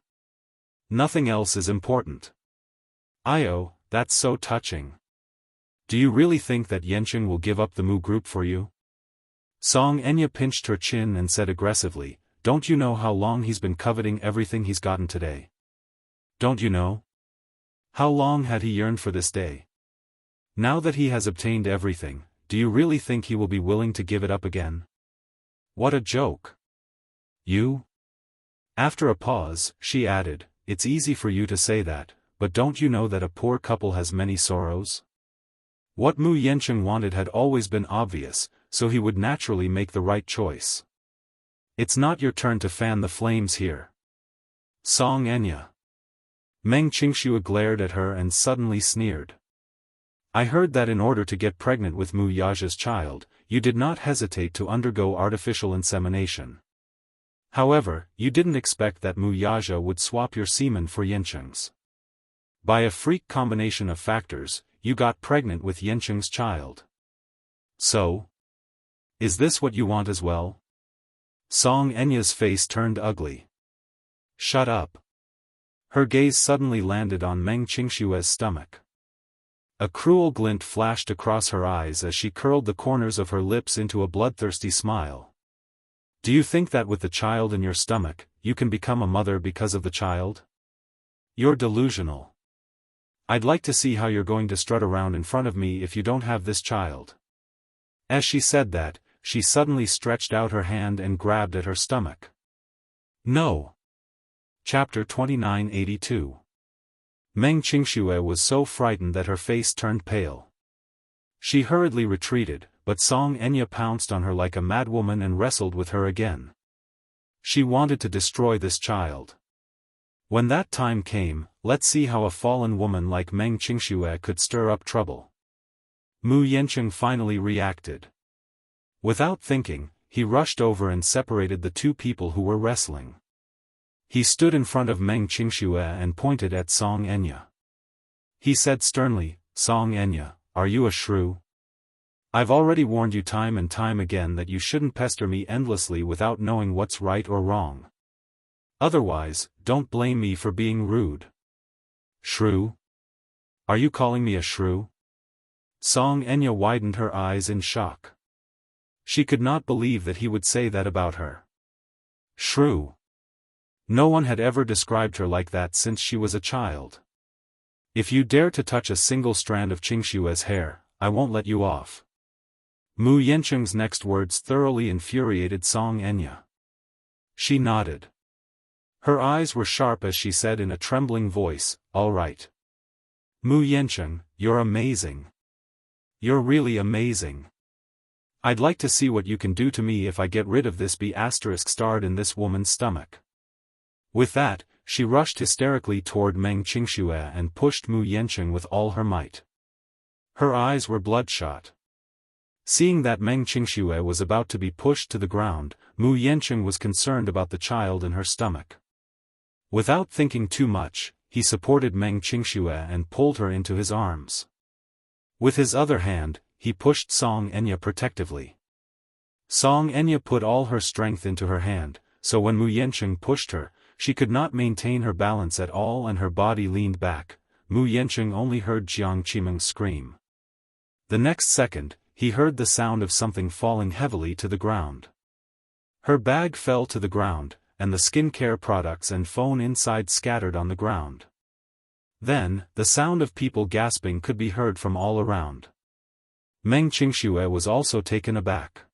Speaker 1: Nothing else is important. That's so touching. Do you really think that Yancheng will give up the Mu group for you? Song Enya pinched her chin and said aggressively, don't you know how long he's been coveting everything he's gotten today? Don't you know? How long had he yearned for this day? Now that he has obtained everything, do you really think he will be willing to give it up again? What a joke. You? After a pause, she added, it's easy for you to say that, but don't you know that a poor couple has many sorrows? What Mu Yancheng wanted had always been obvious, so he would naturally make the right choice. It's not your turn to fan the flames here. Song Enya. Meng Qingxue glared at her and suddenly sneered. I heard that in order to get pregnant with Mu Yaxia's child, you did not hesitate to undergo artificial insemination. However, you didn't expect that Mu Yaxia would swap your semen for Yancheng's. By a freak combination of factors, you got pregnant with Yancheng's child. So? Is this what you want as well? Song Enya's face turned ugly. Shut up. Her gaze suddenly landed on Meng Qingxue's stomach. A cruel glint flashed across her eyes as she curled the corners of her lips into a bloodthirsty smile. Do you think that with the child in your stomach, you can become a mother because of the child? You're delusional. I'd like to see how you're going to strut around in front of me if you don't have this child. As she said that, she suddenly stretched out her hand and grabbed at her stomach. No! Chapter 2982. Meng Qingxue was so frightened that her face turned pale. She hurriedly retreated, but Song Enya pounced on her like a madwoman and wrestled with her again. She wanted to destroy this child. When that time came, let's see how a fallen woman like Meng Qingxue could stir up trouble. Mu Yancheng finally reacted. Without thinking, he rushed over and separated the two people who were wrestling. He stood in front of Meng Qingxue and pointed at Song Enya. He said sternly, "Song Enya, are you a shrew? I've already warned you time and time again that you shouldn't pester me endlessly without knowing what's right or wrong. Otherwise, don't blame me for being rude." Shrew? Are you calling me a shrew? Song Enya widened her eyes in shock. She could not believe that he would say that about her. Shrew. No one had ever described her like that since she was a child. If you dare to touch a single strand of Qingxue's hair, I won't let you off. Mu Yancheng's next words thoroughly infuriated Song Enya. She nodded. Her eyes were sharp as she said in a trembling voice, "All right. Mu Yancheng, you're amazing. You're really amazing. I'd like to see what you can do to me if I get rid of this B** starred in this woman's stomach." With that, she rushed hysterically toward Meng Qingxue and pushed Mu Yancheng with all her might. Her eyes were bloodshot. Seeing that Meng Qingxue was about to be pushed to the ground, Mu Yancheng was concerned about the child in her stomach. Without thinking too much, he supported Meng Qingxue and pulled her into his arms. With his other hand, he pushed Song Enya protectively. Song Enya put all her strength into her hand, so when Mu Yancheng pushed her, she could not maintain her balance at all and her body leaned back. Mu Yancheng only heard Jiang Qimeng scream. The next second, he heard the sound of something falling heavily to the ground. Her bag fell to the ground, and the skincare products and phone inside scattered on the ground. Then, the sound of people gasping could be heard from all around. Meng Qingxue was also taken aback.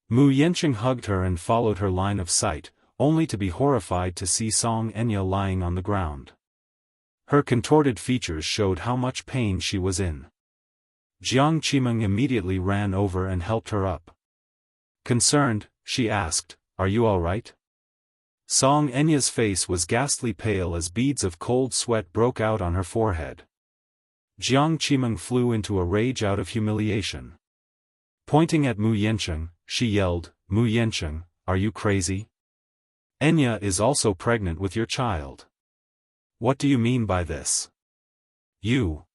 Speaker 1: Mu Yancheng hugged her and followed her line of sight, only to be horrified to see Song Enya lying on the ground. Her contorted features showed how much pain she was in. Jiang Qimeng immediately ran over and helped her up. Concerned, she asked, "Are you all right?" Song Enya's face was ghastly pale as beads of cold sweat broke out on her forehead. Jiang Qimeng flew into a rage out of humiliation. Pointing at Mu Yancheng, she yelled, "Mu Yancheng, are you crazy? Enya is also pregnant with your child. What do you mean by this? You."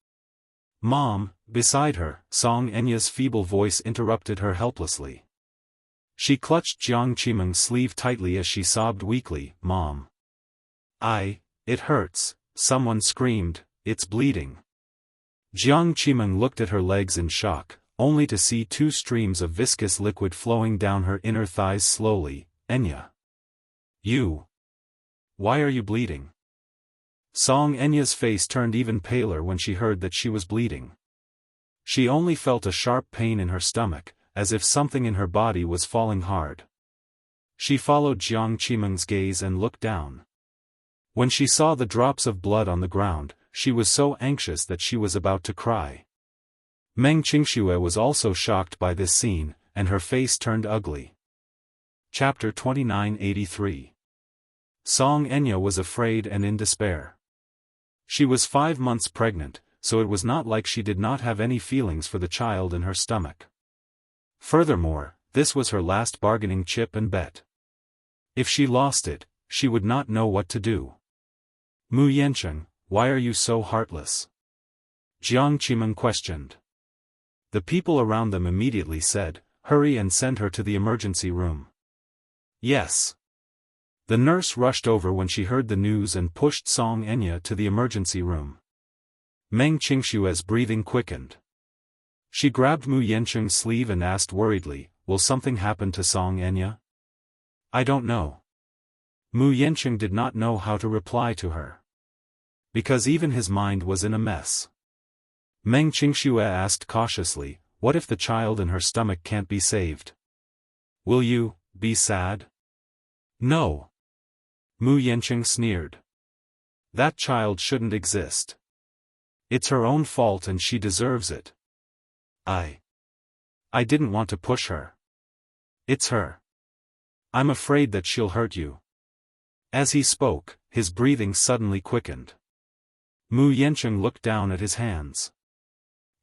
Speaker 1: "Mom," beside her, Song Enya's feeble voice interrupted her helplessly. She clutched Jiang Qimeng's sleeve tightly as she sobbed weakly, "Mom. It hurts," someone screamed, "It's bleeding." Jiang Qimeng looked at her legs in shock, only to see two streams of viscous liquid flowing down her inner thighs slowly. "Enya. Why are you bleeding?" Song Enya's face turned even paler when she heard that she was bleeding. She only felt a sharp pain in her stomach, as if something in her body was falling hard. She followed Jiang Qimeng's gaze and looked down. When she saw the drops of blood on the ground, she was so anxious that she was about to cry. Meng Qingxue was also shocked by this scene, and her face turned ugly. Chapter 2983. Song Enya was afraid and in despair. She was 5 months pregnant, so it was not like she did not have any feelings for the child in her stomach. Furthermore, this was her last bargaining chip and bet. If she lost it, she would not know what to do. "Mu Yancheng, why are you so heartless?" Jiang Qimeng questioned. The people around them immediately said, "Hurry and send her to the emergency room." Yes. The nurse rushed over when she heard the news and pushed Song Enya to the emergency room. Meng Qingxue's breathing quickened. She grabbed Mu Yancheng's sleeve and asked worriedly, "Will something happen to Song Enya?" "I don't know." Mu Yancheng did not know how to reply to her. Because even his mind was in a mess. Meng Qingxue asked cautiously, "What if the child in her stomach can't be saved?" Will you be sad? No. Mu Yanqing sneered. That child shouldn't exist. It's her own fault and she deserves it. I didn't want to push her. It's her. I'm afraid that she'll hurt you. As he spoke, his breathing suddenly quickened. Mu Yanqing looked down at his hands.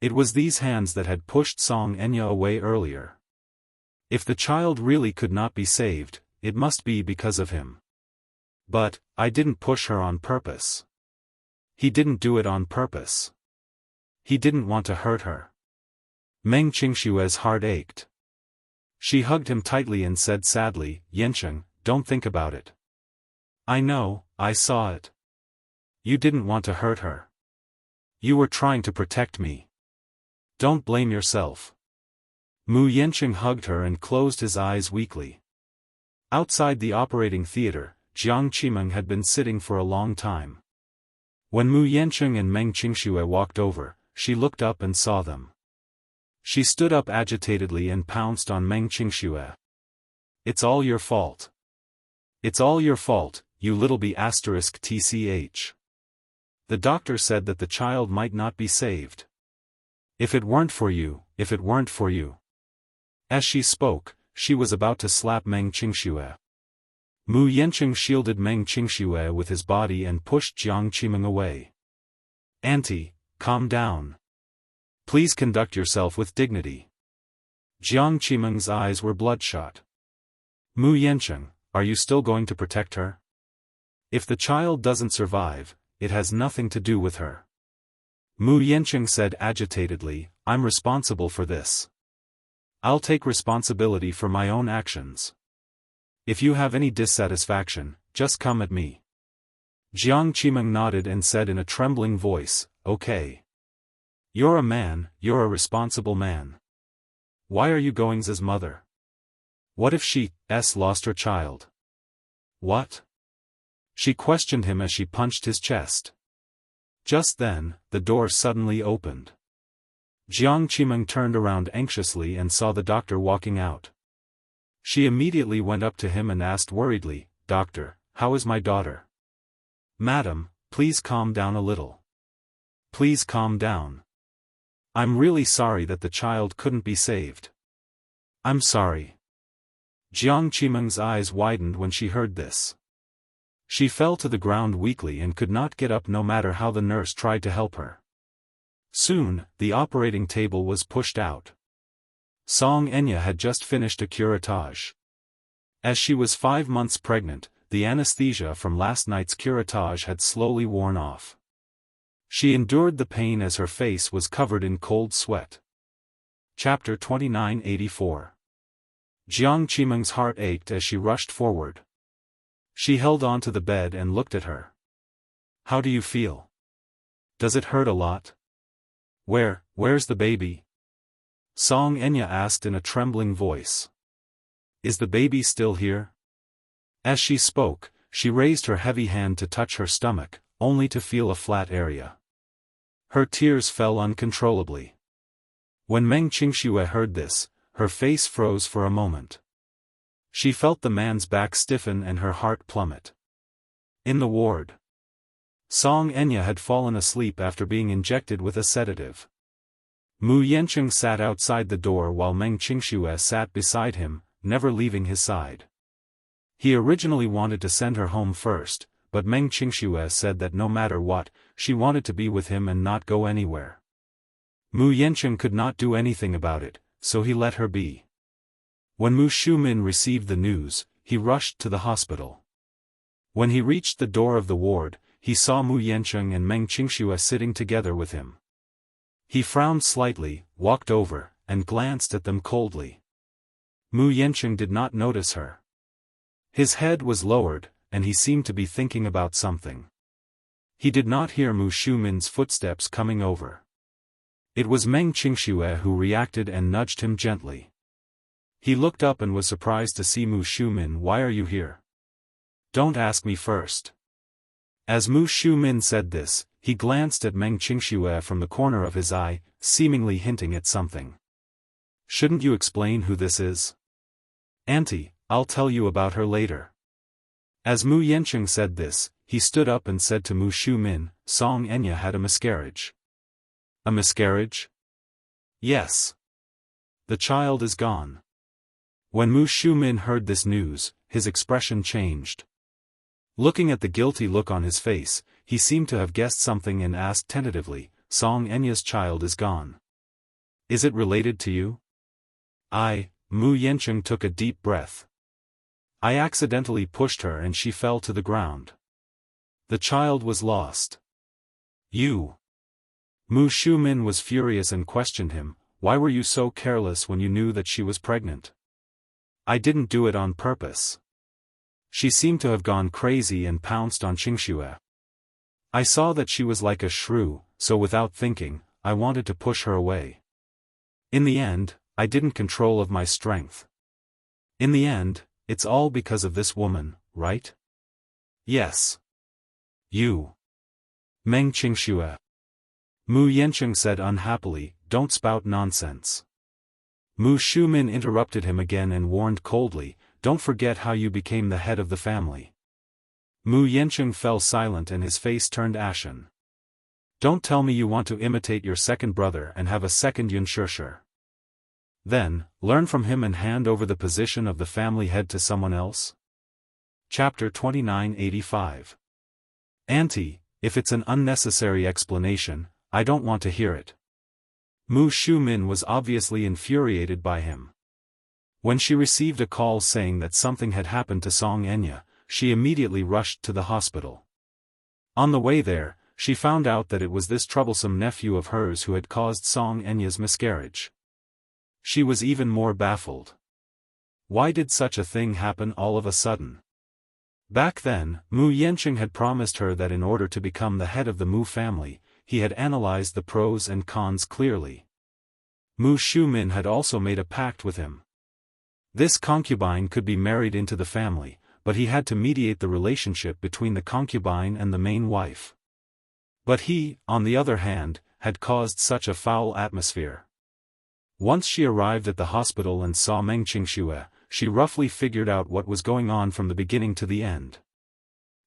Speaker 1: It was these hands that had pushed Song Enya away earlier. If the child really could not be saved, it must be because of him. But, I didn't push her on purpose. He didn't do it on purpose. He didn't want to hurt her. Meng Qingshue's heart ached. She hugged him tightly and said sadly, Yanqing, don't think about it. I know, I saw it. You didn't want to hurt her. You were trying to protect me. Don't blame yourself. Mu Yanqing hugged her and closed his eyes weakly. Outside the operating theater, Jiang Qimeng had been sitting for a long time. When Mu Yanqing and Meng Qingxue walked over, she looked up and saw them. She stood up agitatedly and pounced on Meng Qingxue. It's all your fault. It's all your fault, you little b*tch. The doctor said that the child might not be saved. If it weren't for you, if it weren't for you. As she spoke, she was about to slap Meng Qingxue. Mu Yanqing shielded Meng Qingxue with his body and pushed Jiang Qimeng away. Auntie, calm down. Please conduct yourself with dignity. Jiang Qimeng's eyes were bloodshot. Mu Yanqing, are you still going to protect her? If the child doesn't survive, it has nothing to do with her. Mu Yanqing said agitatedly, I'm responsible for this. I'll take responsibility for my own actions. If you have any dissatisfaction, just come at me. Jiang Qimeng nodded and said in a trembling voice, okay. You're a man, you're a responsible man. Why are you going's mother? What if she lost her child? What? She questioned him as she punched his chest. Just then, the door suddenly opened. Jiang Qimeng turned around anxiously and saw the doctor walking out. She immediately went up to him and asked worriedly, Doctor, how is my daughter? Madam, please calm down a little. Please calm down. I'm really sorry that the child couldn't be saved. I'm sorry. Jiang Qimeng's eyes widened when she heard this. She fell to the ground weakly and could not get up no matter how the nurse tried to help her. Soon, the operating table was pushed out. Song Enya had just finished a curettage. As she was 5 months pregnant, the anesthesia from last night's curettage had slowly worn off. She endured the pain as her face was covered in cold sweat. Chapter 2984. Jiang Qimeng's heart ached as she rushed forward. She held on to the bed and looked at her. How do you feel? Does it hurt a lot? Where's the baby? Song Enya asked in a trembling voice. Is the baby still here? As she spoke, she raised her heavy hand to touch her stomach, only to feel a flat area. Her tears fell uncontrollably. When Meng Qingxue heard this, her face froze for a moment. She felt the man's back stiffen and her heart plummet. In the ward, Song Enya had fallen asleep after being injected with a sedative. Mu Yanqing sat outside the door while Meng Qingxue sat beside him, never leaving his side. He originally wanted to send her home first, but Meng Qingxue said that no matter what, she wanted to be with him and not go anywhere. Mu Yanqing could not do anything about it, so he let her be. When Mu Shumin received the news, he rushed to the hospital. When he reached the door of the ward, he saw Mu Yanqing and Meng Qingxue sitting together with him. He frowned slightly, walked over, and glanced at them coldly. Mu Yanqing did not notice her. His head was lowered, and he seemed to be thinking about something. He did not hear Mu Shumin's footsteps coming over. It was Meng Qingxue who reacted and nudged him gently. He looked up and was surprised to see Mu Shumin. Why are you here? Don't ask me first. As Mu Shumin said this, he glanced at Meng Qingxue from the corner of his eye, seemingly hinting at something. Shouldn't you explain who this is? Auntie, I'll tell you about her later. As Mu Yancheng said this, he stood up and said to Mu Shumin, Song Enya had a miscarriage. A miscarriage? Yes. The child is gone. When Mu Shumin heard this news, his expression changed. Looking at the guilty look on his face, he seemed to have guessed something and asked tentatively, Song Enya's child is gone. Is it related to you? Mu Yancheng took a deep breath. I accidentally pushed her and she fell to the ground. The child was lost. You. Mu Shumin was furious and questioned him, why were you so careless when you knew that she was pregnant? I didn't do it on purpose. She seemed to have gone crazy and pounced on Xianxia. I saw that she was like a shrew, so without thinking, I wanted to push her away. In the end, I didn't control of my strength. In the end, it's all because of this woman, right? Yes. You. Meng Xianxia. Mu Yancheng said unhappily, don't spout nonsense. Mu Shumin interrupted him again and warned coldly, don't forget how you became the head of the family. Mu Yancheng fell silent and his face turned ashen. Don't tell me you want to imitate your second brother and have a second Yunshishi. Then, learn from him and hand over the position of the family head to someone else? Chapter 2985. Auntie, if it's an unnecessary explanation, I don't want to hear it. Mu Shumin was obviously infuriated by him. When she received a call saying that something had happened to Song Enya, she immediately rushed to the hospital. On the way there, she found out that it was this troublesome nephew of hers who had caused Song Enya's miscarriage. She was even more baffled. Why did such a thing happen all of a sudden? Back then, Mu Yancheng had promised her that in order to become the head of the Mu family, he had analyzed the pros and cons clearly. Mu Shumin had also made a pact with him. This concubine could be married into the family, but he had to mediate the relationship between the concubine and the main wife. But he, on the other hand, had caused such a foul atmosphere. Once she arrived at the hospital and saw Meng Xianxia, she roughly figured out what was going on from the beginning to the end.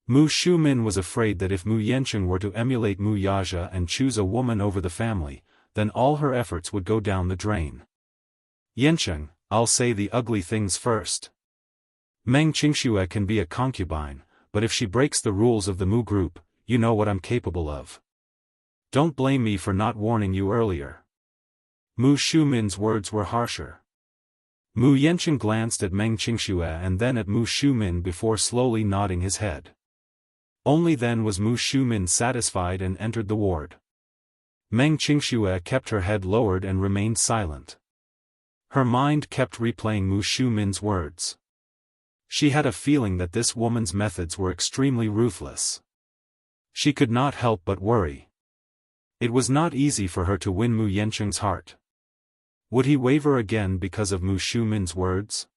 Speaker 1: Mu Shumin was afraid that if Mu Yancheng were to emulate Mu Yaja and choose a woman over the family, then all her efforts would go down the drain. Yancheng, I'll say the ugly things first. Meng Xianxia can be a concubine, but if she breaks the rules of the Mu group, you know what I'm capable of. Don't blame me for not warning you earlier. Mu Shumin's words were harsher. Mu Yancheng glanced at Meng Xianxia and then at Mu Shumin before slowly nodding his head. Only then was Mu Shumin satisfied and entered the ward. Meng Xianxia kept her head lowered and remained silent. Her mind kept replaying Mu Shumin's words. She had a feeling that this woman's methods were extremely ruthless. She could not help but worry. It was not easy for her to win Mu Yancheng's heart. Would he waver again because of Mu Shumin's words?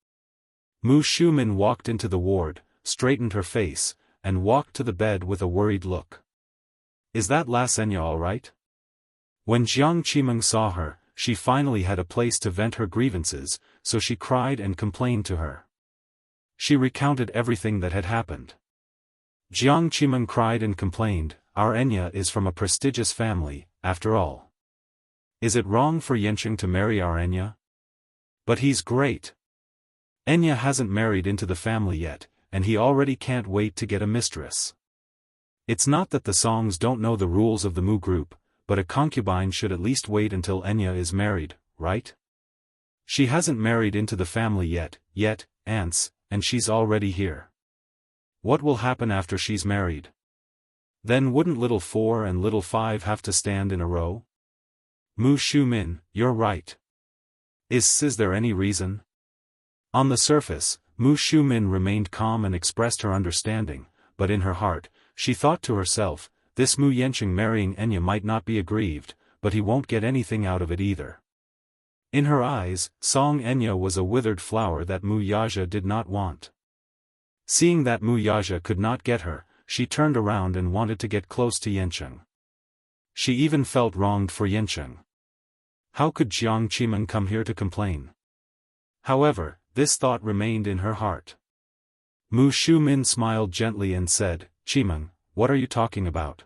Speaker 1: Mu Shumin walked into the ward, straightened her face, and walked to the bed with a worried look. Is that La Senya all right? When Jiang Qimeng saw her, she finally had a place to vent her grievances, so she cried and complained to her. She recounted everything that had happened. Jiang Qimeng cried and complained, our Enya is from a prestigious family, after all. Is it wrong for Yancheng to marry our Enya? But he's great. Enya hasn't married into the family yet, and he already can't wait to get a mistress. It's not that the Songs don't know the rules of the Mu group, but a concubine should at least wait until Enya is married, right? She hasn't married into the family yet, aunts, and she's already here. What will happen after she's married? Then wouldn't little 4 and little 5 have to stand in a row? Mu Shumin, you're right. Is there any reason? On the surface, Mu Shumin remained calm and expressed her understanding, but in her heart, she thought to herself, this Mu Yancheng marrying Enya might not be aggrieved, but he won't get anything out of it either. In her eyes, Song Enya was a withered flower that Mu Yaja did not want. Seeing that Mu Yaja could not get her, she turned around and wanted to get close to Yancheng. She even felt wronged for Yancheng. How could Jiang Qimeng come here to complain? However, this thought remained in her heart. Mu Shumin smiled gently and said, "Chimeng, what are you talking about?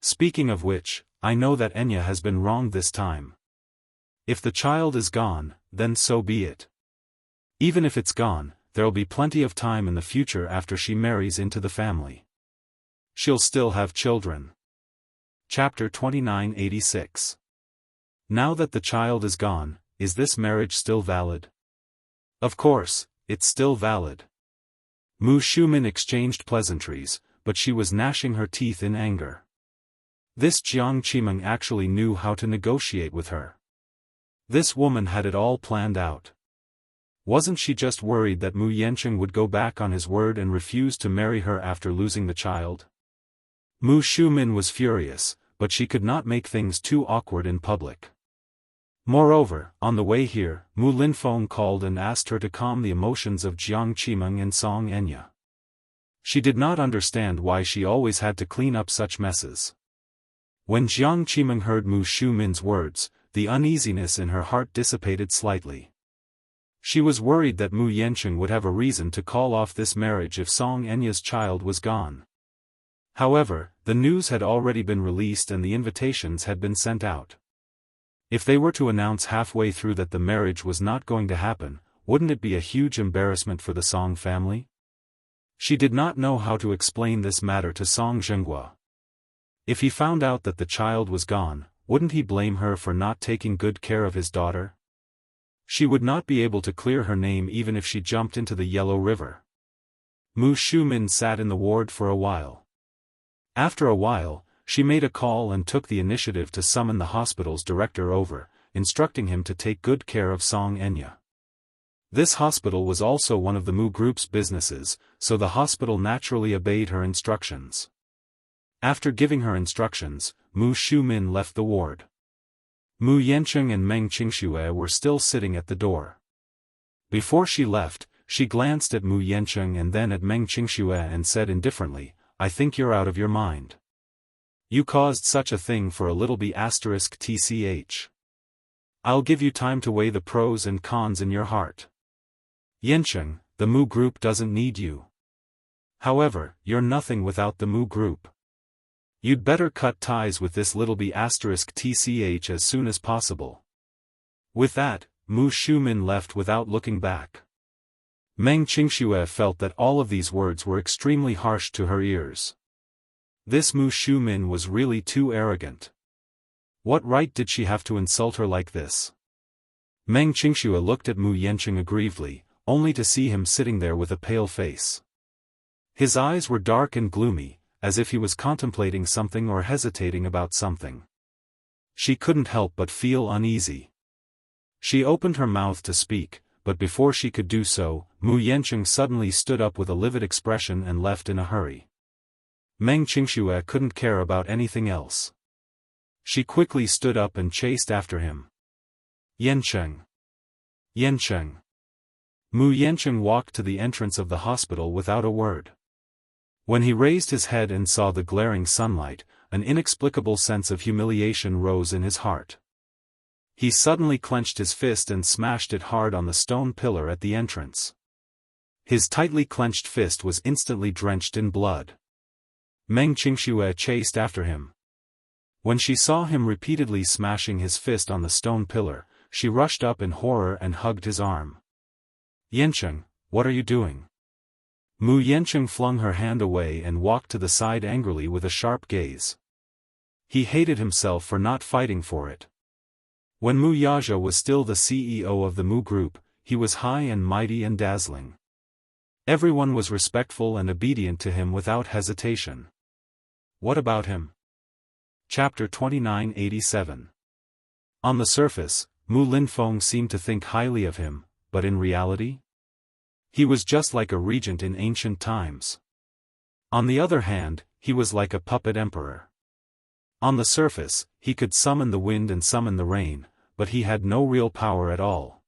Speaker 1: Speaking of which, I know that Enya has been wronged this time. If the child is gone, then so be it. Even if it's gone, there'll be plenty of time in the future after she marries into the family. She'll still have children." Chapter 2986. Now that the child is gone, is this marriage still valid? Of course, it's still valid. Mu Shumin exchanged pleasantries, but she was gnashing her teeth in anger. This Jiang Chimeng actually knew how to negotiate with her. This woman had it all planned out. Wasn't she just worried that Mu Yancheng would go back on his word and refuse to marry her after losing the child? Mu Shumin was furious, but she could not make things too awkward in public. Moreover, on the way here, Mu Linfeng called and asked her to calm the emotions of Jiang Chimeng and Song Enya. She did not understand why she always had to clean up such messes. When Jiang Chimeng heard Mu Shumin's words, the uneasiness in her heart dissipated slightly. She was worried that Mu Yancheng would have a reason to call off this marriage if Song Enya's child was gone. However, the news had already been released and the invitations had been sent out. If they were to announce halfway through that the marriage was not going to happen, wouldn't it be a huge embarrassment for the Song family? She did not know how to explain this matter to Song Zhenghua. If he found out that the child was gone, wouldn't he blame her for not taking good care of his daughter? She would not be able to clear her name even if she jumped into the Yellow River. Mu Shumin sat in the ward for a while. After a while, she made a call and took the initiative to summon the hospital's director over, instructing him to take good care of Song Enya. This hospital was also one of the Mu Group's businesses, so the hospital naturally obeyed her instructions. After giving her instructions, Mu Shumin left the ward. Mu Yancheng and Meng Qingxue were still sitting at the door. Before she left, she glanced at Mu Yancheng and then at Meng Qingxue and said indifferently, "I think you're out of your mind. You caused such a thing for a little b*tch. I'll give you time to weigh the pros and cons in your heart. Yancheng, the Mu Group doesn't need you. However, you're nothing without the Mu Group. You'd better cut ties with this little b*tch as soon as possible." With that, Mu Shumin left without looking back. Meng Qingxue felt that all of these words were extremely harsh to her ears. This Mu Shumin was really too arrogant. What right did she have to insult her like this? Meng Qingxue looked at Mu Yancheng aggrievedly, only to see him sitting there with a pale face. His eyes were dark and gloomy, as if he was contemplating something or hesitating about something. She couldn't help but feel uneasy. She opened her mouth to speak, but before she could do so, Mu Yancheng suddenly stood up with a livid expression and left in a hurry. Meng Qingxue couldn't care about anything else. She quickly stood up and chased after him. "Yancheng! Yancheng!" Mu Yancheng walked to the entrance of the hospital without a word. When he raised his head and saw the glaring sunlight, an inexplicable sense of humiliation rose in his heart. He suddenly clenched his fist and smashed it hard on the stone pillar at the entrance. His tightly clenched fist was instantly drenched in blood. Meng Qingxue chased after him. When she saw him repeatedly smashing his fist on the stone pillar, she rushed up in horror and hugged his arm. "Yancheng, what are you doing?" Mu Yancheng flung her hand away and walked to the side angrily with a sharp gaze. He hated himself for not fighting for it. When Mu Yaja was still the CEO of the Mu Group, he was high and mighty and dazzling. Everyone was respectful and obedient to him without hesitation. What about him? Chapter 2987. On the surface, Mu Linfeng seemed to think highly of him, but in reality? He was just like a regent in ancient times. On the other hand, he was like a puppet emperor. On the surface, he could summon the wind and summon the rain, but he had no real power at all.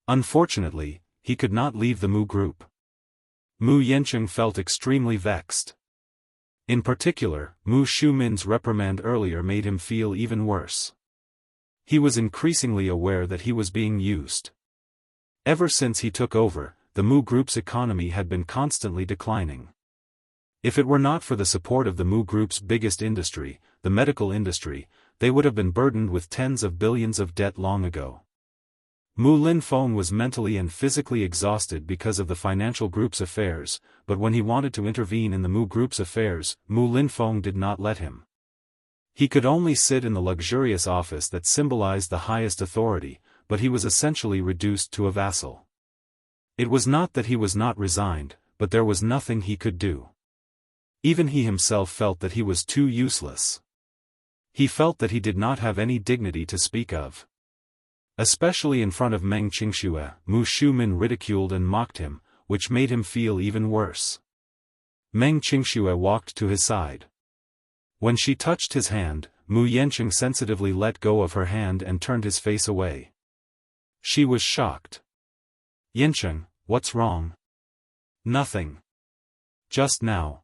Speaker 1: Unfortunately, he could not leave the Mu Group. Mu Yancheng felt extremely vexed. In particular, Mu Shumin's reprimand earlier made him feel even worse. He was increasingly aware that he was being used. Ever since he took over, the Mu Group's economy had been constantly declining. If it were not for the support of the Mu Group's biggest industry, the medical industry, they would have been burdened with tens of billions of debt long ago. Mu Linfeng was mentally and physically exhausted because of the financial group's affairs, but when he wanted to intervene in the Mu Group's affairs, Mu Linfeng did not let him. He could only sit in the luxurious office that symbolized the highest authority, but he was essentially reduced to a vassal. It was not that he was not resigned, but there was nothing he could do. Even he himself felt that he was too useless. He felt that he did not have any dignity to speak of. Especially in front of Meng Qingxue, Mu Shumin ridiculed and mocked him, which made him feel even worse. Meng Qingxue walked to his side. When she touched his hand, Mu Yanqing sensitively let go of her hand and turned his face away. She was shocked. "Yanqing, what's wrong?" "Nothing. Just now."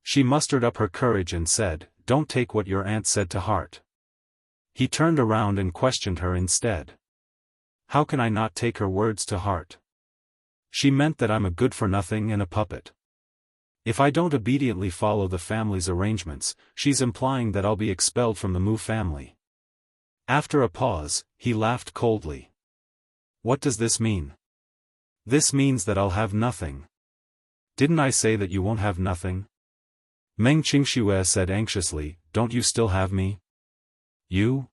Speaker 1: She mustered up her courage and said, "Don't take what your aunt said to heart." He turned around and questioned her instead. "How can I not take her words to heart? She meant that I'm a good-for-nothing and a puppet. If I don't obediently follow the family's arrangements, she's implying that I'll be expelled from the Mu family." After a pause, he laughed coldly. "What does this mean?" "This means that I'll have nothing." "Didn't I say that you won't have nothing?" Meng Qingxue said anxiously, "Don't you still have me? You?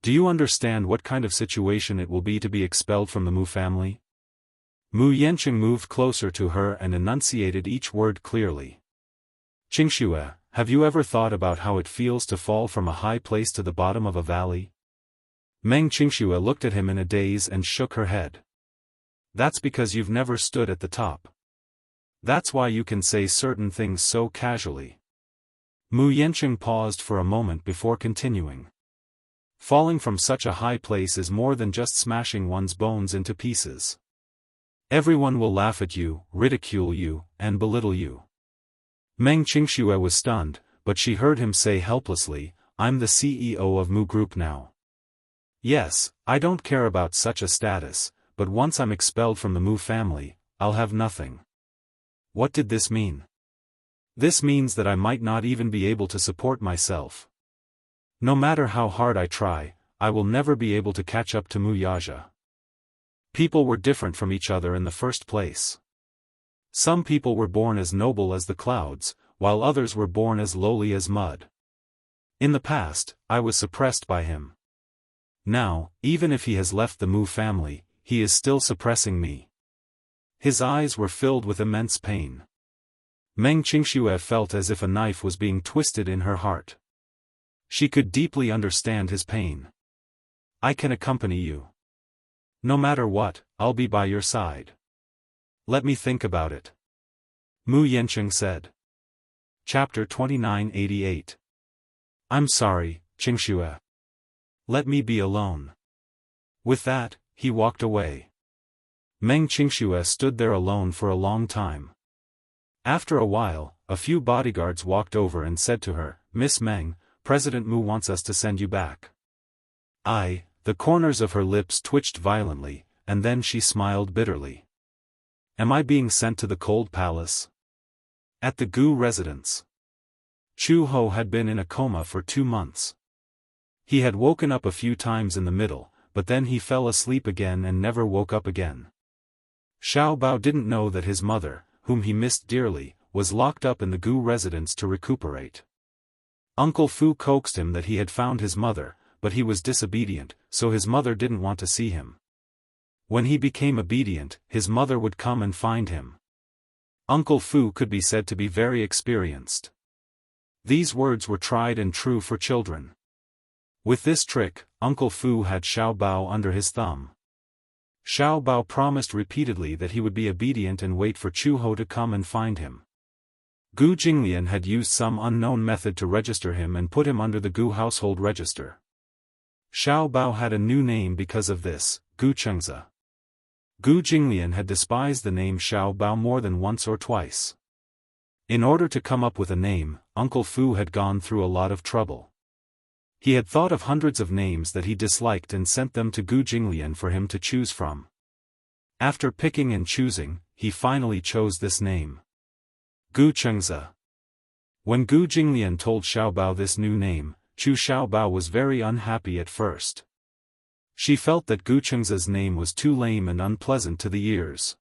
Speaker 1: Do you understand what kind of situation it will be to be expelled from the Mu family?" Mu Yanqing moved closer to her and enunciated each word clearly. "Qingxue, have you ever thought about how it feels to fall from a high place to the bottom of a valley?" Meng Qingxue looked at him in a daze and shook her head. "That's because you've never stood at the top. That's why you can say certain things so casually." Mu Yanqing paused for a moment before continuing. "Falling from such a high place is more than just smashing one's bones into pieces. Everyone will laugh at you, ridicule you, and belittle you." Meng Qingxue was stunned, but she heard him say helplessly, "I'm the CEO of Mu Group now. Yes, I don't care about such a status, but once I'm expelled from the Mu family, I'll have nothing." What did this mean? This means that I might not even be able to support myself. No matter how hard I try, I will never be able to catch up to Mu Yaja. People were different from each other in the first place. Some people were born as noble as the clouds, while others were born as lowly as mud. In the past, I was suppressed by him. Now, even if he has left the Mu family, he is still suppressing me. His eyes were filled with immense pain. Meng Qingxue felt as if a knife was being twisted in her heart. She could deeply understand his pain. "I can accompany you. No matter what, I'll be by your side. Let me think about it," Mu Yanqing said. Chapter 2988. "I'm sorry, Qingxue. Let me be alone." With that, he walked away. Meng Qingxue stood there alone for a long time. After a while, a few bodyguards walked over and said to her, "Miss Meng, President Mu wants us to send you back." The corners of her lips twitched violently, and then she smiled bitterly. "Am I being sent to the cold palace?" At the Gu residence. Chu Ho had been in a coma for 2 months. He had woken up a few times in the middle, but then he fell asleep again and never woke up again. Xiao Bao didn't know that his mother, whom he missed dearly, was locked up in the Gu residence to recuperate. Uncle Fu coaxed him that he had found his mother, but he was disobedient, so his mother didn't want to see him. When he became obedient, his mother would come and find him. Uncle Fu could be said to be very experienced. These words were tried and true for children. With this trick, Uncle Fu had Xiao Bao under his thumb. Xiao Bao promised repeatedly that he would be obedient and wait for Chu Ho to come and find him. Gu Jinglian had used some unknown method to register him and put him under the Gu household register. Xiao Bao had a new name because of this, Gu Chengzi. Gu Jinglian had despised the name Xiao Bao more than once or twice. In order to come up with a name, Uncle Fu had gone through a lot of trouble. He had thought of hundreds of names that he disliked and sent them to Gu Jinglian for him to choose from. After picking and choosing, he finally chose this name. Gu Chengzi. When Gu Jinglian told Xiaobao this new name, Chu Xiaobao was very unhappy at first. She felt that Gu Chengzi's name was too lame and unpleasant to the ears.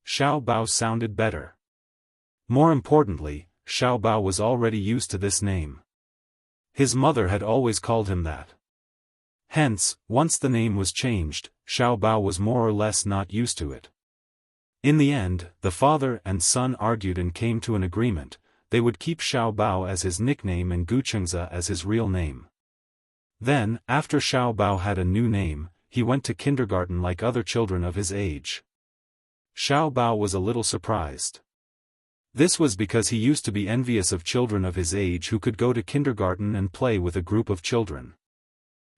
Speaker 1: Xiaobao sounded better. More importantly, Xiaobao was already used to this name. His mother had always called him that. Hence, once the name was changed, Xiaobao was more or less not used to it. In the end, the father and son argued and came to an agreement. They would keep Xiaobao as his nickname and Gu Chengzi as his real name. Then, after Xiaobao had a new name, he went to kindergarten like other children of his age. Xiaobao was a little surprised. This was because he used to be envious of children of his age who could go to kindergarten and play with a group of children.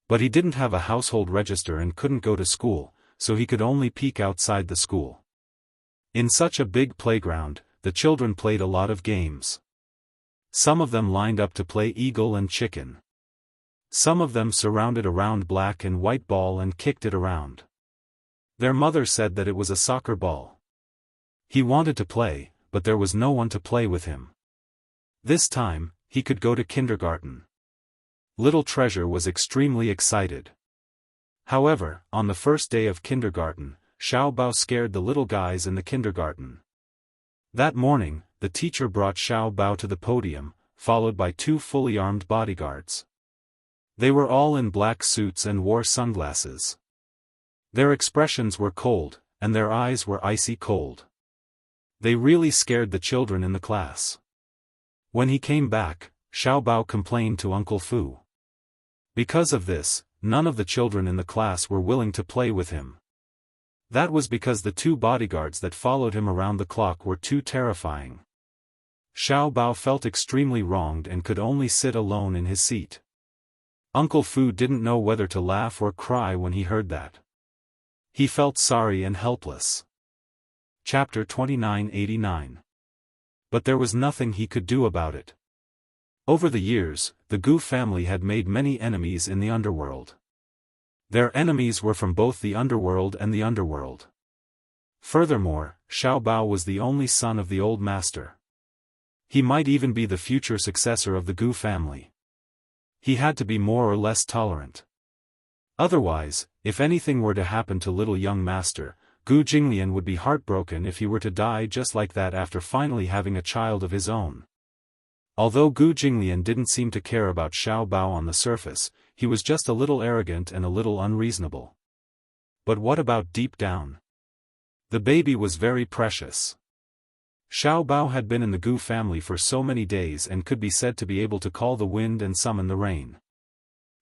Speaker 1: But he didn't have a household register and couldn't go to school, so he could only peek outside the school. In such a big playground, the children played a lot of games. Some of them lined up to play eagle and chicken. Some of them surrounded a round black and white ball and kicked it around. Their mother said that it was a soccer ball. He wanted to play, but there was no one to play with him. This time, he could go to kindergarten. Little Treasure was extremely excited. However, on the first day of kindergarten, Xiaobao scared the little guys in the kindergarten. That morning, the teacher brought Xiaobao to the podium, followed by 2 fully armed bodyguards. They were all in black suits and wore sunglasses. Their expressions were cold, and their eyes were icy cold. They really scared the children in the class. When he came back, Xiaobao complained to Uncle Fu. Because of this, none of the children in the class were willing to play with him. That was because the 2 bodyguards that followed him around the clock were too terrifying. Xiaobao felt extremely wronged and could only sit alone in his seat. Uncle Fu didn't know whether to laugh or cry when he heard that. He felt sorry and helpless. Chapter 2989. But there was nothing he could do about it. Over the years, the Gu family had made many enemies in the underworld. Their enemies were from both the underworld and the underworld. Furthermore, Xiaobao was the only son of the old master. He might even be the future successor of the Gu family. He had to be more or less tolerant. Otherwise, if anything were to happen to little young master, Gu Jinglian would be heartbroken if he were to die just like that after finally having a child of his own. Although Gu Jinglian didn't seem to care about Xiaobao on the surface, he was just a little arrogant and a little unreasonable. But what about deep down? The baby was very precious. Xiaobao had been in the Gu family for so many days and could be said to be able to call the wind and summon the rain.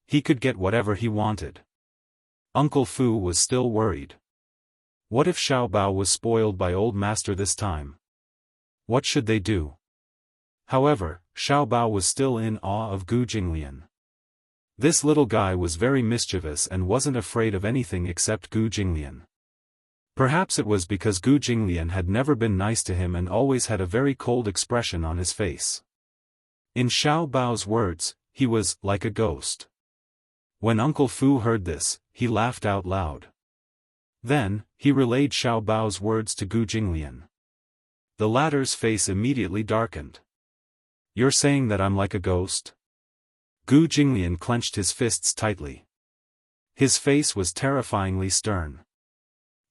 Speaker 1: He could get whatever he wanted. Uncle Fu was still worried. What if Xiaobao was spoiled by old master this time? What should they do? However, Xiaobao was still in awe of Gu Jinglian. This little guy was very mischievous and wasn't afraid of anything except Gu Jinglian. Perhaps it was because Gu Jinglian had never been nice to him and always had a very cold expression on his face. In Xiaobao's words, he was like a ghost. When Uncle Fu heard this, he laughed out loud. Then, he relayed Xiaobao's words to Gu Jinglian. The latter's face immediately darkened. "You're saying that I'm like a ghost?" Gu Jinglian clenched his fists tightly. His face was terrifyingly stern.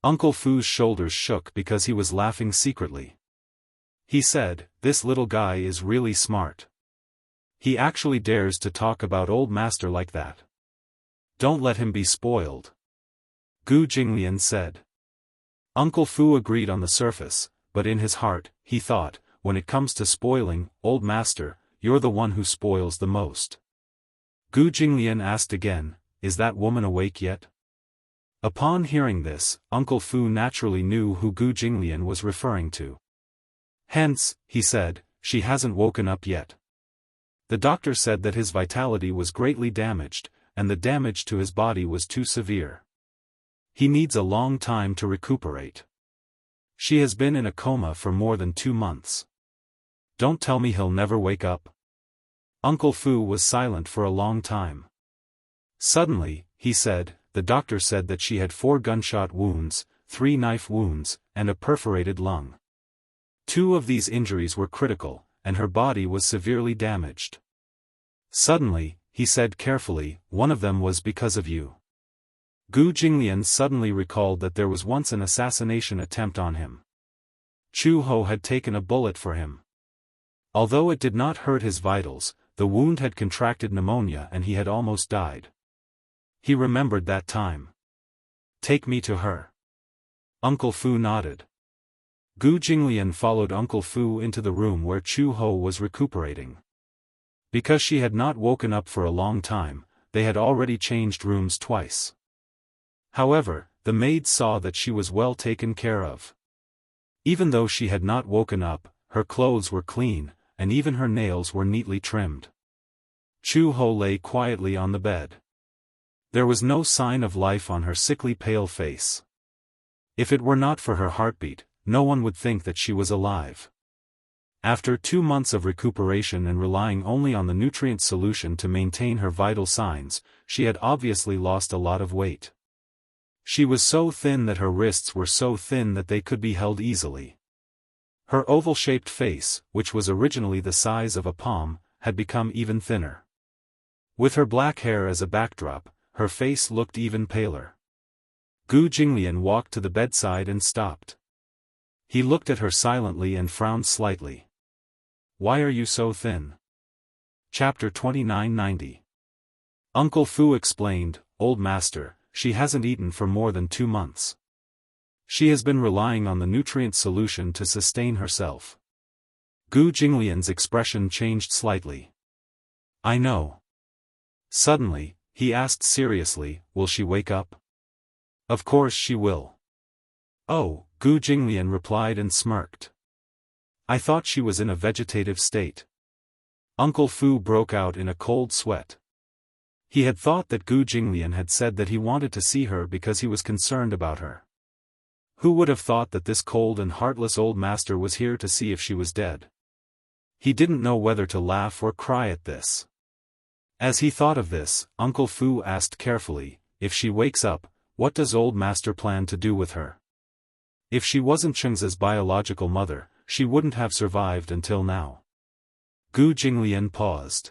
Speaker 1: Uncle Fu's shoulders shook because he was laughing secretly. He said, "This little guy is really smart. He actually dares to talk about old master like that. Don't let him be spoiled." Gu Jinglian said. Uncle Fu agreed on the surface, but in his heart, he thought, when it comes to spoiling, old master, you're the one who spoils the most. Gu Jinglian asked again, "Is that woman awake yet?" Upon hearing this, Uncle Fu naturally knew who Gu Jinglian was referring to. Hence, he said, "She hasn't woken up yet. The doctor said that his vitality was greatly damaged, and the damage to his body was too severe. He needs a long time to recuperate. She has been in a coma for more than 2 months. Don't tell me he'll never wake up." Uncle Fu was silent for a long time. Suddenly, he said, "The doctor said that she had 4 gunshot wounds, 3 knife wounds, and a perforated lung. 2 of these injuries were critical, and her body was severely damaged. Suddenly, he said carefully, one of them was because of you. Gu Jinglian suddenly recalled that there was once an assassination attempt on him. Chu Ho had taken a bullet for him. Although it did not hurt his vitals, the wound had contracted pneumonia and he had almost died. He remembered that time. Take me to her. Uncle Fu nodded. Gu Jinglian followed Uncle Fu into the room where Chu Ho was recuperating. Because she had not woken up for a long time, they had already changed rooms twice. However, the maid saw that she was well taken care of. Even though she had not woken up, her clothes were clean, and even her nails were neatly trimmed. Chu Ho lay quietly on the bed. There was no sign of life on her sickly pale face. If it were not for her heartbeat, no one would think that she was alive. After 2 months of recuperation and relying only on the nutrient solution to maintain her vital signs, she had obviously lost a lot of weight. She was so thin that her wrists were so thin that they could be held easily. Her oval-shaped face, which was originally the size of a palm, had become even thinner. With her black hair as a backdrop, her face looked even paler. Gu Jinglian walked to the bedside and stopped. He looked at her silently and frowned slightly. Why are you so thin? Chapter 2990. Uncle Fu explained, Old Master, she hasn't eaten for more than 2 months. She has been relying on the nutrient solution to sustain herself. Gu Jinglian's expression changed slightly. I know. Suddenly, he asked seriously, will she wake up? Of course she will. Oh, Gu Jinglian replied and smirked. I thought she was in a vegetative state. Uncle Fu broke out in a cold sweat. He had thought that Gu Jinglian had said that he wanted to see her because he was concerned about her. Who would have thought that this cold and heartless old master was here to see if she was dead? He didn't know whether to laugh or cry at this. As he thought of this, Uncle Fu asked carefully, if she wakes up, what does old master plan to do with her? If she wasn't Cheng's biological mother, she wouldn't have survived until now. Gu Jinglian paused.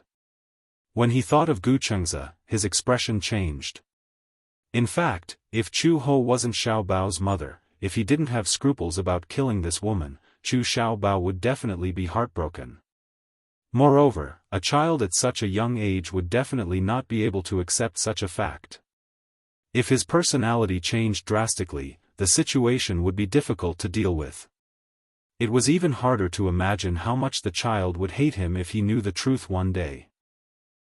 Speaker 1: When he thought of Gu Chengza, his expression changed. In fact, if Chu Ho wasn't Xiao Bao's mother, if he didn't have scruples about killing this woman, Chu Xiao Bao would definitely be heartbroken. Moreover, a child at such a young age would definitely not be able to accept such a fact. If his personality changed drastically, the situation would be difficult to deal with. It was even harder to imagine how much the child would hate him if he knew the truth one day.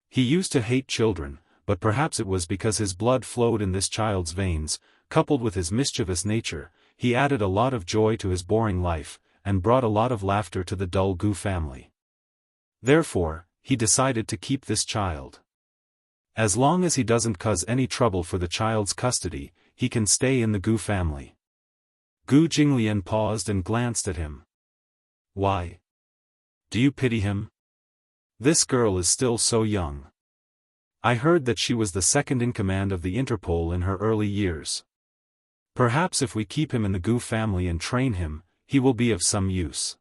Speaker 1: He used to hate children, but perhaps it was because his blood flowed in this child's veins, coupled with his mischievous nature. He added a lot of joy to his boring life, and brought a lot of laughter to the dull Gu family. Therefore, he decided to keep this child. As long as he doesn't cause any trouble for the child's custody, he can stay in the Gu family. Gu Jinglian paused and glanced at him. Why? Do you pity him? This girl is still so young. I heard that she was the second in command of the Interpol in her early years. Perhaps if we keep him in the Gu family and train him, he will be of some use.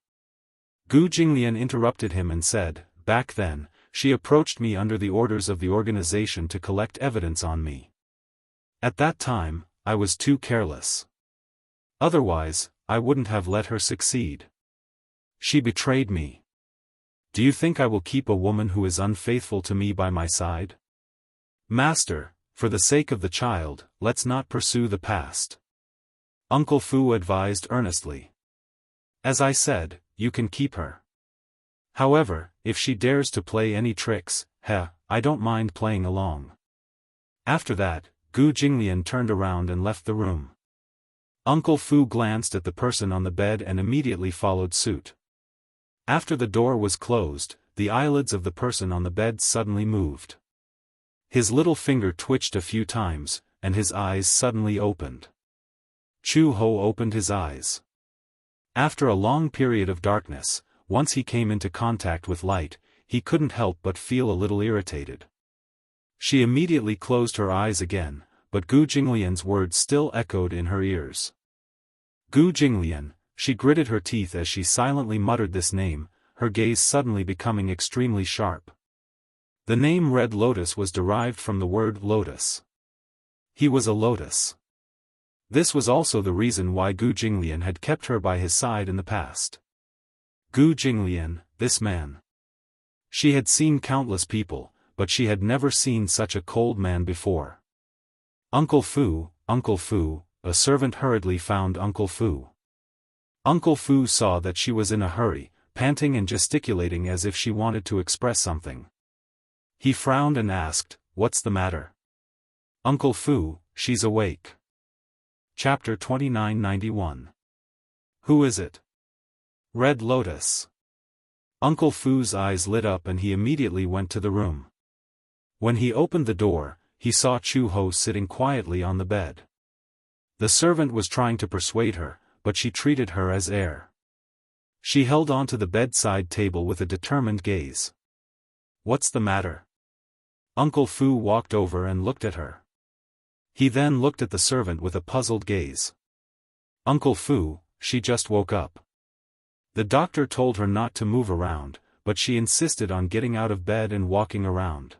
Speaker 1: Gu Jinglian interrupted him and said, back then, she approached me under the orders of the organization to collect evidence on me. At that time, I was too careless. Otherwise, I wouldn't have let her succeed. She betrayed me. Do you think I will keep a woman who is unfaithful to me by my side? Master, for the sake of the child, let's not pursue the past. Uncle Fu advised earnestly. As I said, you can keep her. However, if she dares to play any tricks, I don't mind playing along. After that, Gu Jinglian turned around and left the room. Uncle Fu glanced at the person on the bed and immediately followed suit. After the door was closed, the eyelids of the person on the bed suddenly moved. His little finger twitched a few times, and his eyes suddenly opened. Chu Ho opened his eyes. After a long period of darkness, once he came into contact with light, he couldn't help but feel a little irritated. She immediately closed her eyes again, but Gu Jinglian's words still echoed in her ears. Gu Jinglian, she gritted her teeth as she silently muttered this name, her gaze suddenly becoming extremely sharp. The name Red Lotus was derived from the word lotus. He was a lotus. This was also the reason why Gu Jinglian had kept her by his side in the past. Gu Jinglian, this man. She had seen countless people, but she had never seen such a cold man before. Uncle Fu, a servant hurriedly found Uncle Fu. Uncle Fu saw that she was in a hurry, panting and gesticulating as if she wanted to express something. He frowned and asked, "What's the matter?" "Uncle Fu, she's awake." Chapter 2991. Who is it? Red Lotus. Uncle Fu's eyes lit up and he immediately went to the room. When he opened the door, he saw Chu Ho sitting quietly on the bed. The servant was trying to persuade her, but she treated her as air. She held on to the bedside table with a determined gaze. "What's the matter?" Uncle Fu walked over and looked at her. He then looked at the servant with a puzzled gaze. "Uncle Fu, she just woke up." The doctor told her not to move around, but she insisted on getting out of bed and walking around.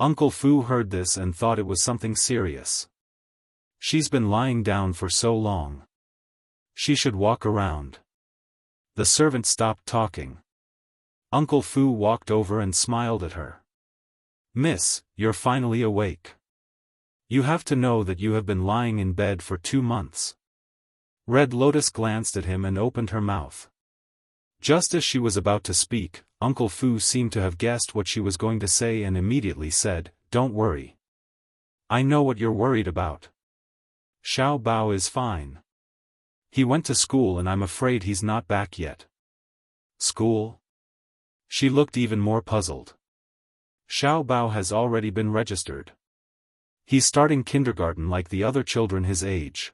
Speaker 1: Uncle Fu heard this and thought it was something serious. "She's been lying down for so long. She should walk around." The servant stopped talking. Uncle Fu walked over and smiled at her. "Miss, you're finally awake. You have to know that you have been lying in bed for 2 months. Red Lotus glanced at him and opened her mouth. Just as she was about to speak, Uncle Fu seemed to have guessed what she was going to say and immediately said, "Don't worry. I know what you're worried about. Xiao Bao is fine. He went to school and I'm afraid he's not back yet." "School?" She looked even more puzzled. "Xiao Bao has already been registered. He's starting kindergarten like the other children his age."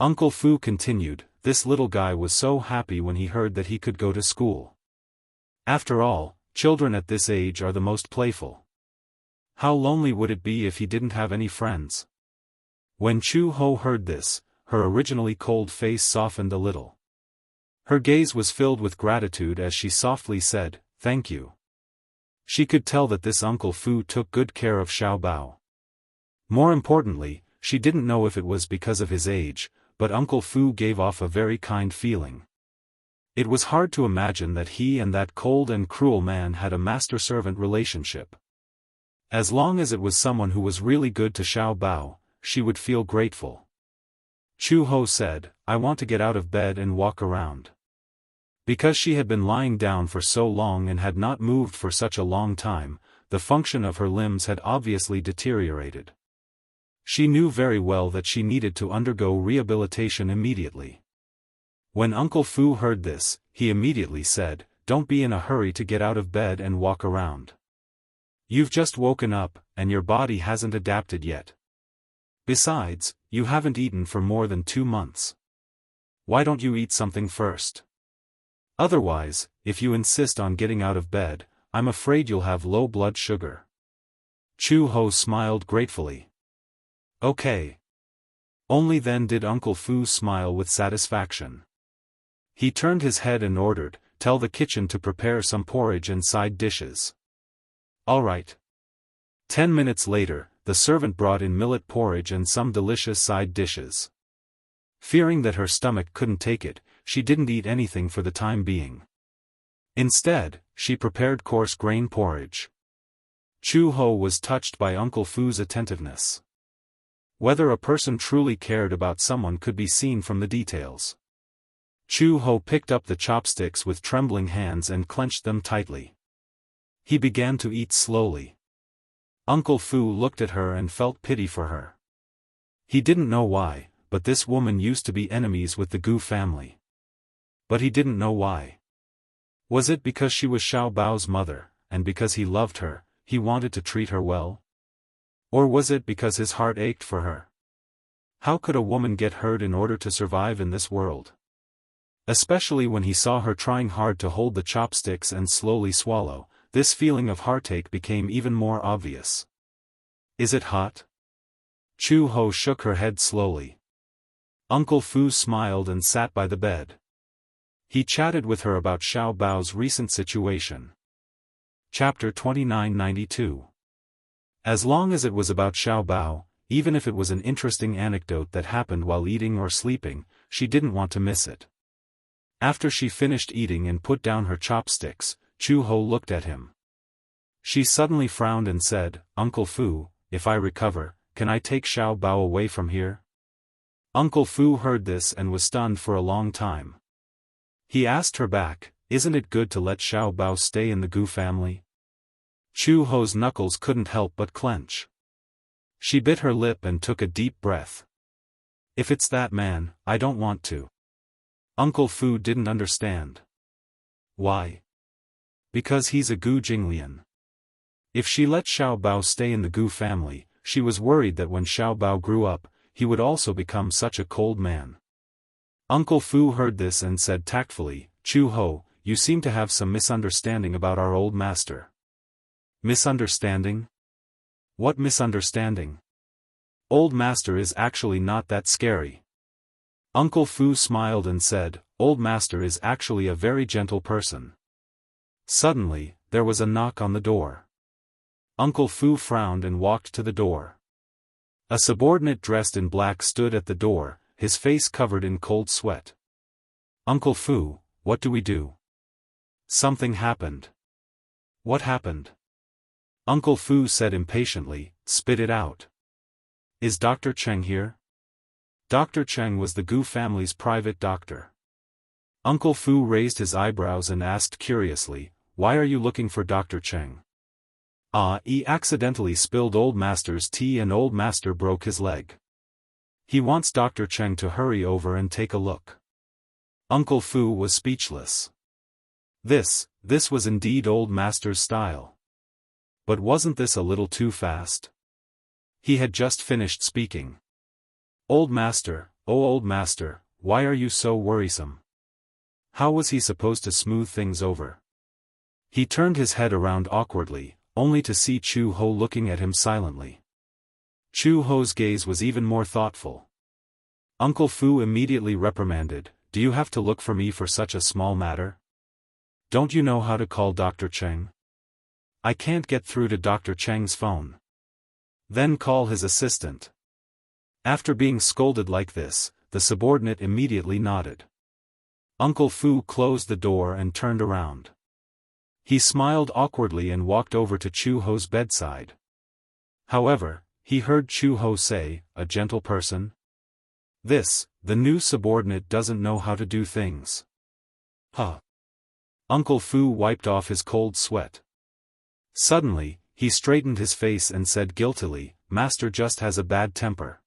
Speaker 1: Uncle Fu continued, "This little guy was so happy when he heard that he could go to school. After all, children at this age are the most playful. How lonely would it be if he didn't have any friends?" When Chu Ho heard this, her originally cold face softened a little. Her gaze was filled with gratitude as she softly said, "Thank you." She could tell that this Uncle Fu took good care of Xiao Bao. More importantly, she didn't know if it was because of his age, but Uncle Fu gave off a very kind feeling. It was hard to imagine that he and that cold and cruel man had a master-servant relationship. As long as it was someone who was really good to Xiao Bao, she would feel grateful. Chu Ho said, "I want to get out of bed and walk around." Because she had been lying down for so long and had not moved for such a long time, the function of her limbs had obviously deteriorated. She knew very well that she needed to undergo rehabilitation immediately. When Uncle Fu heard this, he immediately said, "Don't be in a hurry to get out of bed and walk around. You've just woken up, and your body hasn't adapted yet. Besides, you haven't eaten for more than 2 months. Why don't you eat something first? Otherwise, if you insist on getting out of bed, I'm afraid you'll have low blood sugar." Chu Ho smiled gratefully. "Okay." Only then did Uncle Fu smile with satisfaction. He turned his head and ordered, "Tell the kitchen to prepare some porridge and side dishes." "All right." 10 minutes later, the servant brought in millet porridge and some delicious side dishes. Fearing that her stomach couldn't take it, she didn't eat anything for the time being. Instead, she prepared coarse grain porridge. Chu Ho was touched by Uncle Fu's attentiveness. Whether a person truly cared about someone could be seen from the details. Chu Ho picked up the chopsticks with trembling hands and clenched them tightly. He began to eat slowly. Uncle Fu looked at her and felt pity for her. He didn't know why, but this woman used to be enemies with the Gu family. But he didn't know why. Was it because she was Xiao Bao's mother, and because he loved her, he wanted to treat her well? Or was it because his heart ached for her? How could a woman get hurt in order to survive in this world? Especially when he saw her trying hard to hold the chopsticks and slowly swallow, this feeling of heartache became even more obvious. "Is it hot?" Chu Ho shook her head slowly. Uncle Fu smiled and sat by the bed. He chatted with her about Xiao Bao's recent situation. Chapter 2992. As long as it was about Xiao Bao, even if it was an interesting anecdote that happened while eating or sleeping, she didn't want to miss it. After she finished eating and put down her chopsticks, Chu Ho looked at him. She suddenly frowned and said, "Uncle Fu, if I recover, can I take Xiao Bao away from here?" Uncle Fu heard this and was stunned for a long time. He asked her back, "Isn't it good to let Xiao Bao stay in the Gu family?" Chu Ho's knuckles couldn't help but clench. She bit her lip and took a deep breath. "If it's that man, I don't want to." Uncle Fu didn't understand. "Why?" "Because he's a Gu Jinglian." If she let Xiao Bao stay in the Gu family, she was worried that when Xiao Bao grew up, he would also become such a cold man. Uncle Fu heard this and said tactfully, "Chu Ho, you seem to have some misunderstanding about our old master." "Misunderstanding? What misunderstanding? Old master is actually not that scary." Uncle Fu smiled and said, "Old master is actually a very gentle person." Suddenly, there was a knock on the door. Uncle Fu frowned and walked to the door. A subordinate dressed in black stood at the door, his face covered in cold sweat. "Uncle Fu, what do we do?" "Something happened." "What happened?" Uncle Fu said impatiently, "Spit it out." "Is Dr. Cheng here?" Dr. Cheng was the Gu family's private doctor. Uncle Fu raised his eyebrows and asked curiously, "Why are you looking for Dr. Cheng?" He accidentally spilled old master's tea and old master broke his leg. He wants Dr. Cheng to hurry over and take a look." Uncle Fu was speechless. This was indeed old master's style. But wasn't this a little too fast? He had just finished speaking. "Old master, oh old master, why are you so worrisome?" How was he supposed to smooth things over? He turned his head around awkwardly, only to see Chu Ho looking at him silently. Chu Ho's gaze was even more thoughtful. Uncle Fu immediately reprimanded, "Do you have to look for me for such a small matter? Don't you know how to call Dr. Cheng? I can't get through to Dr. Cheng's phone." "Then call his assistant." After being scolded like this, the subordinate immediately nodded. Uncle Fu closed the door and turned around. He smiled awkwardly and walked over to Chu Ho's bedside. However, he heard Chu Ho say, "A gentle person?" The new subordinate doesn't know how to do things. Huh. Uncle Fu wiped off his cold sweat. Suddenly, he straightened his face and said guiltily, "Master just has a bad temper."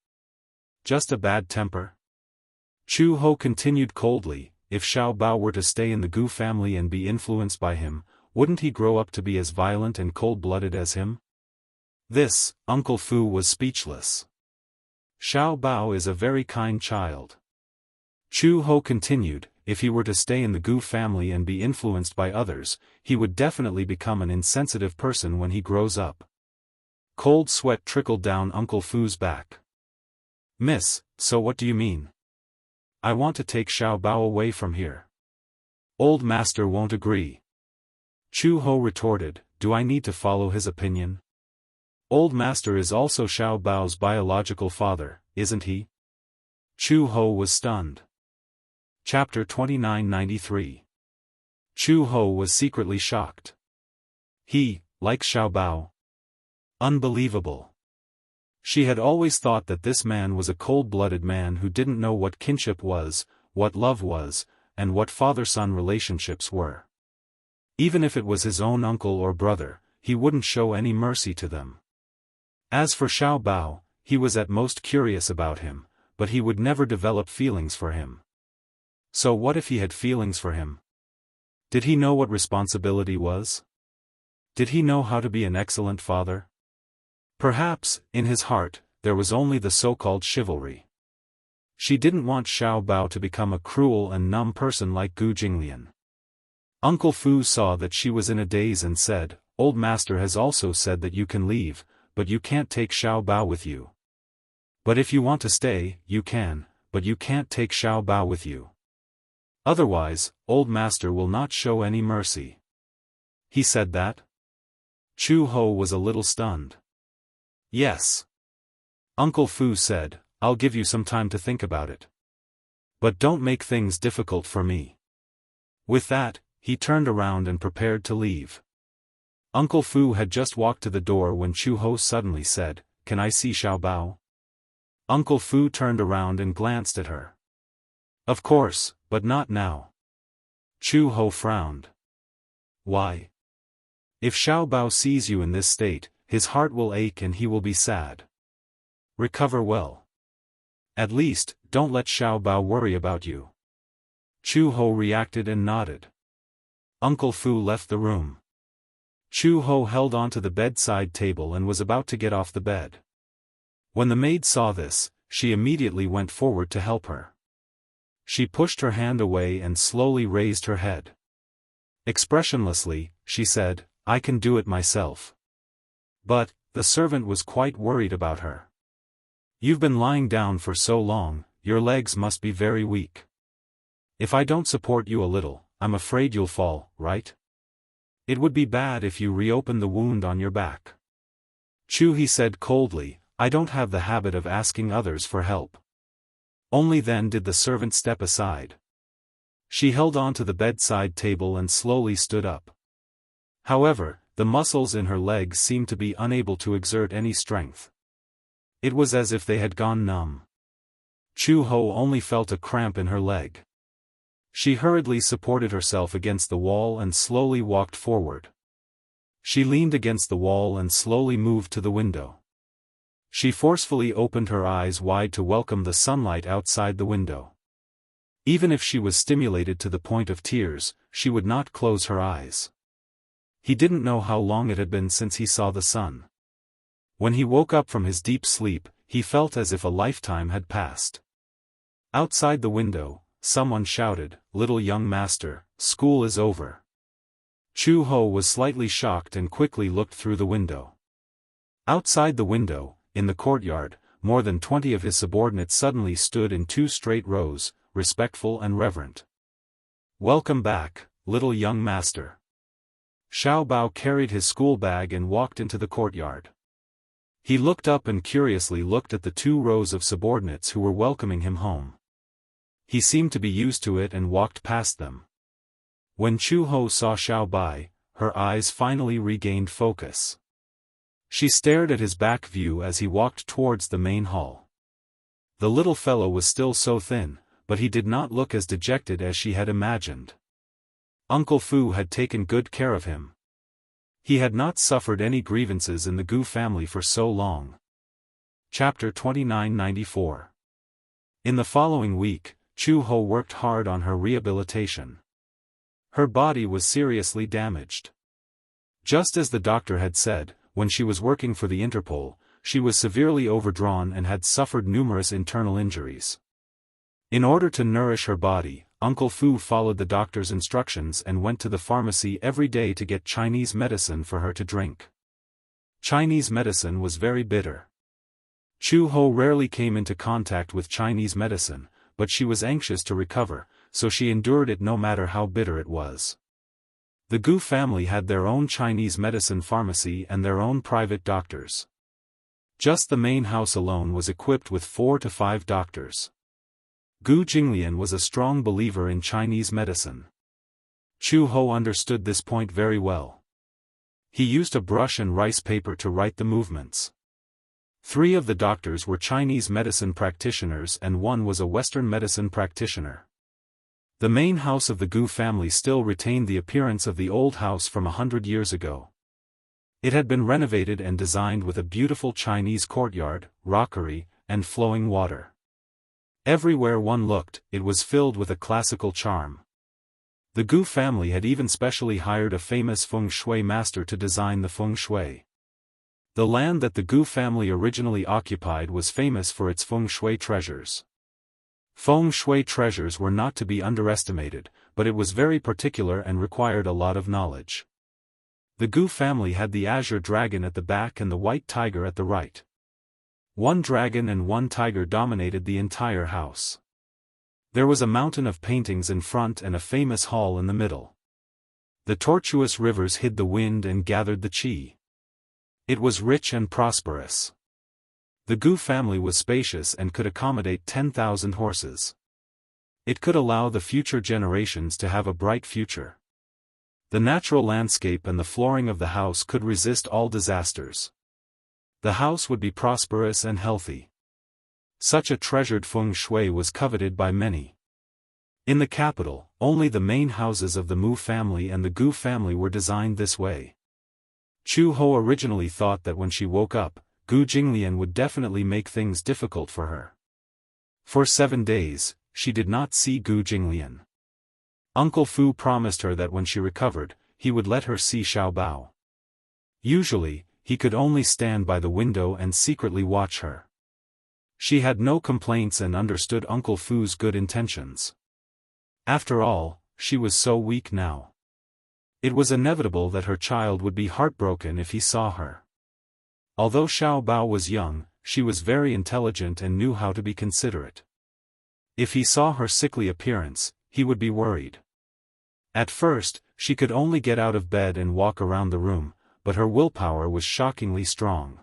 Speaker 1: "Just a bad temper?" Chu Ho continued coldly, "If Xiao Bao were to stay in the Gu family and be influenced by him, wouldn't he grow up to be as violent and cold-blooded as him?" Uncle Fu was speechless. "Xiao Bao is a very kind child." Chu Ho continued, "If he were to stay in the Gu family and be influenced by others, he would definitely become an insensitive person when he grows up." Cold sweat trickled down Uncle Fu's back. "Miss, so what do you mean?" "I want to take Xiao Bao away from here." "Old master won't agree." Chu Ho retorted, "Do I need to follow his opinion? Old master is also Xiao Bao's biological father, isn't he?" Chu Ho was stunned. Chapter 2993. Chu Ho was secretly shocked. He, like Xiao Bao? Unbelievable. She had always thought that this man was a cold-blooded man who didn't know what kinship was, what love was, and what father-son relationships were. Even if it was his own uncle or brother, he wouldn't show any mercy to them. As for Xiao Bao, he was at most curious about him, but he would never develop feelings for him. So what if he had feelings for him? Did he know what responsibility was? Did he know how to be an excellent father? Perhaps, in his heart, there was only the so-called chivalry. She didn't want Xiao Bao to become a cruel and numb person like Gu Jinglian. Uncle Fu saw that she was in a daze and said, "Old master has also said that you can leave, but you can't take Xiao Bao with you. But if you want to stay, you can, but you can't take Xiao Bao with you. Otherwise, old master will not show any mercy. He said that? Chu Ho was a little stunned. Yes. Uncle Fu said, I'll give you some time to think about it. But don't make things difficult for me. With that, he turned around and prepared to leave. Uncle Fu had just walked to the door when Chu Ho suddenly said, Can I see Xiao Bao? Uncle Fu turned around and glanced at her. Of course, but not now. Chu Ho frowned. Why? If Xiao Bao sees you in this state, his heart will ache and he will be sad. Recover well. At least, don't let Xiao Bao worry about you. Chu Ho reacted and nodded. Uncle Fu left the room. Chu Ho held onto the bedside table and was about to get off the bed. When the maid saw this, she immediately went forward to help her. She pushed her hand away and slowly raised her head. Expressionlessly, she said, I can do it myself. But, the servant was quite worried about her. You've been lying down for so long, your legs must be very weak. If I don't support you a little, I'm afraid you'll fall, right? It would be bad if you reopen the wound on your back. Chu he said coldly, I don't have the habit of asking others for help. Only then did the servant step aside. She held on to the bedside table and slowly stood up. However, the muscles in her legs seemed to be unable to exert any strength. It was as if they had gone numb. Chu Ho only felt a cramp in her leg. She hurriedly supported herself against the wall and slowly walked forward. She leaned against the wall and slowly moved to the window. She forcefully opened her eyes wide to welcome the sunlight outside the window. Even if she was stimulated to the point of tears, she would not close her eyes. He didn't know how long it had been since he saw the sun. When he woke up from his deep sleep, he felt as if a lifetime had passed. Outside the window, someone shouted, Little young master, school is over. Chu Ho was slightly shocked and quickly looked through the window. Outside the window, in the courtyard, more than 20 of his subordinates suddenly stood in 2 straight rows, respectful and reverent. Welcome back, little young master. Xiao Bao carried his school bag and walked into the courtyard. He looked up and curiously looked at the 2 rows of subordinates who were welcoming him home. He seemed to be used to it and walked past them. When Chu Ho saw Xiao Bai, her eyes finally regained focus. She stared at his back view as he walked towards the main hall. The little fellow was still so thin, but he did not look as dejected as she had imagined. Uncle Fu had taken good care of him. He had not suffered any grievances in the Gu family for so long. Chapter 2994. In the following week, Chu Ho worked hard on her rehabilitation. Her body was seriously damaged. Just as the doctor had said, when she was working for the Interpol, she was severely overdrawn and had suffered numerous internal injuries. In order to nourish her body, Uncle Fu followed the doctor's instructions and went to the pharmacy every day to get Chinese medicine for her to drink. Chinese medicine was very bitter. Chu Ho rarely came into contact with Chinese medicine, but she was anxious to recover, so she endured it no matter how bitter it was. The Gu family had their own Chinese medicine pharmacy and their own private doctors. Just the main house alone was equipped with 4 to 5 doctors. Gu Jinglian was a strong believer in Chinese medicine. Chu Ho understood this point very well. He used a brush and rice paper to write the movements. 3 of the doctors were Chinese medicine practitioners and 1 was a Western medicine practitioner. The main house of the Gu family still retained the appearance of the old house from 100 years ago. It had been renovated and designed with a beautiful Chinese courtyard, rockery, and flowing water. Everywhere one looked, it was filled with a classical charm. The Gu family had even specially hired a famous feng shui master to design the feng shui. The land that the Gu family originally occupied was famous for its feng shui treasures. Feng shui treasures were not to be underestimated, but it was very particular and required a lot of knowledge. The Gu family had the azure dragon at the back and the white tiger at the right. 1 dragon and 1 tiger dominated the entire house. There was a mountain of paintings in front and a famous hall in the middle. The tortuous rivers hid the wind and gathered the qi. It was rich and prosperous. The Gu family was spacious and could accommodate 10,000 horses. It could allow the future generations to have a bright future. The natural landscape and the flooring of the house could resist all disasters. The house would be prosperous and healthy. Such a treasured feng shui was coveted by many. In the capital, only the main houses of the Mu family and the Gu family were designed this way. Chu Ho originally thought that when she woke up, Gu Jinglian would definitely make things difficult for her. For 7 days, she did not see Gu Jinglian. Uncle Fu promised her that when she recovered, he would let her see Xiao Bao. Usually, he could only stand by the window and secretly watch her. She had no complaints and understood Uncle Fu's good intentions. After all, she was so weak now. It was inevitable that her child would be heartbroken if he saw her. Although Xiao Bao was young, she was very intelligent and knew how to be considerate. If he saw her sickly appearance, he would be worried. At first, she could only get out of bed and walk around the room, but her willpower was shockingly strong.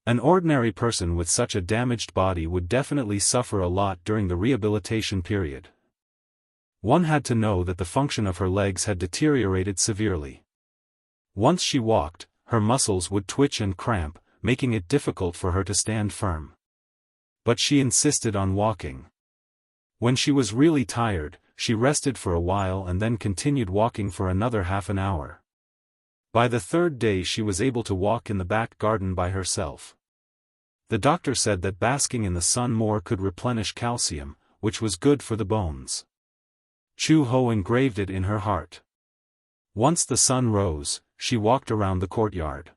Speaker 1: An ordinary person with such a damaged body would definitely suffer a lot during the rehabilitation period. One had to know that the function of her legs had deteriorated severely. Once she walked, her muscles would twitch and cramp, making it difficult for her to stand firm. But she insisted on walking. When she was really tired, she rested for a while and then continued walking for another half an hour. By the 3rd day she was able to walk in the back garden by herself. The doctor said that basking in the sun more could replenish calcium, which was good for the bones. Chu Ho engraved it in her heart. Once the sun rose, she walked around the courtyard.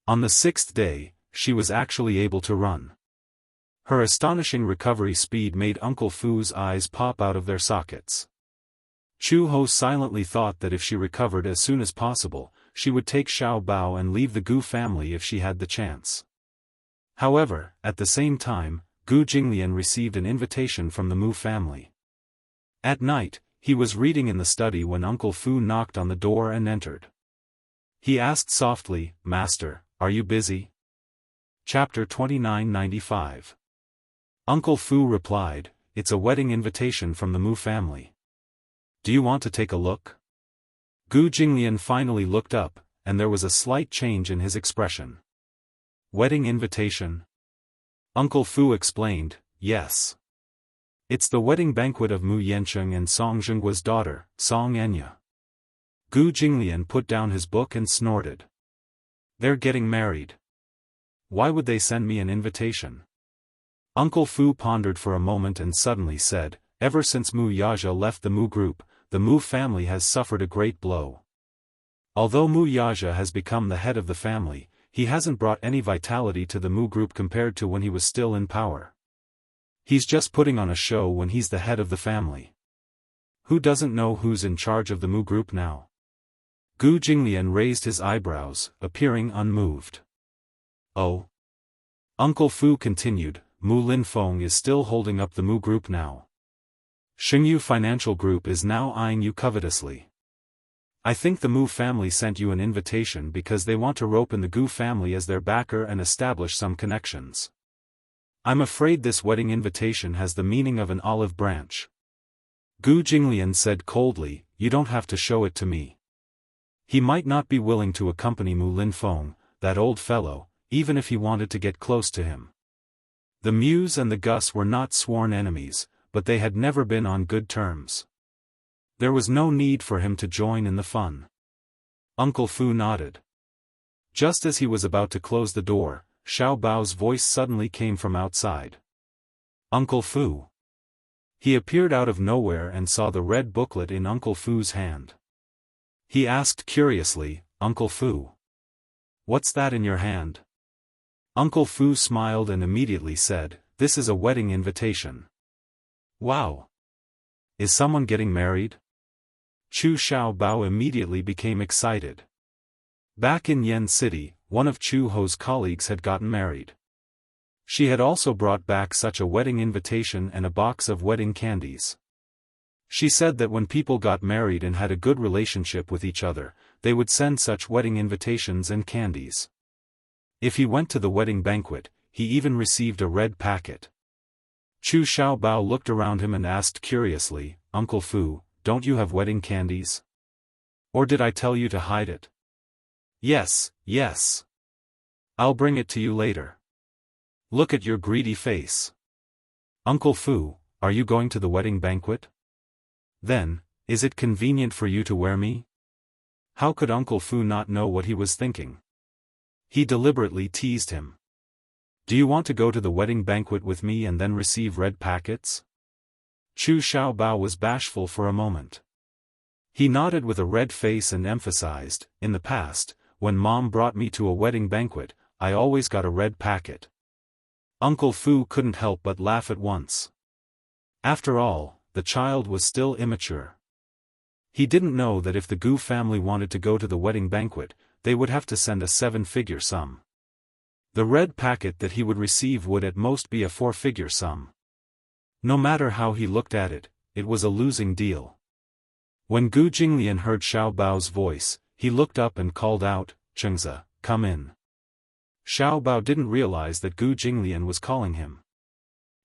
Speaker 1: On the 6th day, she was actually able to run. Her astonishing recovery speed made Uncle Fu's eyes pop out of their sockets. Chu Ho silently thought that if she recovered as soon as possible, she would take Xiao Bao and leave the Gu family if she had the chance. However, at the same time, Gu Jinglian received an invitation from the Mu family. At night, he was reading in the study when Uncle Fu knocked on the door and entered. He asked softly, "Master, are you busy?" Chapter 2995. Uncle Fu replied, "It's a wedding invitation from the Mu family. Do you want to take a look?" Gu Jinglian finally looked up, and there was a slight change in his expression. "Wedding invitation?" Uncle Fu explained, "Yes. It's the wedding banquet of Mu Yancheng and Song Zhengguo's daughter, Song Enya." Gu Jinglian put down his book and snorted. "They're getting married. Why would they send me an invitation?" Uncle Fu pondered for a moment and suddenly said, "Ever since Mu Yazha left the Mu group, the Mu family has suffered a great blow. Although Mu Yazha has become the head of the family, he hasn't brought any vitality to the Mu group compared to when he was still in power. He's just putting on a show when he's the head of the family. Who doesn't know who's in charge of the Mu group now?" Gu Jinglian raised his eyebrows, appearing unmoved. "Oh?" Uncle Fu continued, "Mu Linfeng is still holding up the Mu group now. Xingyu Financial Group is now eyeing you covetously. I think the Mu family sent you an invitation because they want to rope in the Gu family as their backer and establish some connections. I'm afraid this wedding invitation has the meaning of an olive branch." Gu Jinglian said coldly, "You don't have to show it to me. He might not be willing to accompany Mu Linfeng, that old fellow, even if he wanted to get close to him." The Muse and the Gus were not sworn enemies, but they had never been on good terms. There was no need for him to join in the fun. Uncle Fu nodded. Just as he was about to close the door, Xiao Bao's voice suddenly came from outside. "Uncle Fu." He appeared out of nowhere and saw the red booklet in Uncle Fu's hand. He asked curiously, "Uncle Fu, what's that in your hand?" Uncle Fu smiled and immediately said, "This is a wedding invitation." "Wow! Is someone getting married?" Chu Xiao Bao immediately became excited. Back in Yen City, one of Chu Ho's colleagues had gotten married. She had also brought back such a wedding invitation and a box of wedding candies. She said that when people got married and had a good relationship with each other, they would send such wedding invitations and candies. If he went to the wedding banquet, he even received a red packet. Chu Xiaobao looked around him and asked curiously, "Uncle Fu, don't you have wedding candies? Or did I tell you to hide it?" "Yes, yes. I'll bring it to you later. Look at your greedy face. Uncle Fu, are you going to the wedding banquet? Then, is it convenient for you to wear me?" How could Uncle Fu not know what he was thinking? He deliberately teased him. "Do you want to go to the wedding banquet with me and then receive red packets?" Chu Xiaobao was bashful for a moment. He nodded with a red face and emphasized, "In the past, when Mom brought me to a wedding banquet, I always got a red packet." Uncle Fu couldn't help but laugh at once. After all, the child was still immature. He didn't know that if the Gu family wanted to go to the wedding banquet, they would have to send a 7-figure sum. The red packet that he would receive would at most be a 4-figure sum. No matter how he looked at it, it was a losing deal. When Gu Jinglian heard Xiaobao's voice, he looked up and called out, "Xianxia, come in." Xiaobao didn't realize that Gu Jinglian was calling him.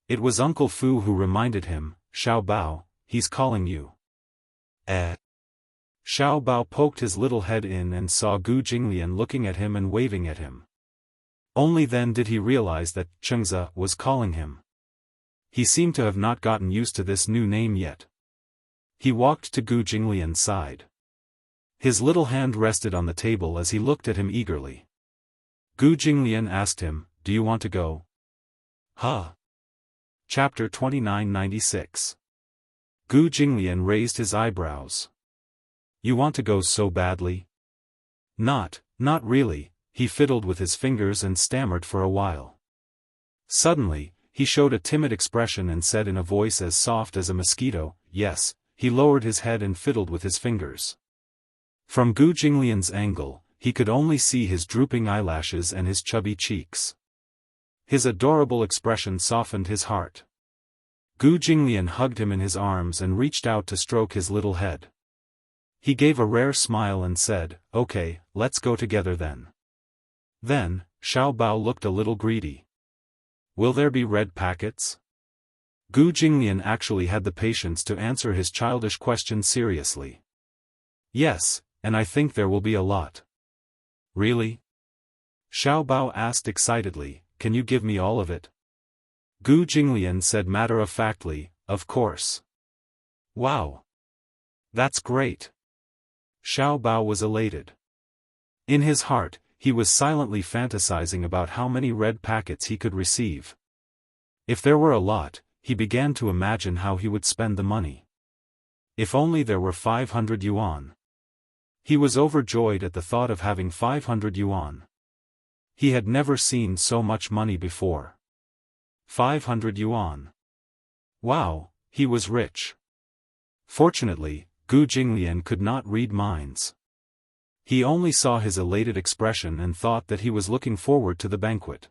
Speaker 1: It was Uncle Fu who reminded him, "Xiaobao, he's calling you." Xiaobao poked his little head in and saw Gu Jinglian looking at him and waving at him. Only then did he realize that Xianxia was calling him. He seemed to have not gotten used to this new name yet. He walked to Gu Jinglian's side. His little hand rested on the table as he looked at him eagerly. Gu Jinglian asked him, "Do you want to go?" "Huh?" Chapter 2996. Gu Jinglian raised his eyebrows. "You want to go so badly?" Not really," he fiddled with his fingers and stammered for a while. Suddenly, he showed a timid expression and said in a voice as soft as a mosquito, "Yes." He lowered his head and fiddled with his fingers. From Gu Jinglian's angle, he could only see his drooping eyelashes and his chubby cheeks. His adorable expression softened his heart. Gu Jinglian hugged him in his arms and reached out to stroke his little head. He gave a rare smile and said, "Okay, let's go together then." Then, Xiaobao looked a little greedy. "Will there be red packets?" Gu Jinglian actually had the patience to answer his childish question seriously. "Yes, and I think there will be a lot." "Really?" Xiaobao asked excitedly, "Can you give me all of it?" Gu Jinglian said matter-of-factly, "Of course." "Wow! That's great." Xiaobao was elated. In his heart, he was silently fantasizing about how many red packets he could receive. If there were a lot, he began to imagine how he would spend the money. If only there were 500 yuan. He was overjoyed at the thought of having 500 yuan. He had never seen so much money before. 500 yuan. Wow, he was rich. Fortunately, Gu Jinglian could not read minds. He only saw his elated expression and thought that he was looking forward to the banquet.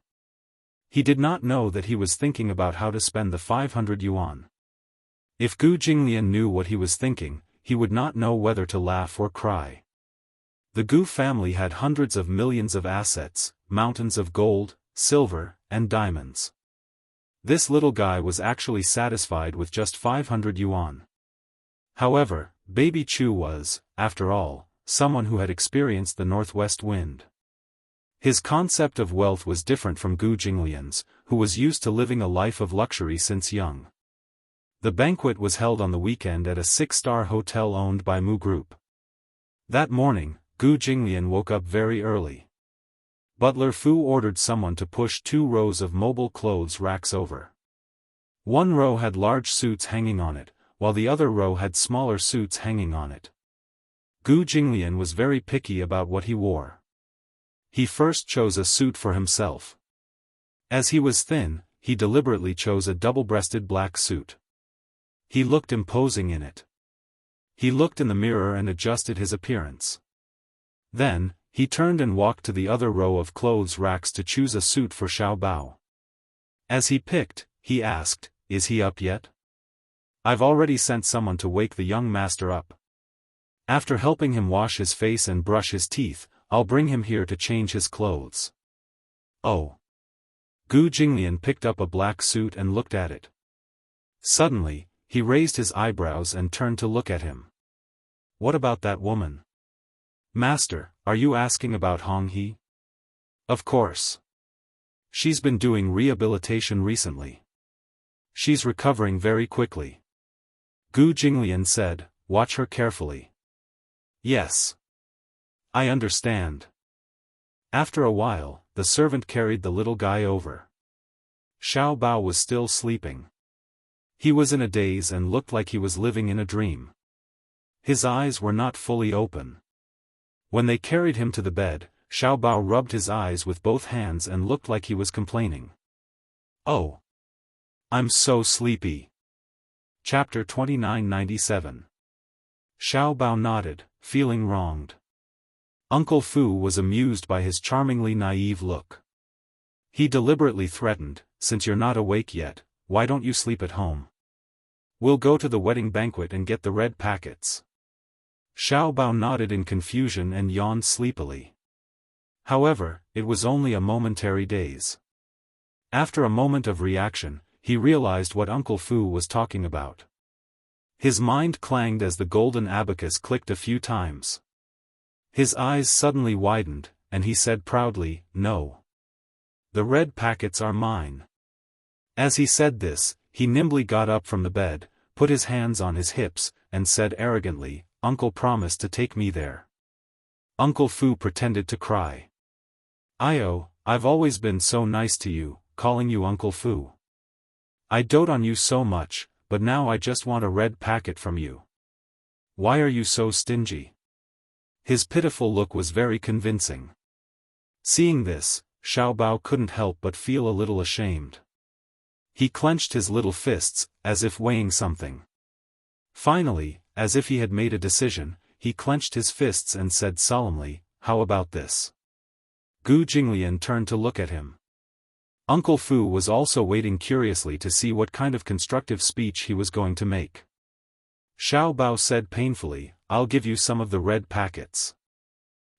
Speaker 1: He did not know that he was thinking about how to spend the 500 yuan. If Gu Jinglian knew what he was thinking, he would not know whether to laugh or cry. The Gu family had hundreds of millions of assets, mountains of gold, silver, and diamonds. This little guy was actually satisfied with just 500 yuan. However, Baby Chu was, after all, someone who had experienced the northwest wind. His concept of wealth was different from Gu Jinglian's, who was used to living a life of luxury since young. The banquet was held on the weekend at a 6-star hotel owned by Mu Group. That morning, Gu Jinglian woke up very early. Butler Fu ordered someone to push 2 rows of mobile clothes racks over. One row had large suits hanging on it, while the other row had smaller suits hanging on it. Gu Jinglian was very picky about what he wore. He first chose a suit for himself. As he was thin, he deliberately chose a double-breasted black suit. He looked imposing in it. He looked in the mirror and adjusted his appearance. Then, he turned and walked to the other row of clothes racks to choose a suit for Xiaobao. As he picked, he asked, "Is he up yet?" "I've already sent someone to wake the young master up. After helping him wash his face and brush his teeth, I'll bring him here to change his clothes." "Oh." Gu Jinglian picked up a black suit and looked at it. Suddenly, he raised his eyebrows and turned to look at him. "What about that woman?" "Master, are you asking about Hong He?" "Of course. She's been doing rehabilitation recently. She's recovering very quickly." Gu Jinglian said, "Watch her carefully." "Yes. I understand." After a while, the servant carried the little guy over. Xiao Bao was still sleeping. He was in a daze and looked like he was living in a dream. His eyes were not fully open. When they carried him to the bed, Xiao Bao rubbed his eyes with both hands and looked like he was complaining. "Oh. I'm so sleepy." Chapter 2997. Xiao Bao nodded, feeling wronged. Uncle Fu was amused by his charmingly naive look. He deliberately threatened, "Since you're not awake yet, why don't you sleep at home? We'll go to the wedding banquet and get the red packets." Xiao Bao nodded in confusion and yawned sleepily. However, it was only a momentary daze. After a moment of reaction, he realized what Uncle Fu was talking about. His mind clanged as the golden abacus clicked a few times. His eyes suddenly widened, and he said proudly, "No. The red packets are mine." As he said this, he nimbly got up from the bed, put his hands on his hips, and said arrogantly, "Uncle promised to take me there." Uncle Fu pretended to cry. I've always been so nice to you, calling you Uncle Fu. I dote on you so much, but now I just want a red packet from you. Why are you so stingy?" His pitiful look was very convincing. Seeing this, Xiao Bao couldn't help but feel a little ashamed. He clenched his little fists, as if weighing something. Finally, as if he had made a decision, he clenched his fists and said solemnly, "How about this?" Gu Jinglian turned to look at him. Uncle Fu was also waiting curiously to see what kind of constructive speech he was going to make. Xiao Bao said painfully, "I'll give you some of the red packets."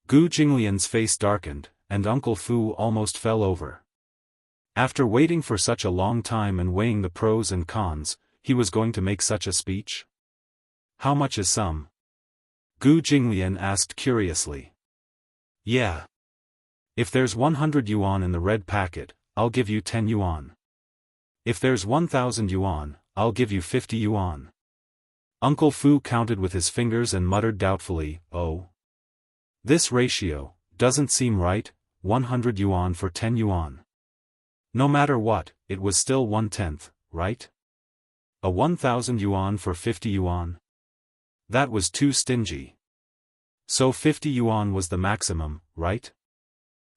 Speaker 1: Gu Jinglian's face darkened, and Uncle Fu almost fell over. After waiting for such a long time and weighing the pros and cons, he was going to make such a speech? "How much is some?" Gu Jinglian asked curiously. "Yeah. If there's 100 yuan in the red packet, I'll give you 10 yuan. If there's 1,000 yuan, I'll give you 50 yuan. Uncle Fu counted with his fingers and muttered doubtfully, "Oh. This ratio doesn't seem right, 100 yuan for 10 yuan. No matter what, it was still 1/10, right? A 1,000 yuan for 50 yuan? That was too stingy. So 50 yuan was the maximum, right?"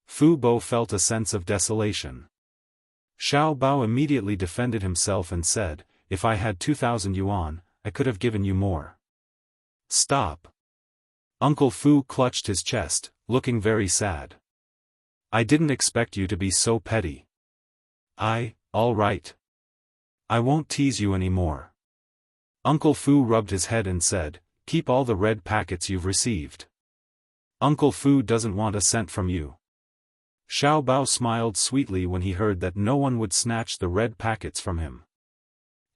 Speaker 1: Fu Bo felt a sense of desolation. Xiao Bao immediately defended himself and said, "If I had 2,000 yuan, I could have given you more." "Stop." Uncle Fu clutched his chest, looking very sad. "I didn't expect you to be so petty." All right. I won't tease you anymore." Uncle Fu rubbed his head and said, "Keep all the red packets you've received. Uncle Fu doesn't want a cent from you." Xiao Bao smiled sweetly when he heard that no one would snatch the red packets from him.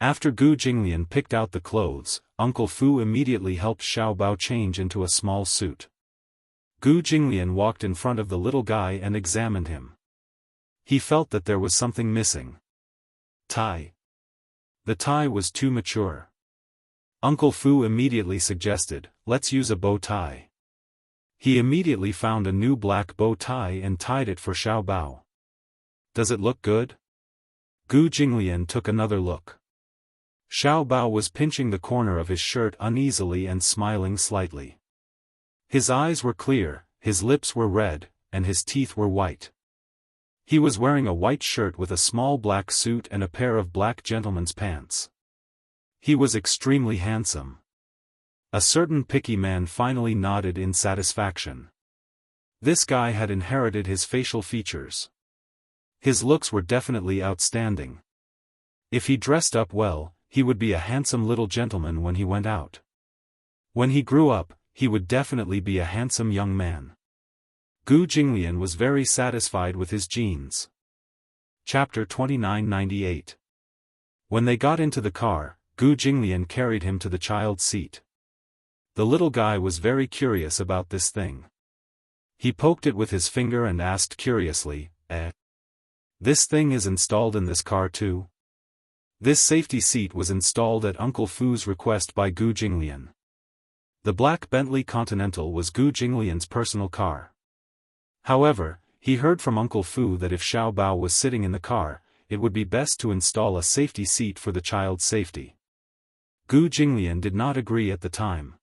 Speaker 1: After Gu Jinglian picked out the clothes, Uncle Fu immediately helped Xiao Bao change into a small suit. Gu Jinglian walked in front of the little guy and examined him. He felt that there was something missing. Tie. The tie was too mature. Uncle Fu immediately suggested, "Let's use a bow tie." He immediately found a new black bow tie and tied it for Xiao Bao. "Does it look good?" Gu Jinglian took another look. Xiao Bao was pinching the corner of his shirt uneasily and smiling slightly. His eyes were clear, his lips were red, and his teeth were white. He was wearing a white shirt with a small black suit and a pair of black gentleman's pants. He was extremely handsome. A certain picky man finally nodded in satisfaction. This guy had inherited his facial features. His looks were definitely outstanding. If he dressed up well, he would be a handsome little gentleman when he went out. When he grew up, he would definitely be a handsome young man. Gu Jinglian was very satisfied with his genes. Chapter 2998. When they got into the car, Gu Jinglian carried him to the child's seat. The little guy was very curious about this thing. He poked it with his finger and asked curiously, This thing is installed in this car too? This safety seat was installed at Uncle Fu's request by Gu Jinglian. The black Bentley Continental was Gu Jinglian's personal car. However, he heard from Uncle Fu that if Xiao Bao was sitting in the car, it would be best to install a safety seat for the child's safety. Gu Jinglian did not agree at the time.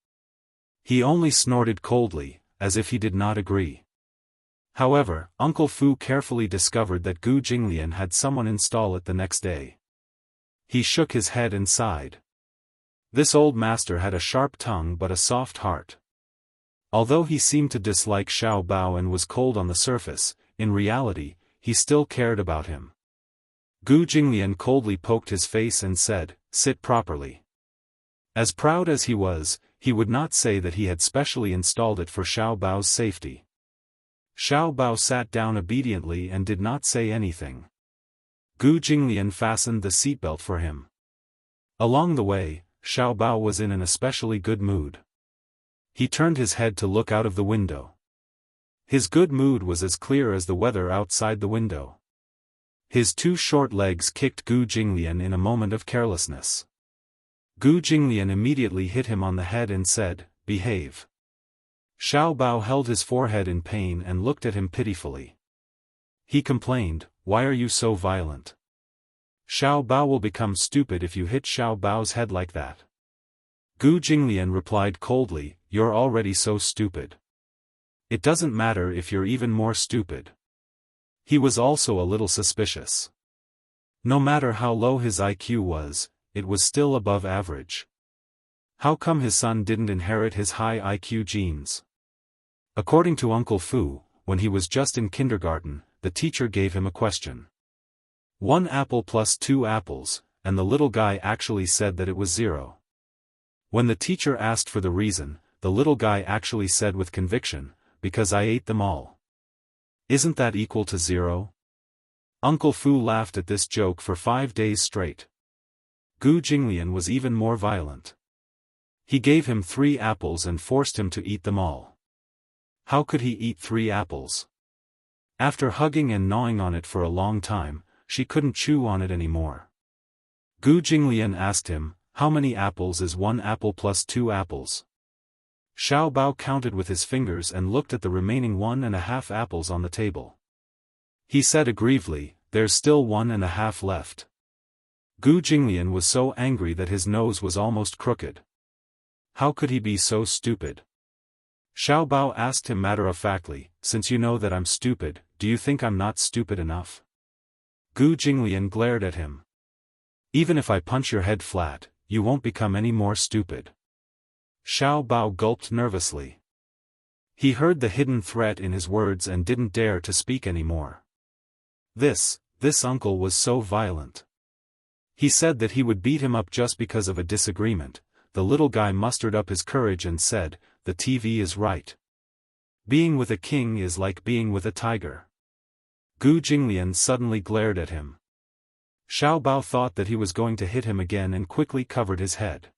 Speaker 1: He only snorted coldly, as if he did not agree. However, Uncle Fu carefully discovered that Gu Jinglian had someone install it the next day. He shook his head and sighed. This old master had a sharp tongue but a soft heart. Although he seemed to dislike Xiao Bao and was cold on the surface, in reality, he still cared about him. Gu Jinglian coldly poked his face and said, "Sit properly." As proud as he was, he would not say that he had specially installed it for Xiao Bao's safety. Xiao Bao sat down obediently and did not say anything. Gu Jinglian fastened the seatbelt for him. Along the way, Xiao Bao was in an especially good mood. He turned his head to look out of the window. His good mood was as clear as the weather outside the window. His two short legs kicked Gu Jinglian in a moment of carelessness. Gu Jinglian immediately hit him on the head and said, "Behave." Xiao Bao held his forehead in pain and looked at him pitifully. He complained, "Why are you so violent? Xiao Bao will become stupid if you hit Xiao Bao's head like that." Gu Jinglian replied coldly, "You're already so stupid. It doesn't matter if you're even more stupid." He was also a little suspicious. No matter how low his IQ was, it was still above average. How come his son didn't inherit his high IQ genes? According to Uncle Fu, when he was just in kindergarten, the teacher gave him a question. 1 apple plus 2 apples, and the little guy actually said that it was 0. When the teacher asked for the reason, the little guy actually said with conviction, "Because I ate them all." Isn't that equal to 0? Uncle Fu laughed at this joke for 5 days straight. Gu Jinglian was even more violent. He gave him 3 apples and forced him to eat them all. How could he eat 3 apples? After hugging and gnawing on it for a long time, she couldn't chew on it anymore. Gu Jinglian asked him, "How many apples is 1 apple plus 2 apples?" Xiao Bao counted with his fingers and looked at the remaining 1½ apples on the table. He said aggrievedly, "There's still 1½ left." Gu Jinglian was so angry that his nose was almost crooked. How could he be so stupid? Xiao Bao asked him matter-of-factly, "Since you know that I'm stupid, do you think I'm not stupid enough?" Gu Jinglian glared at him. "Even if I punch your head flat, you won't become any more stupid." Xiao Bao gulped nervously. He heard the hidden threat in his words and didn't dare to speak anymore. This uncle was so violent. He said that he would beat him up just because of a disagreement. The little guy mustered up his courage and said, "The TV is right. Being with a king is like being with a tiger." Gu Jinglian suddenly glared at him. Xiao Bao thought that he was going to hit him again and quickly covered his head.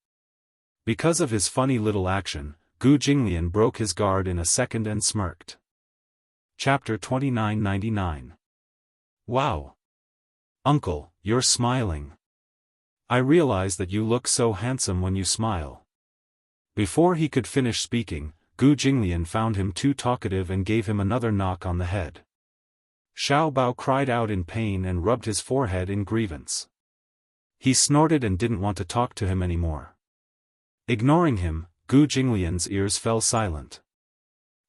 Speaker 1: Because of his funny little action, Gu Jinglian broke his guard in a second and smirked. Chapter 2999. Wow! Uncle, you're smiling. I realize that you look so handsome when you smile. Before he could finish speaking, Gu Jinglian found him too talkative and gave him another knock on the head. Xiao Bao cried out in pain and rubbed his forehead in grievance. He snorted and didn't want to talk to him anymore. Ignoring him, Gu Jinglian's ears fell silent.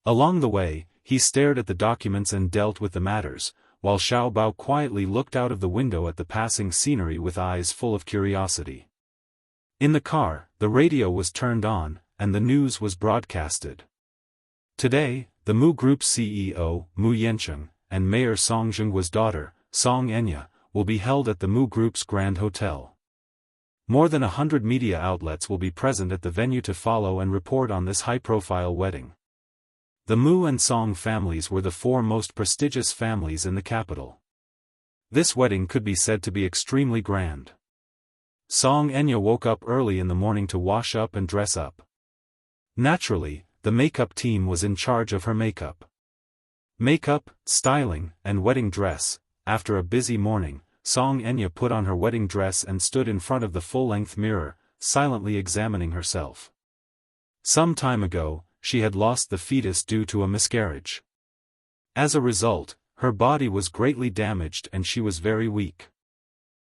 Speaker 1: Along the way, he stared at the documents and dealt with the matters, while Xiao Bao quietly looked out of the window at the passing scenery with eyes full of curiosity. In the car, the radio was turned on, and the news was broadcasted. Today, the Mu Group's CEO, Mu Yancheng, and Mayor Songjungwa's daughter, Song Enya, will be held at the Mu Group's Grand Hotel. More than 100 media outlets will be present at the venue to follow and report on this high-profile wedding. The Mu and Song families were the four most prestigious families in the capital. This wedding could be said to be extremely grand. Song Enya woke up early in the morning to wash up and dress up. Naturally, the makeup team was in charge of her makeup. Makeup, styling, and wedding dress. After a busy morning, Song Enya put on her wedding dress and stood in front of the full-length mirror, silently examining herself. Some time ago, she had lost the fetus due to a miscarriage. As a result, her body was greatly damaged and she was very weak.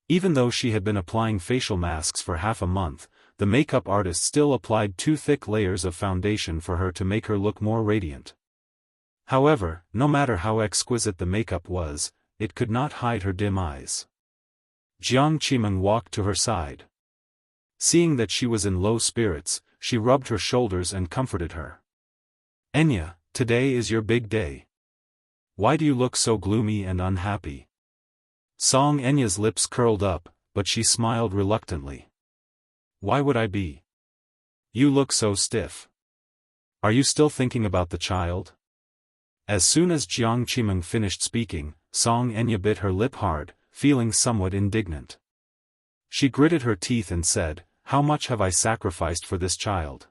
Speaker 1: Even though she had been applying facial masks for half a month, the makeup artist still applied 2 thick layers of foundation for her to make her look more radiant. However, no matter how exquisite the makeup was, it could not hide her dim eyes. Jiang Qimeng walked to her side. Seeing that she was in low spirits, she rubbed her shoulders and comforted her. Enya, today is your big day. Why do you look so gloomy and unhappy? Song Enya's lips curled up, but she smiled reluctantly. Why would I be? You look so stiff. Are you still thinking about the child? As soon as Jiang Qimeng finished speaking, Song Enya bit her lip hard, feeling somewhat indignant. She gritted her teeth and said, "How much have I sacrificed for this child?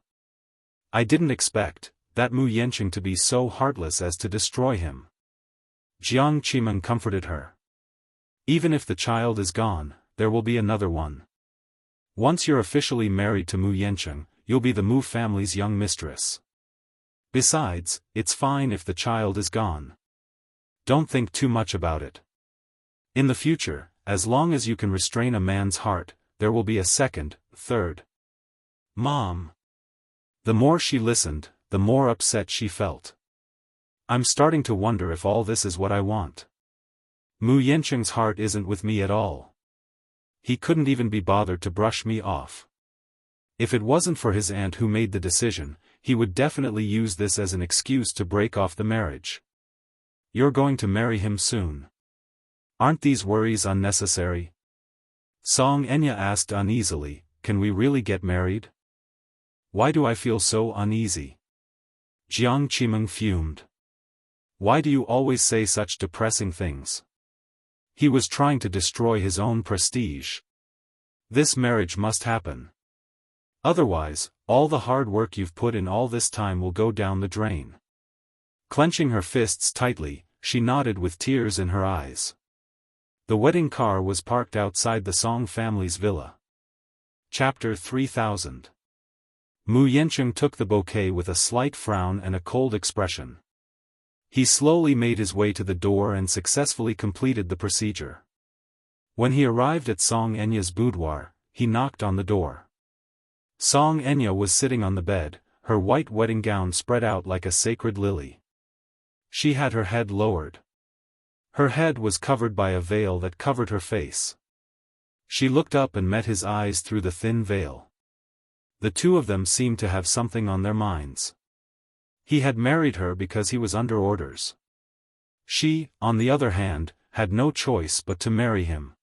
Speaker 1: I didn't expect that Mu Yanqing to be so heartless as to destroy him." Jiang Qimeng comforted her. Even if the child is gone, there will be another one. Once you're officially married to Mu Yanqing, you'll be the Mu family's young mistress. Besides, it's fine if the child is gone. Don't think too much about it. In the future, as long as you can restrain a man's heart, there will be a second, third. Mom. The more she listened, the more upset she felt. I'm starting to wonder if all this is what I want. Mu Yanqing's heart isn't with me at all. He couldn't even be bothered to brush me off. If it wasn't for his aunt who made the decision, he would definitely use this as an excuse to break off the marriage. You're going to marry him soon. Aren't these worries unnecessary? Song Enya asked uneasily, can we really get married? Why do I feel so uneasy? Jiang Qimeng fumed. Why do you always say such depressing things? He was trying to destroy his own prestige. This marriage must happen. Otherwise, all the hard work you've put in all this time will go down the drain. Clenching her fists tightly, she nodded with tears in her eyes. The wedding car was parked outside the Song family's villa. Chapter 3000. Mu Yanqing took the bouquet with a slight frown and a cold expression. He slowly made his way to the door and successfully completed the procedure. When he arrived at Song Enya's boudoir, he knocked on the door. Song Enya was sitting on the bed, her white wedding gown spread out like a sacred lily. She had her head lowered. Her head was covered by a veil that covered her face. She looked up and met his eyes through the thin veil. The two of them seemed to have something on their minds. He had married her because he was under orders. She, on the other hand, had no choice but to marry him.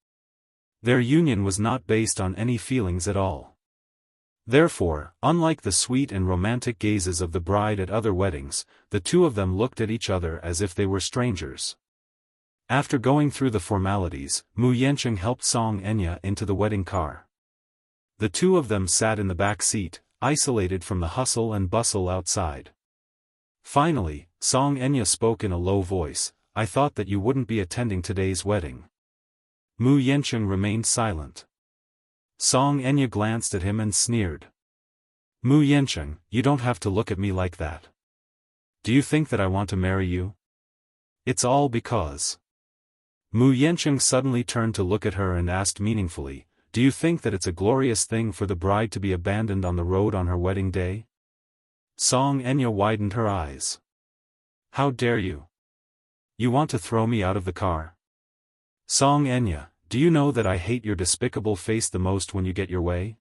Speaker 1: Their union was not based on any feelings at all. Therefore, unlike the sweet and romantic gazes of the bride at other weddings, the two of them looked at each other as if they were strangers. After going through the formalities, Mu Yanqing helped Song Enya into the wedding car. The two of them sat in the back seat, isolated from the hustle and bustle outside. Finally, Song Enya spoke in a low voice, "I thought that you wouldn't be attending today's wedding." Mu Yanqing remained silent. Song Enya glanced at him and sneered. "Mu Yanqing, you don't have to look at me like that. Do you think that I want to marry you? It's all because..." Mu Yanqing suddenly turned to look at her and asked meaningfully, "Do you think that it's a glorious thing for the bride to be abandoned on the road on her wedding day?" Song Enya widened her eyes. "How dare you? You want to throw me out of the car? Song Enya, do you know that I hate your despicable face the most when you get your way?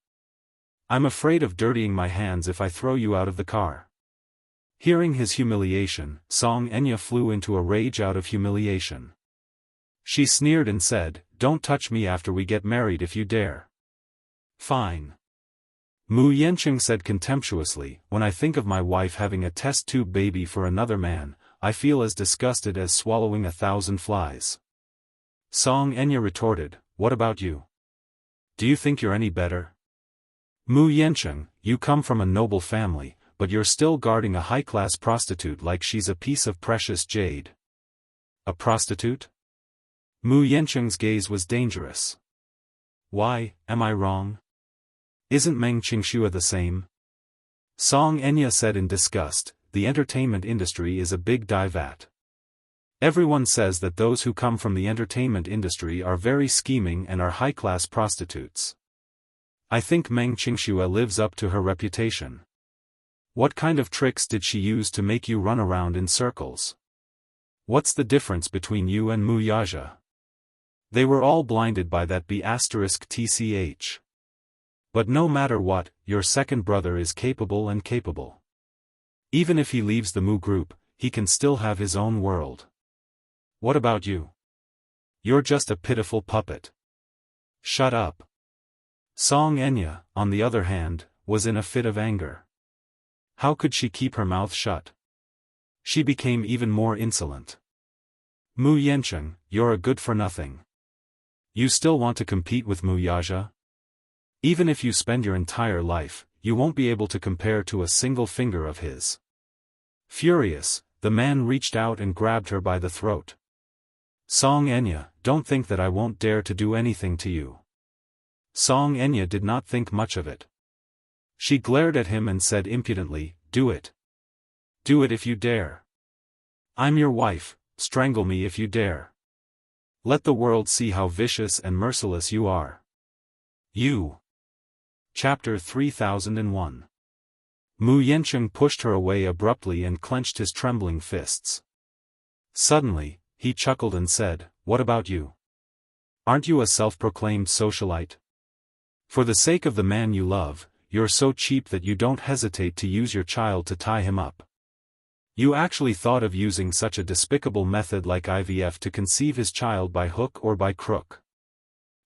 Speaker 1: I'm afraid of dirtying my hands if I throw you out of the car." Hearing his humiliation, Song Enya flew into a rage out of humiliation. She sneered and said, "Don't touch me after we get married if you dare." "Fine." Mu Yancheng said contemptuously, "When I think of my wife having a test tube baby for another man, I feel as disgusted as swallowing 1,000 flies." Song Enya retorted, "What about you? Do you think you're any better? Mu Yancheng, you come from a noble family, but you're still guarding a high-class prostitute like she's a piece of precious jade." "A prostitute?" Mu Yancheng's gaze was dangerous. "Why, am I wrong? Isn't Meng Qingxue the same?" Song Enya said in disgust, "The entertainment industry is a big divat. Everyone says that those who come from the entertainment industry are very scheming and are high-class prostitutes. I think Meng Qingxue lives up to her reputation. What kind of tricks did she use to make you run around in circles? What's the difference between you and Mu Yaja? They were all blinded by that B*TCH. But no matter what, your second brother is capable and capable. Even if he leaves the Mu group, he can still have his own world. What about you? You're just a pitiful puppet. Shut up." Song Enya, on the other hand, was in a fit of anger. How could she keep her mouth shut? She became even more insolent. "Mu Yancheng, you're a good-for-nothing. You still want to compete with Mu Yaja? Even if you spend your entire life, you won't be able to compare to a single finger of his." Furious, the man reached out and grabbed her by the throat. "Song Enya, don't think that I won't dare to do anything to you." Song Enya did not think much of it. She glared at him and said impudently, "Do it. Do it if you dare. I'm your wife, strangle me if you dare. Let the world see how vicious and merciless you are. You." Chapter 3001. Mu Yancheng pushed her away abruptly and clenched his trembling fists. Suddenly, he chuckled and said, "What about you? Aren't you a self-proclaimed socialite? For the sake of the man you love, you're so cheap that you don't hesitate to use your child to tie him up. You actually thought of using such a despicable method like IVF to conceive his child by hook or by crook.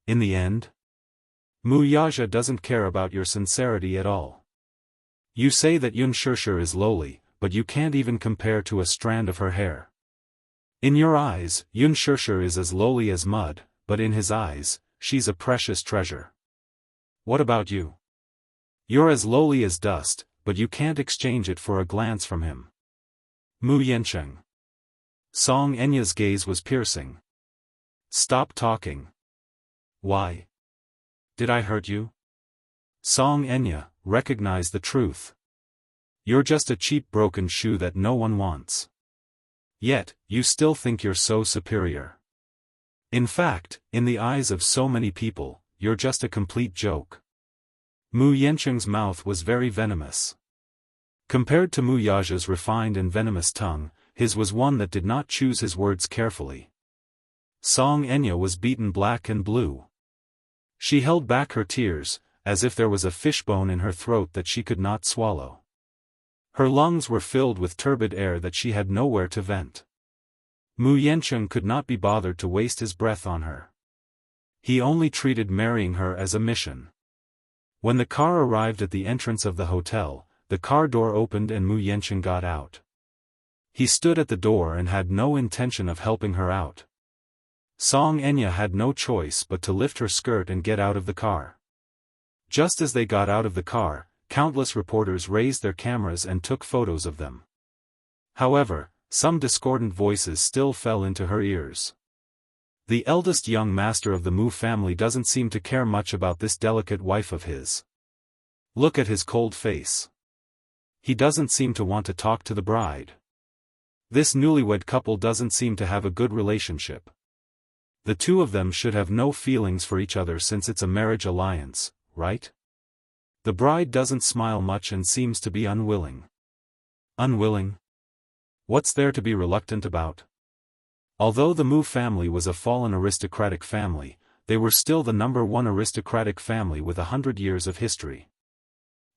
Speaker 1: In the end, Mu Yaja doesn't care about your sincerity at all. You say that Unspoken is lowly, but you can't even compare to a strand of her hair. In your eyes, Unspoken is as lowly as mud, but in his eyes, she's a precious treasure. What about you? You're as lowly as dust, but you can't exchange it for a glance from him. Mu Yancheng." Song Enya's gaze was piercing. "Stop talking. Why? Did I hurt you? Song Enya, recognize the truth. You're just a cheap broken shoe that no one wants. Yet, you still think you're so superior. In fact, in the eyes of so many people, you're just a complete joke." Mu Yancheng's mouth was very venomous. Compared to Mu Yaja's refined and venomous tongue, his was one that did not choose his words carefully. Song Enya was beaten black and blue. She held back her tears, as if there was a fishbone in her throat that she could not swallow. Her lungs were filled with turbid air that she had nowhere to vent. Mu Yancheng could not be bothered to waste his breath on her. He only treated marrying her as a mission. When the car arrived at the entrance of the hotel, the car door opened and Mu Yancheng got out. He stood at the door and had no intention of helping her out. Song Enya had no choice but to lift her skirt and get out of the car. Just as they got out of the car, countless reporters raised their cameras and took photos of them. However, some discordant voices still fell into her ears. The eldest young master of the Mu family doesn't seem to care much about this delicate wife of his. Look at his cold face. He doesn't seem to want to talk to the bride. This newlywed couple doesn't seem to have a good relationship. The two of them should have no feelings for each other since it's a marriage alliance, right? The bride doesn't smile much and seems to be unwilling. Unwilling? What's there to be reluctant about? Although the Mu family was a fallen aristocratic family, they were still the #1 aristocratic family with 100 years of history.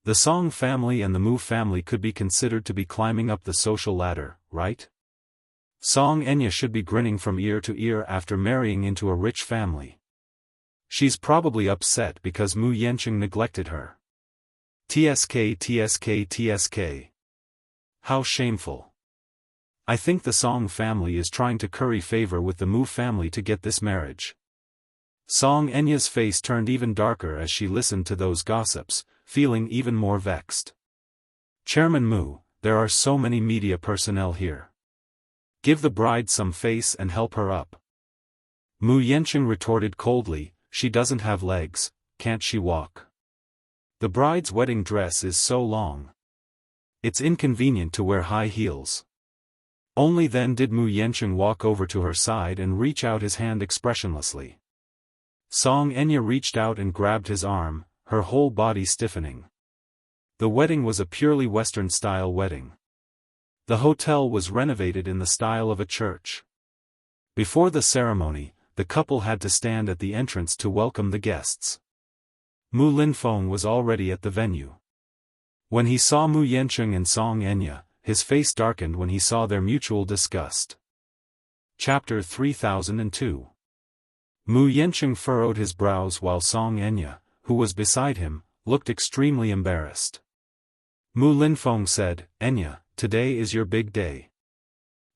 Speaker 1: The Song family and the Mu family could be considered to be climbing up the social ladder, right? Song Enya should be grinning from ear to ear after marrying into a rich family. She's probably upset because Mu Yanqing neglected her. TSK TSK TSK. How shameful. I think the Song family is trying to curry favor with the Mu family to get this marriage. Song Enya's face turned even darker as she listened to those gossips, feeling even more vexed. Chairman Mu, there are so many media personnel here. Give the bride some face and help her up. Mu Yanqing retorted coldly, she doesn't have legs, can't she walk? The bride's wedding dress is so long. It's inconvenient to wear high heels. Only then did Mu Yanqing walk over to her side and reach out his hand expressionlessly. Song Enya reached out and grabbed his arm, her whole body stiffening. The wedding was a purely Western-style wedding. The hotel was renovated in the style of a church. Before the ceremony, the couple had to stand at the entrance to welcome the guests. Mu Linfeng was already at the venue. When he saw Mu Yanqing and Song Enya, his face darkened when he saw their mutual disgust. Chapter 3002. Mu Yanqing furrowed his brows while Song Enya, who was beside him, looked extremely embarrassed. Mu Linfeng said, Enya, today is your big day.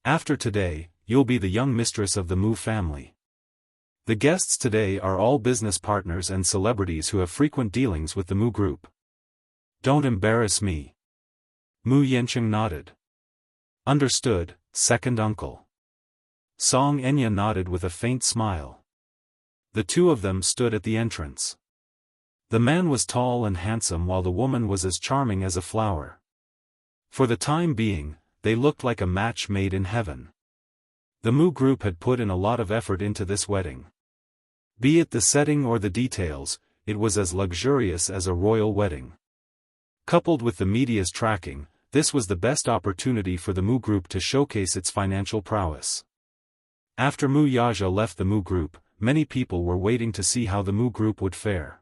Speaker 1: After today, you'll be the young mistress of the Mu family. The guests today are all business partners and celebrities who have frequent dealings with the Mu group. Don't embarrass me. Mu Yanqing nodded. Understood, second uncle. Song Enya nodded with a faint smile. The two of them stood at the entrance. The man was tall and handsome while the woman was as charming as a flower. For the time being, they looked like a match made in heaven. The Mu group had put in a lot of effort into this wedding. Be it the setting or the details, it was as luxurious as a royal wedding. Coupled with the media's tracking, this was the best opportunity for the Mu group to showcase its financial prowess. After Mu Yaja left the Mu group, many people were waiting to see how the Mu group would fare.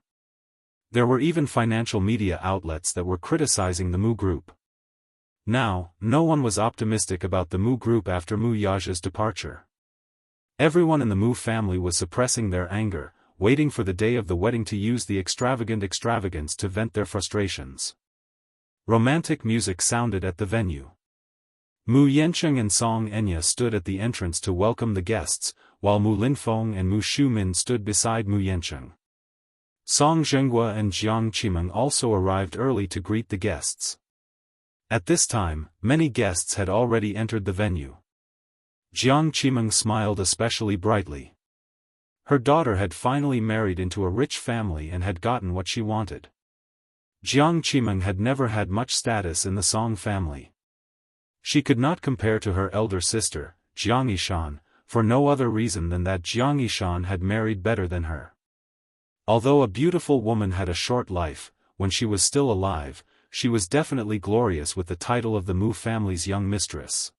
Speaker 1: There were even financial media outlets that were criticizing the Mu group. Now, no one was optimistic about the Mu group after Mu Yaja's departure. Everyone in the Mu family was suppressing their anger, waiting for the day of the wedding to use the extravagance to vent their frustrations. Romantic music sounded at the venue. Mu Yanqing and Song Enya stood at the entrance to welcome the guests, while Mu Linfeng and Mu Shumin stood beside Mu Yanqing. Song Zhenghua and Jiang Qimeng also arrived early to greet the guests. At this time, many guests had already entered the venue. Jiang Qimeng smiled especially brightly. Her daughter had finally married into a rich family and had gotten what she wanted. Jiang Qimeng had never had much status in the Song family. She could not compare to her elder sister, Jiang Yishan, for no other reason than that Jiang Yishan had married better than her. Although a beautiful woman had a short life, when she was still alive, she was definitely glorious with the title of the Mu family's young mistress.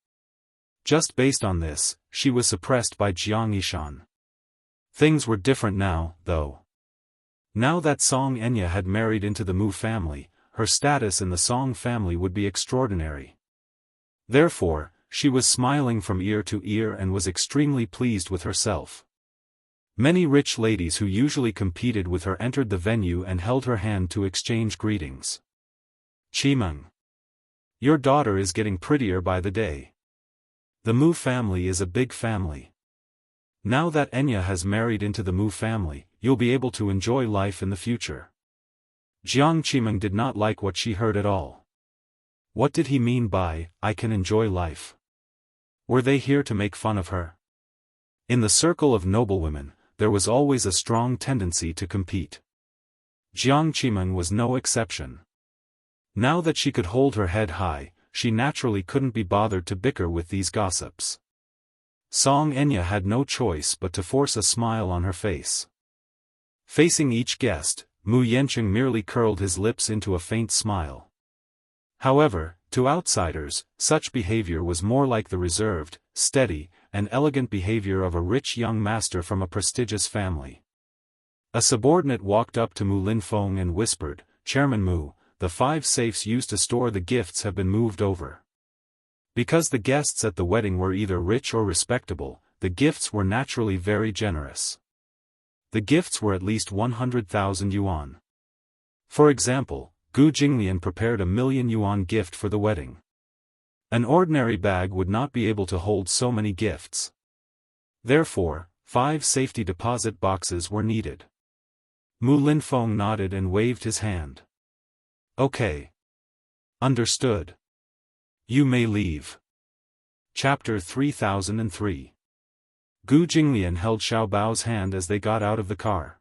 Speaker 1: Just based on this, she was suppressed by Jiang Yishan. Things were different now, though. Now that Song Enya had married into the Mu family, her status in the Song family would be extraordinary. Therefore, she was smiling from ear to ear and was extremely pleased with herself. Many rich ladies who usually competed with her entered the venue and held her hand to exchange greetings. Qimeng. Your daughter is getting prettier by the day. The Mu family is a big family. Now that Enya has married into the Mu family, you'll be able to enjoy life in the future. Jiang Qimeng did not like what she heard at all. What did he mean by, I can enjoy life? Were they here to make fun of her? In the circle of noblewomen, there was always a strong tendency to compete. Jiang Qimeng was no exception. Now that she could hold her head high, she naturally couldn't be bothered to bicker with these gossips. Song Enya had no choice but to force a smile on her face. Facing each guest, Mu Yanqing merely curled his lips into a faint smile. However, to outsiders, such behavior was more like the reserved, steady, and elegant behavior of a rich young master from a prestigious family. A subordinate walked up to Mu Linfeng and whispered, Chairman Mu, the 5 safes used to store the gifts have been moved over. Because the guests at the wedding were either rich or respectable, the gifts were naturally very generous. The gifts were at least 100,000 yuan. For example, Gu Jinglian prepared a 1,000,000 yuan gift for the wedding. An ordinary bag would not be able to hold so many gifts. Therefore, 5 safety deposit boxes were needed. Mu Linfeng nodded and waved his hand. Okay. Understood. You may leave. Chapter 3003. Gu Jinglian held Xiao Bao's hand as they got out of the car.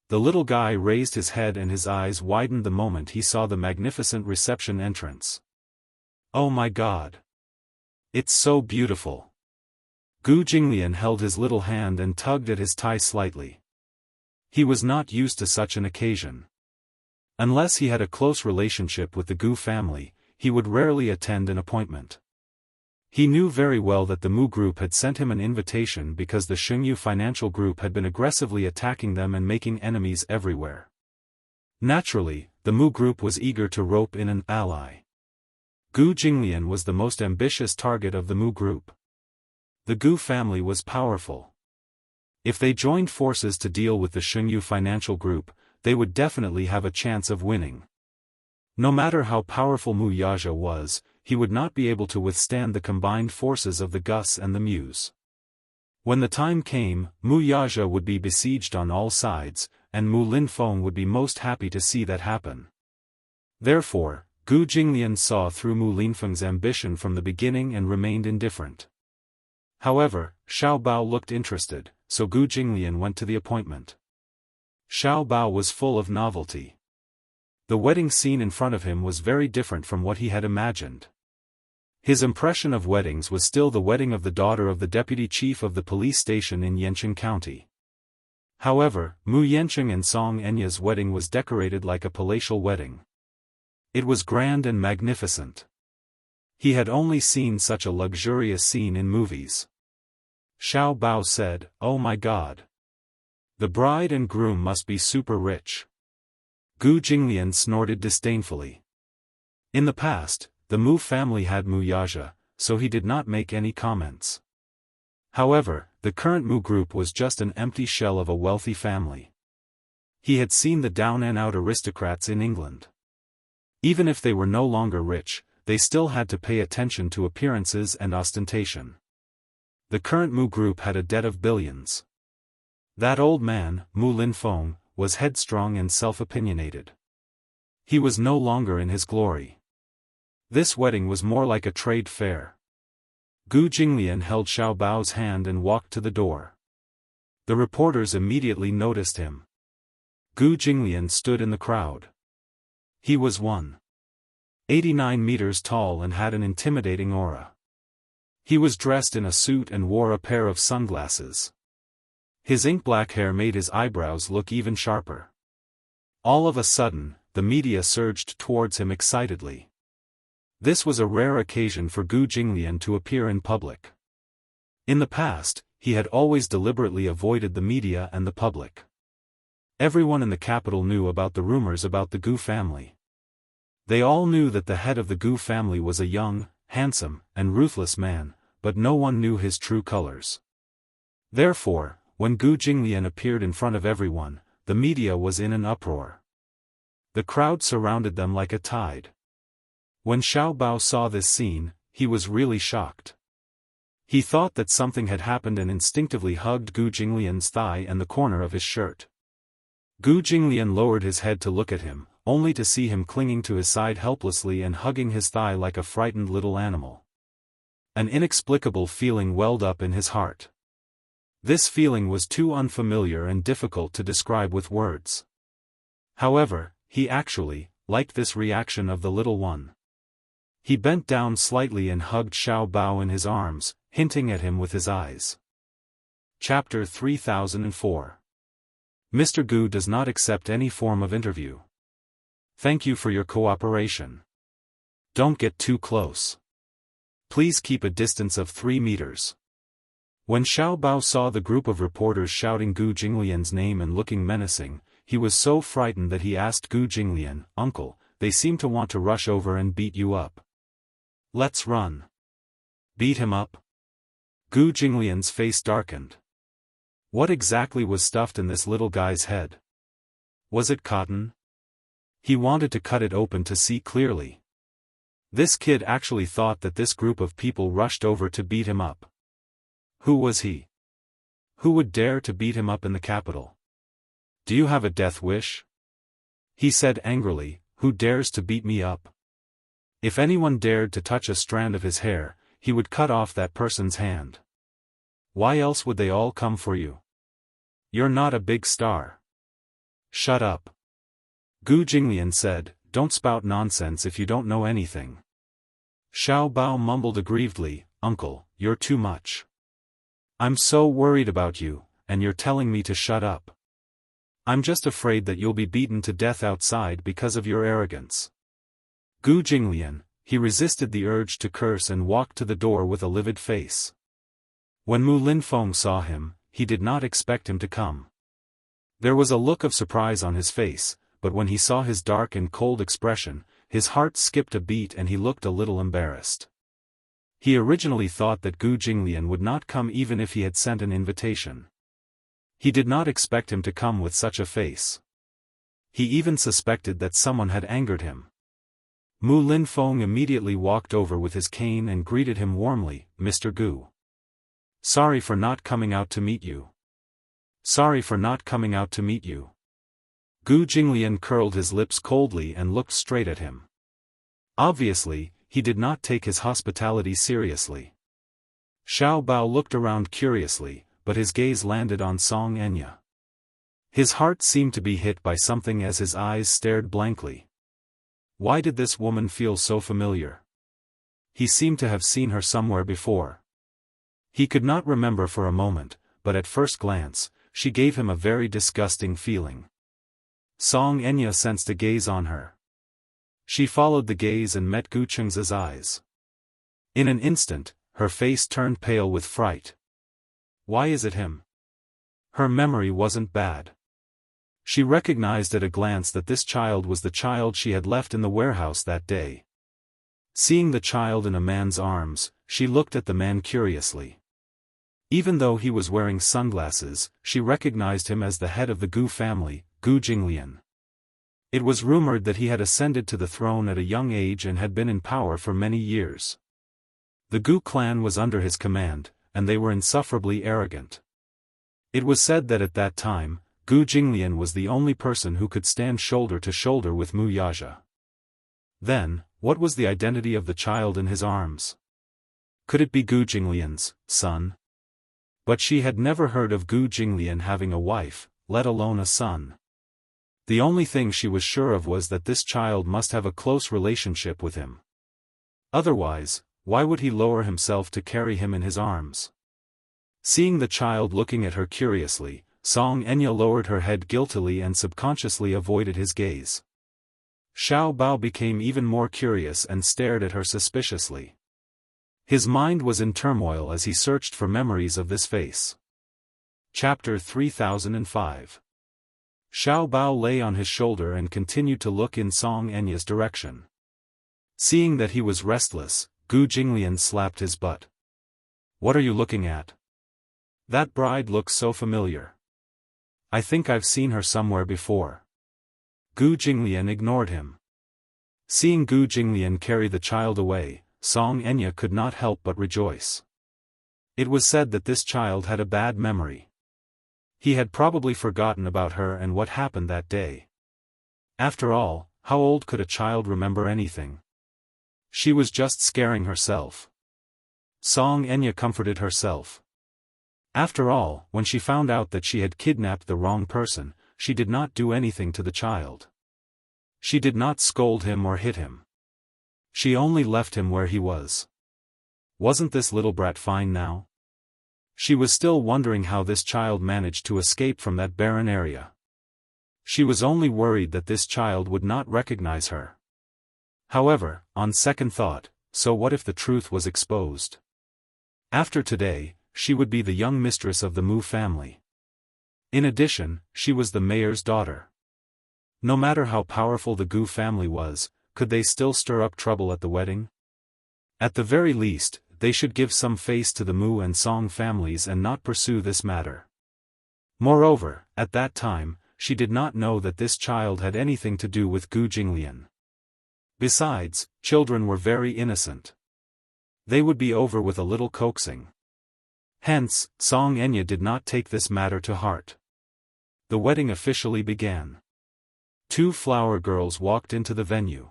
Speaker 1: The little guy raised his head and his eyes widened the moment he saw the magnificent reception entrance. Oh my God! It's so beautiful! Gu Jinglian held his little hand and tugged at his tie slightly. He was not used to such an occasion. Unless he had a close relationship with the Gu family, he would rarely attend an appointment. He knew very well that the Mu group had sent him an invitation because the Xingyu financial group had been aggressively attacking them and making enemies everywhere. Naturally, the Mu group was eager to rope in an ally. Gu Jinglian was the most ambitious target of the Mu group. The Gu family was powerful. If they joined forces to deal with the Xingyu financial group, they would definitely have a chance of winning. No matter how powerful Mu Yaja was, he would not be able to withstand the combined forces of the Gus and the Mus. When the time came, Mu Yaja would be besieged on all sides, and Mu Linfeng would be most happy to see that happen. Therefore, Gu Jinglian saw through Mu Linfeng's ambition from the beginning and remained indifferent. However, Xiao Bao looked interested, so Gu Jinglian went to the appointment. Xiao Bao was full of novelty. The wedding scene in front of him was very different from what he had imagined. His impression of weddings was still the wedding of the daughter of the deputy chief of the police station in Yanqing County. However, Mu Yanqing and Song Enya's wedding was decorated like a palatial wedding. It was grand and magnificent. He had only seen such a luxurious scene in movies. Xiao Bao said, "Oh my God! The bride and groom must be super rich." Gu Jinglian snorted disdainfully. In the past, the Mu family had Mu Yaja, so he did not make any comments. However, the current Mu group was just an empty shell of a wealthy family. He had seen the down-and-out aristocrats in England. Even if they were no longer rich, they still had to pay attention to appearances and ostentation. The current Mu group had a debt of billions. That old man, Mu Linfeng, was headstrong and self-opinionated. He was no longer in his glory. This wedding was more like a trade fair. Gu Jinglian held Xiao Bao's hand and walked to the door. The reporters immediately noticed him. Gu Jinglian stood in the crowd. He was 189 meters tall and had an intimidating aura. He was dressed in a suit and wore a pair of sunglasses. His ink-black hair made his eyebrows look even sharper. All of a sudden, the media surged towards him excitedly. This was a rare occasion for Gu Jinglian to appear in public. In the past, he had always deliberately avoided the media and the public. Everyone in the capital knew about the rumors about the Gu family. They all knew that the head of the Gu family was a young, handsome, and ruthless man, but no one knew his true colors. Therefore, when Gu Jinglian appeared in front of everyone, the media was in an uproar. The crowd surrounded them like a tide. When Xiao Bao saw this scene, he was really shocked. He thought that something had happened and instinctively hugged Gu Jinglian's thigh and the corner of his shirt. Gu Jinglian lowered his head to look at him, only to see him clinging to his side helplessly and hugging his thigh like a frightened little animal. An inexplicable feeling welled up in his heart. This feeling was too unfamiliar and difficult to describe with words. However, he actually liked this reaction of the little one. He bent down slightly and hugged Xiao Bao in his arms, hinting at him with his eyes. Chapter 3004. Mr. Gu does not accept any form of interview. Thank you for your cooperation. Don't get too close. Please keep a distance of 3 meters. When Xiao Bao saw the group of reporters shouting Gu Jinglian's name and looking menacing, he was so frightened that he asked Gu Jinglian, "Uncle, they seem to want to rush over and beat you up. Let's run." Beat him up? Gu Jinglian's face darkened. What exactly was stuffed in this little guy's head? Was it cotton? He wanted to cut it open to see clearly. This kid actually thought that this group of people rushed over to beat him up. Who was he? Who would dare to beat him up in the capital? Do you have a death wish? He said angrily, who dares to beat me up? If anyone dared to touch a strand of his hair, he would cut off that person's hand. Why else would they all come for you? You're not a big star. Shut up. Gu Jinglian said, don't spout nonsense if you don't know anything. Xiao Bao mumbled aggrievedly, Uncle, you're too much. I'm so worried about you, and you're telling me to shut up. I'm just afraid that you'll be beaten to death outside because of your arrogance. Gu Jinglian, he resisted the urge to curse and walked to the door with a livid face. When Mu Linfeng saw him, he did not expect him to come. There was a look of surprise on his face, but when he saw his dark and cold expression, his heart skipped a beat and he looked a little embarrassed. He originally thought that Gu Jinglian would not come even if he had sent an invitation. He did not expect him to come with such a face. He even suspected that someone had angered him. Mu Linfeng immediately walked over with his cane and greeted him warmly, Mr. Gu. Sorry for not coming out to meet you. Sorry for not coming out to meet you. Gu Jinglian curled his lips coldly and looked straight at him. Obviously, he did not take his hospitality seriously. Xiao Bao looked around curiously, but his gaze landed on Song Enya. His heart seemed to be hit by something as his eyes stared blankly. Why did this woman feel so familiar? He seemed to have seen her somewhere before. He could not remember for a moment, but at first glance, she gave him a very disgusting feeling. Song Enya sensed a gaze on her. She followed the gaze and met Gu Cheng's eyes. In an instant, her face turned pale with fright. Why is it him? Her memory wasn't bad. She recognized at a glance that this child was the child she had left in the warehouse that day. Seeing the child in a man's arms, she looked at the man curiously. Even though he was wearing sunglasses, she recognized him as the head of the Gu family, Gu Jinglian. It was rumored that he had ascended to the throne at a young age and had been in power for many years. The Gu clan was under his command, and they were insufferably arrogant. It was said that at that time, Gu Jinglian was the only person who could stand shoulder to shoulder with Mu Yaja. Then, what was the identity of the child in his arms? Could it be Gu Jinglian's son? But she had never heard of Gu Jinglian having a wife, let alone a son. The only thing she was sure of was that this child must have a close relationship with him. Otherwise, why would he lower himself to carry him in his arms? Seeing the child looking at her curiously, Song Enya lowered her head guiltily and subconsciously avoided his gaze. Xiao Bao became even more curious and stared at her suspiciously. His mind was in turmoil as he searched for memories of this face. Chapter 3005. Xiao Bao lay on his shoulder and continued to look in Song Enya's direction. Seeing that he was restless, Gu Jinglian slapped his butt. What are you looking at? That bride looks so familiar. I think I've seen her somewhere before. Gu Jinglian ignored him. Seeing Gu Jinglian carry the child away, Song Enya could not help but rejoice. It was said that this child had a bad memory. He had probably forgotten about her and what happened that day. After all, how old could a child remember anything? She was just scaring herself. Song Enya comforted herself. After all, when she found out that she had kidnapped the wrong person, she did not do anything to the child. She did not scold him or hit him. She only left him where he was. Wasn't this little brat fine now? She was still wondering how this child managed to escape from that barren area. She was only worried that this child would not recognize her. However, on second thought, so what if the truth was exposed? After today, she would be the young mistress of the Mu family. In addition, she was the mayor's daughter. No matter how powerful the Gu family was, could they still stir up trouble at the wedding? At the very least, they should give some face to the Mu and Song families and not pursue this matter. Moreover, at that time, she did not know that this child had anything to do with Gu Jinglian. Besides, children were very innocent. They would be over with a little coaxing. Hence, Song Enya did not take this matter to heart. The wedding officially began. 2 flower girls walked into the venue.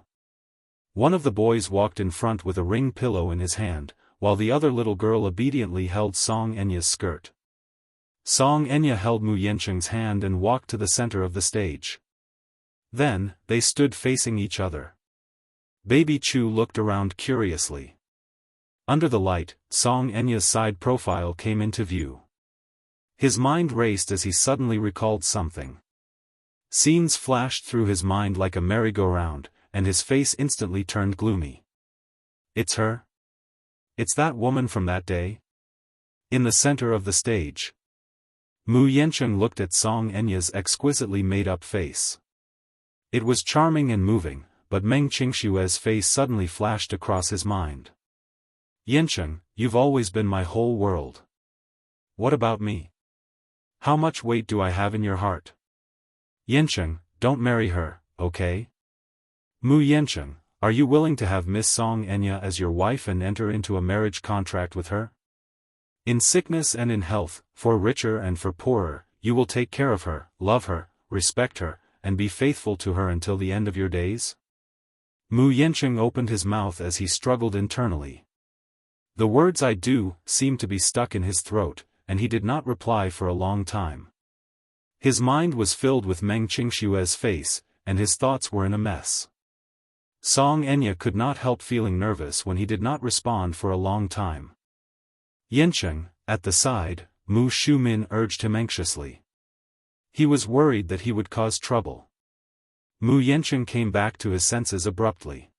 Speaker 1: One of the boys walked in front with a ring pillow in his hand, while the other little girl obediently held Song Enya's skirt. Song Enya held Mu Yancheng's hand and walked to the center of the stage. Then, they stood facing each other. Baby Chu looked around curiously. Under the light, Song Enya's side profile came into view. His mind raced as he suddenly recalled something. Scenes flashed through his mind like a merry-go-round, and his face instantly turned gloomy. It's her? It's that woman from that day? In the center of the stage. Mu Yancheng looked at Song Enya's exquisitely made-up face. It was charming and moving, but Meng Qingshue's face suddenly flashed across his mind. Yancheng, you've always been my whole world. What about me? How much weight do I have in your heart? Yancheng, don't marry her, okay? Mu Yancheng, are you willing to have Miss Song Enya as your wife and enter into a marriage contract with her? In sickness and in health, for richer and for poorer, you will take care of her, love her, respect her, and be faithful to her until the end of your days? Mu Yancheng opened his mouth as he struggled internally. The words "I do" seemed to be stuck in his throat, and he did not reply for a long time. His mind was filled with Meng Qingshue's face, and his thoughts were in a mess. Song Enya could not help feeling nervous when he did not respond for a long time. Yancheng, at the side, Mu Shumin urged him anxiously. He was worried that he would cause trouble. Mu Yancheng came back to his senses abruptly.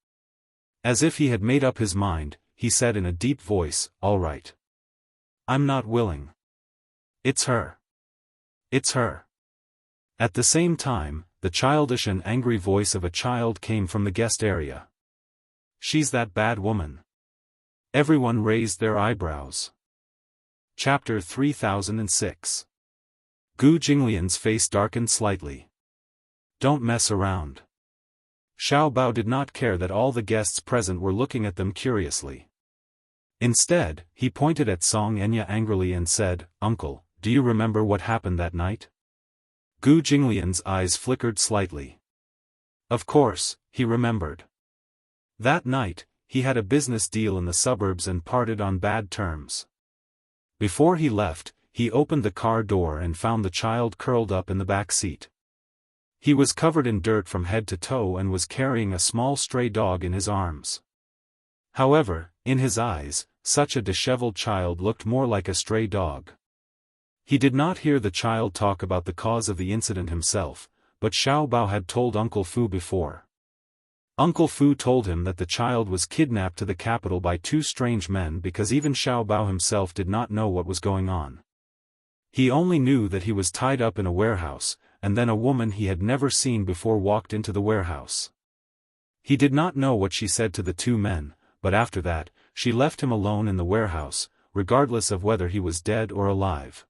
Speaker 1: As if he had made up his mind, he said in a deep voice, "All right. I'm not willing. It's her. It's her." At the same time, the childish and angry voice of a child came from the guest area. "She's that bad woman." Everyone raised their eyebrows. Chapter 3006. Gu Jinglian's face darkened slightly. Don't mess around. Xiao Bao did not care that all the guests present were looking at them curiously. Instead, he pointed at Song Enya angrily and said, "Uncle, do you remember what happened that night?" Gu Jinglian's eyes flickered slightly. Of course, he remembered. That night, he had a business deal in the suburbs and parted on bad terms. Before he left, he opened the car door and found the child curled up in the back seat. He was covered in dirt from head to toe and was carrying a small stray dog in his arms. However, in his eyes, such a disheveled child looked more like a stray dog. He did not hear the child talk about the cause of the incident himself, but Xiao Bao had told Uncle Fu before. Uncle Fu told him that the child was kidnapped to the capital by 2 strange men because even Xiao Bao himself did not know what was going on. He only knew that he was tied up in a warehouse, and then a woman he had never seen before walked into the warehouse. He did not know what she said to the 2 men, but after that, she left him alone in the warehouse, regardless of whether he was dead or alive.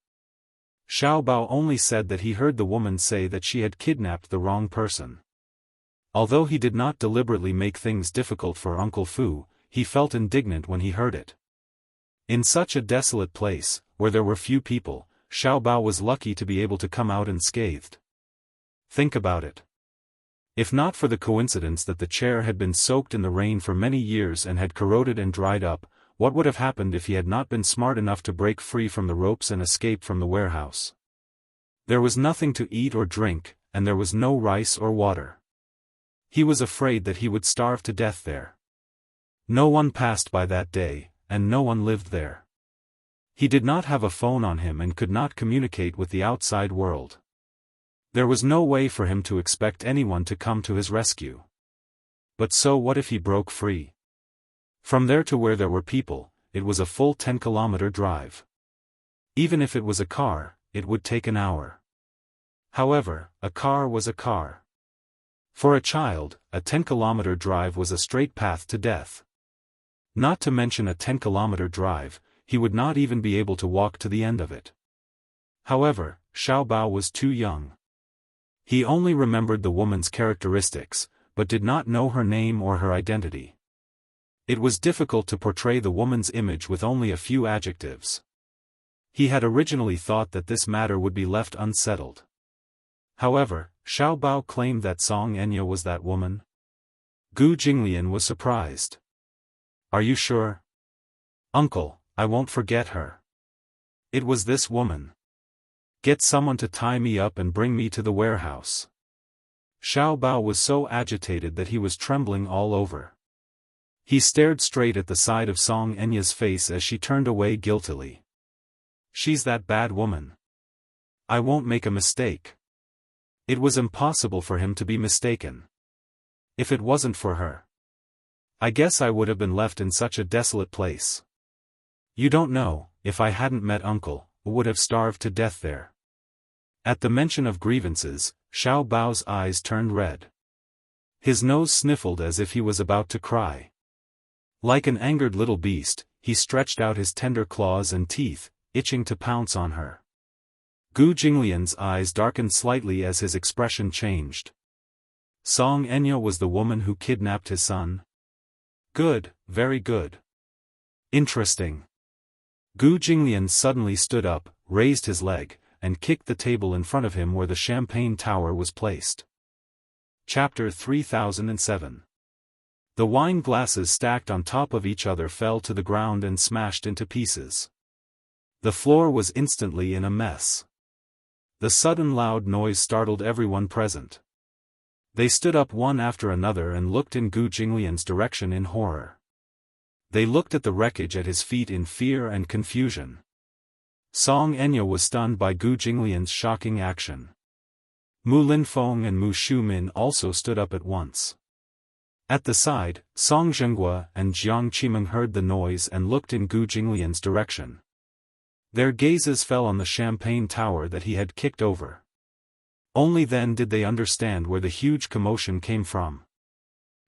Speaker 1: Xiao Bao only said that he heard the woman say that she had kidnapped the wrong person. Although he did not deliberately make things difficult for Uncle Fu, he felt indignant when he heard it. In such a desolate place, where there were few people, Xiao Bao was lucky to be able to come out unscathed. Think about it. If not for the coincidence that the chair had been soaked in the rain for many years and had corroded and dried up, what would have happened if he had not been smart enough to break free from the ropes and escape from the warehouse? There was nothing to eat or drink, and there was no rice or water. He was afraid that he would starve to death there. No one passed by that day, and no one lived there. He did not have a phone on him and could not communicate with the outside world. There was no way for him to expect anyone to come to his rescue. But so what if he broke free? From there to where there were people, it was a full 10-kilometer drive. Even if it was a car, it would take an hour. However, a car was a car. For a child, a 10-kilometer drive was a straight path to death. Not to mention a 10-kilometer drive, he would not even be able to walk to the end of it. However, Xiao Bao was too young. He only remembered the woman's characteristics, but did not know her name or her identity. It was difficult to portray the woman's image with only a few adjectives. He had originally thought that this matter would be left unsettled. However, Xiao Bao claimed that Song Enya was that woman. Gu Jinglian was surprised. "Are you sure?" "Uncle, I won't forget her. It was this woman. Get someone to tie me up and bring me to the warehouse." Xiao Bao was so agitated that he was trembling all over. He stared straight at the side of Song Enya's face as she turned away guiltily. "She's that bad woman. I won't make a mistake." It was impossible for him to be mistaken. If it wasn't for her, I guess I would have been left in such a desolate place. You don't know, if I hadn't met Uncle, I would have starved to death there. At the mention of grievances, Xiao Bao's eyes turned red. His nose sniffled as if he was about to cry. Like an angered little beast, he stretched out his tender claws and teeth, itching to pounce on her. Gu Jinglian's eyes darkened slightly as his expression changed. Song Enya was the woman who kidnapped his son? Good, very good. Interesting. Gu Jinglian suddenly stood up, raised his leg, and kicked the table in front of him where the champagne tower was placed. Chapter 3007. The wine glasses stacked on top of each other fell to the ground and smashed into pieces. The floor was instantly in a mess. The sudden loud noise startled everyone present. They stood up one after another and looked in Gu Jinglian's direction in horror. They looked at the wreckage at his feet in fear and confusion. Song Enya was stunned by Gu Jinglian's shocking action. Mu Linfeng and Mu Shumin also stood up at once. At the side, Song Zhenghua and Jiang Qimeng heard the noise and looked in Gu Jinglian's direction. Their gazes fell on the champagne tower that he had kicked over. Only then did they understand where the huge commotion came from.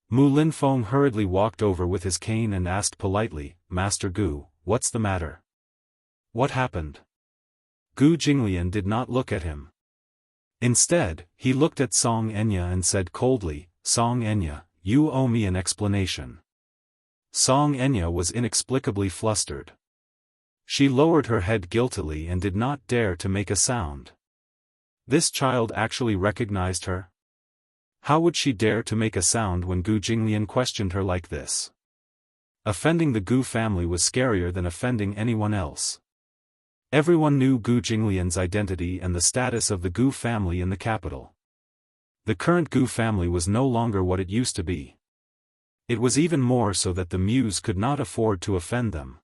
Speaker 1: Mu Linfeng hurriedly walked over with his cane and asked politely, "Master Gu, what's the matter? What happened?" Gu Jinglian did not look at him. Instead, he looked at Song Enya and said coldly, "Song Enya, you owe me an explanation." Song Enya was inexplicably flustered. She lowered her head guiltily and did not dare to make a sound. This child actually recognized her? How would she dare to make a sound when Gu Jinglian questioned her like this? Offending the Gu family was scarier than offending anyone else. Everyone knew Gu Jinglian's identity and the status of the Gu family in the capital. The current Gu family was no longer what it used to be. It was even more so that the Muse could not afford to offend them.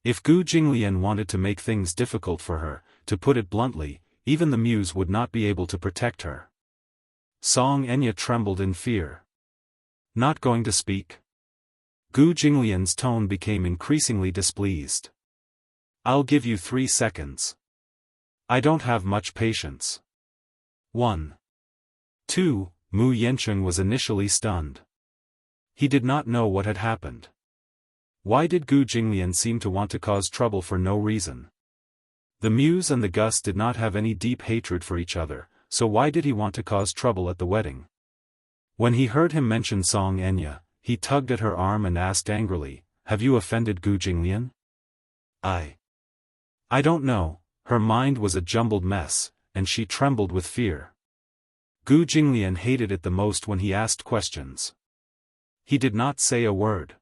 Speaker 1: If Gu Jinglian wanted to make things difficult for her, to put it bluntly, even the Muse would not be able to protect her. Song Enya trembled in fear. Not going to speak? Gu Jinglian's tone became increasingly displeased. I'll give you 3 seconds. I don't have much patience. 1. 2. Mu Yancheng was initially stunned. He did not know what had happened. Why did Gu Jinglian seem to want to cause trouble for no reason? The Muse and the Gus did not have any deep hatred for each other, so why did he want to cause trouble at the wedding? When he heard him mention Song Enya, he tugged at her arm and asked angrily, "Have you offended Gu Jinglian?" I don't know." Her mind was a jumbled mess, and she trembled with fear. Gu Jinglian hated it the most when he asked questions. He did not say a word.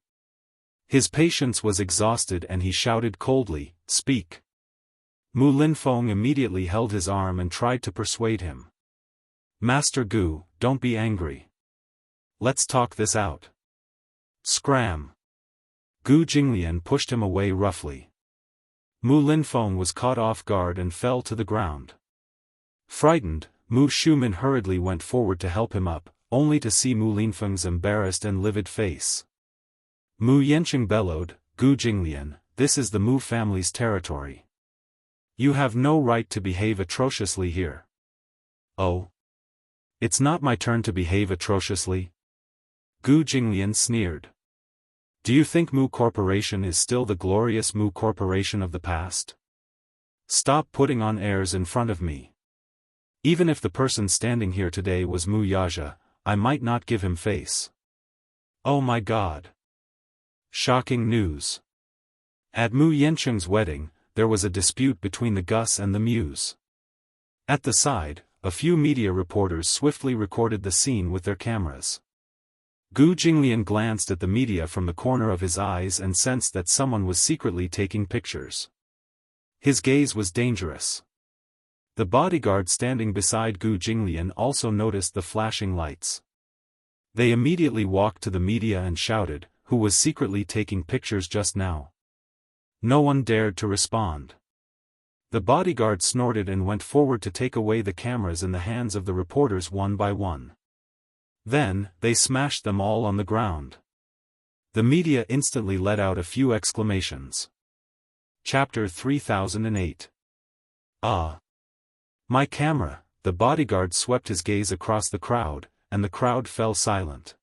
Speaker 1: His patience was exhausted and he shouted coldly, "Speak." Mu Linfeng immediately held his arm and tried to persuade him. "Master Gu, don't be angry. Let's talk this out." Scram! Gu Jinglian pushed him away roughly. Mu Linfeng was caught off guard and fell to the ground. Frightened, Mu Shumin hurriedly went forward to help him up, only to see Mu Linfeng's embarrassed and livid face. Mu Yancheng bellowed, "Gu Jinglian, this is the Mu family's territory. You have no right to behave atrociously here." "Oh? It's not my turn to behave atrociously?" Gu Jinglian sneered. Do you think Mu Corporation is still the glorious Mu Corporation of the past? Stop putting on airs in front of me. Even if the person standing here today was Mu Yaja, I might not give him face. Oh my God. Shocking news. At Mu Yancheng's wedding, there was a dispute between the Gus and the Muse. At the side, a few media reporters swiftly recorded the scene with their cameras. Gu Jinglian glanced at the media from the corner of his eyes and sensed that someone was secretly taking pictures. His gaze was dangerous. The bodyguard standing beside Gu Jinglian also noticed the flashing lights. They immediately walked to the media and shouted, "Who was secretly taking pictures just now?" No one dared to respond. The bodyguard snorted and went forward to take away the cameras in the hands of the reporters one by one. Then, they smashed them all on the ground. The media instantly let out a few exclamations. Chapter 3008. Ah! My camera! The bodyguard swept his gaze across the crowd, and the crowd fell silent.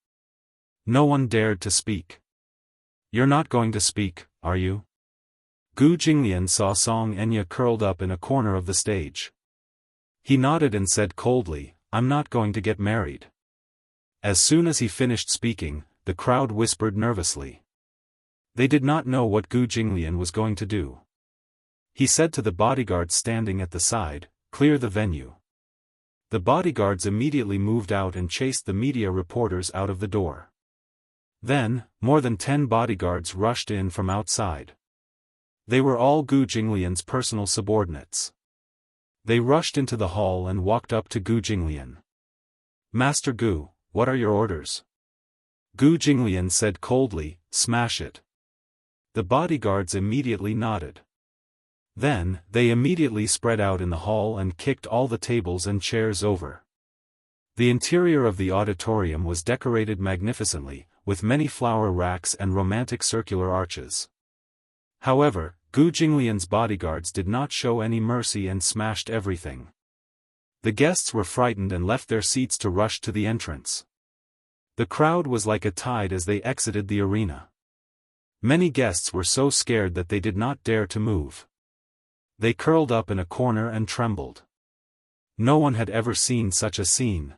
Speaker 1: No one dared to speak. You're not going to speak, are you? Gu Jinglian saw Song Enya curled up in a corner of the stage. He nodded and said coldly, "I'm not going to get married." As soon as he finished speaking, the crowd whispered nervously. They did not know what Gu Jinglian was going to do. He said to the bodyguard standing at the side, "Clear the venue." The bodyguards immediately moved out and chased the media reporters out of the door. Then, more than 10 bodyguards rushed in from outside. They were all Gu Jinglian's personal subordinates. They rushed into the hall and walked up to Gu Jinglian. "Master Gu, what are your orders?" Gu Jinglian said coldly, "Smash it." The bodyguards immediately nodded. Then, they immediately spread out in the hall and kicked all the tables and chairs over. The interior of the auditorium was decorated magnificently, with many flower racks and romantic circular arches. However, Gu Jinglian's bodyguards did not show any mercy and smashed everything. The guests were frightened and left their seats to rush to the entrance. The crowd was like a tide as they exited the arena. Many guests were so scared that they did not dare to move. They curled up in a corner and trembled. No one had ever seen such a scene.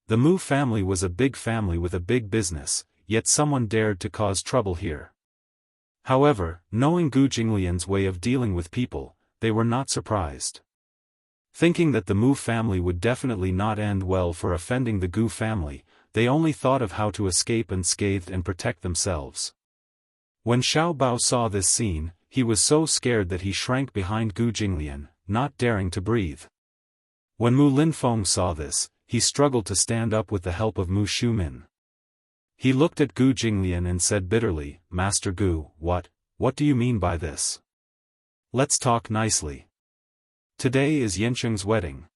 Speaker 1: The Mu family was a big family with a big business, yet someone dared to cause trouble here. However, knowing Gu Jinglian's way of dealing with people, they were not surprised. Thinking that the Mu family would definitely not end well for offending the Gu family, they only thought of how to escape unscathed and protect themselves. When Xiao Bao saw this scene, he was so scared that he shrank behind Gu Jinglian, not daring to breathe. When Mu Linfeng saw this, he struggled to stand up with the help of Mu Shumin. He looked at Gu Jinglian and said bitterly, "Master Gu, what do you mean by this? Let's talk nicely. Today is Yancheng's wedding.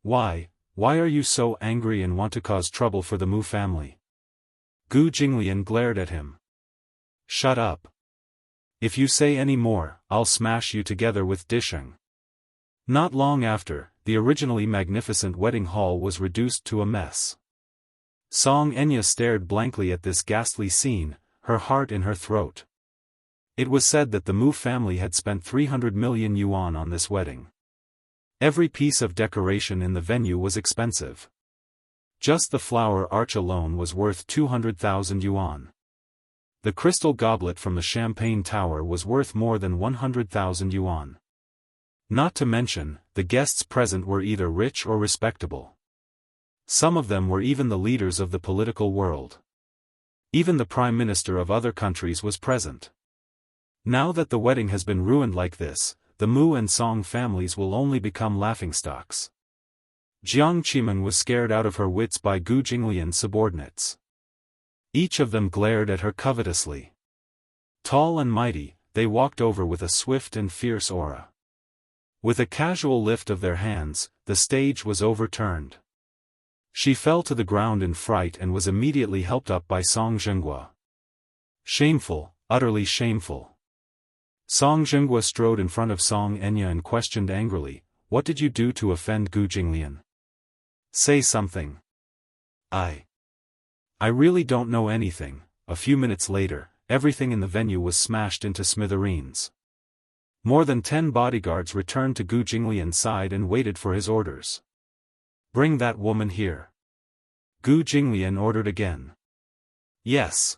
Speaker 1: Why are you so angry and want to cause trouble for the Mu family?" Gu Jinglian glared at him. "Shut up. If you say any more, I'll smash you together with Disheng." Not long after, the originally magnificent wedding hall was reduced to a mess. Song Enya stared blankly at this ghastly scene, her heart in her throat. It was said that the Mu family had spent 300 million yuan on this wedding. Every piece of decoration in the venue was expensive. Just the flower arch alone was worth 200,000 yuan. The crystal goblet from the champagne tower was worth more than 100,000 yuan. Not to mention, the guests present were either rich or respectable. Some of them were even the leaders of the political world. Even the prime minister of other countries was present. Now that the wedding has been ruined like this, the Mu and Song families will only become laughingstocks. Jiang Qimen was scared out of her wits by Gu Jinglian's subordinates. Each of them glared at her covetously. Tall and mighty, they walked over with a swift and fierce aura. With a casual lift of their hands, the stage was overturned. She fell to the ground in fright and was immediately helped up by Song Zhenghua. Shameful, utterly shameful. Song Zhenghua strode in front of Song Enya and questioned angrily, "What did you do to offend Gu Jinglian? Say something." I really don't know anything, A few minutes later, everything in the venue was smashed into smithereens. More than 10 bodyguards returned to Gu Jinglian's side and waited for his orders. "Bring that woman here." Gu Jinglian ordered again. "Yes."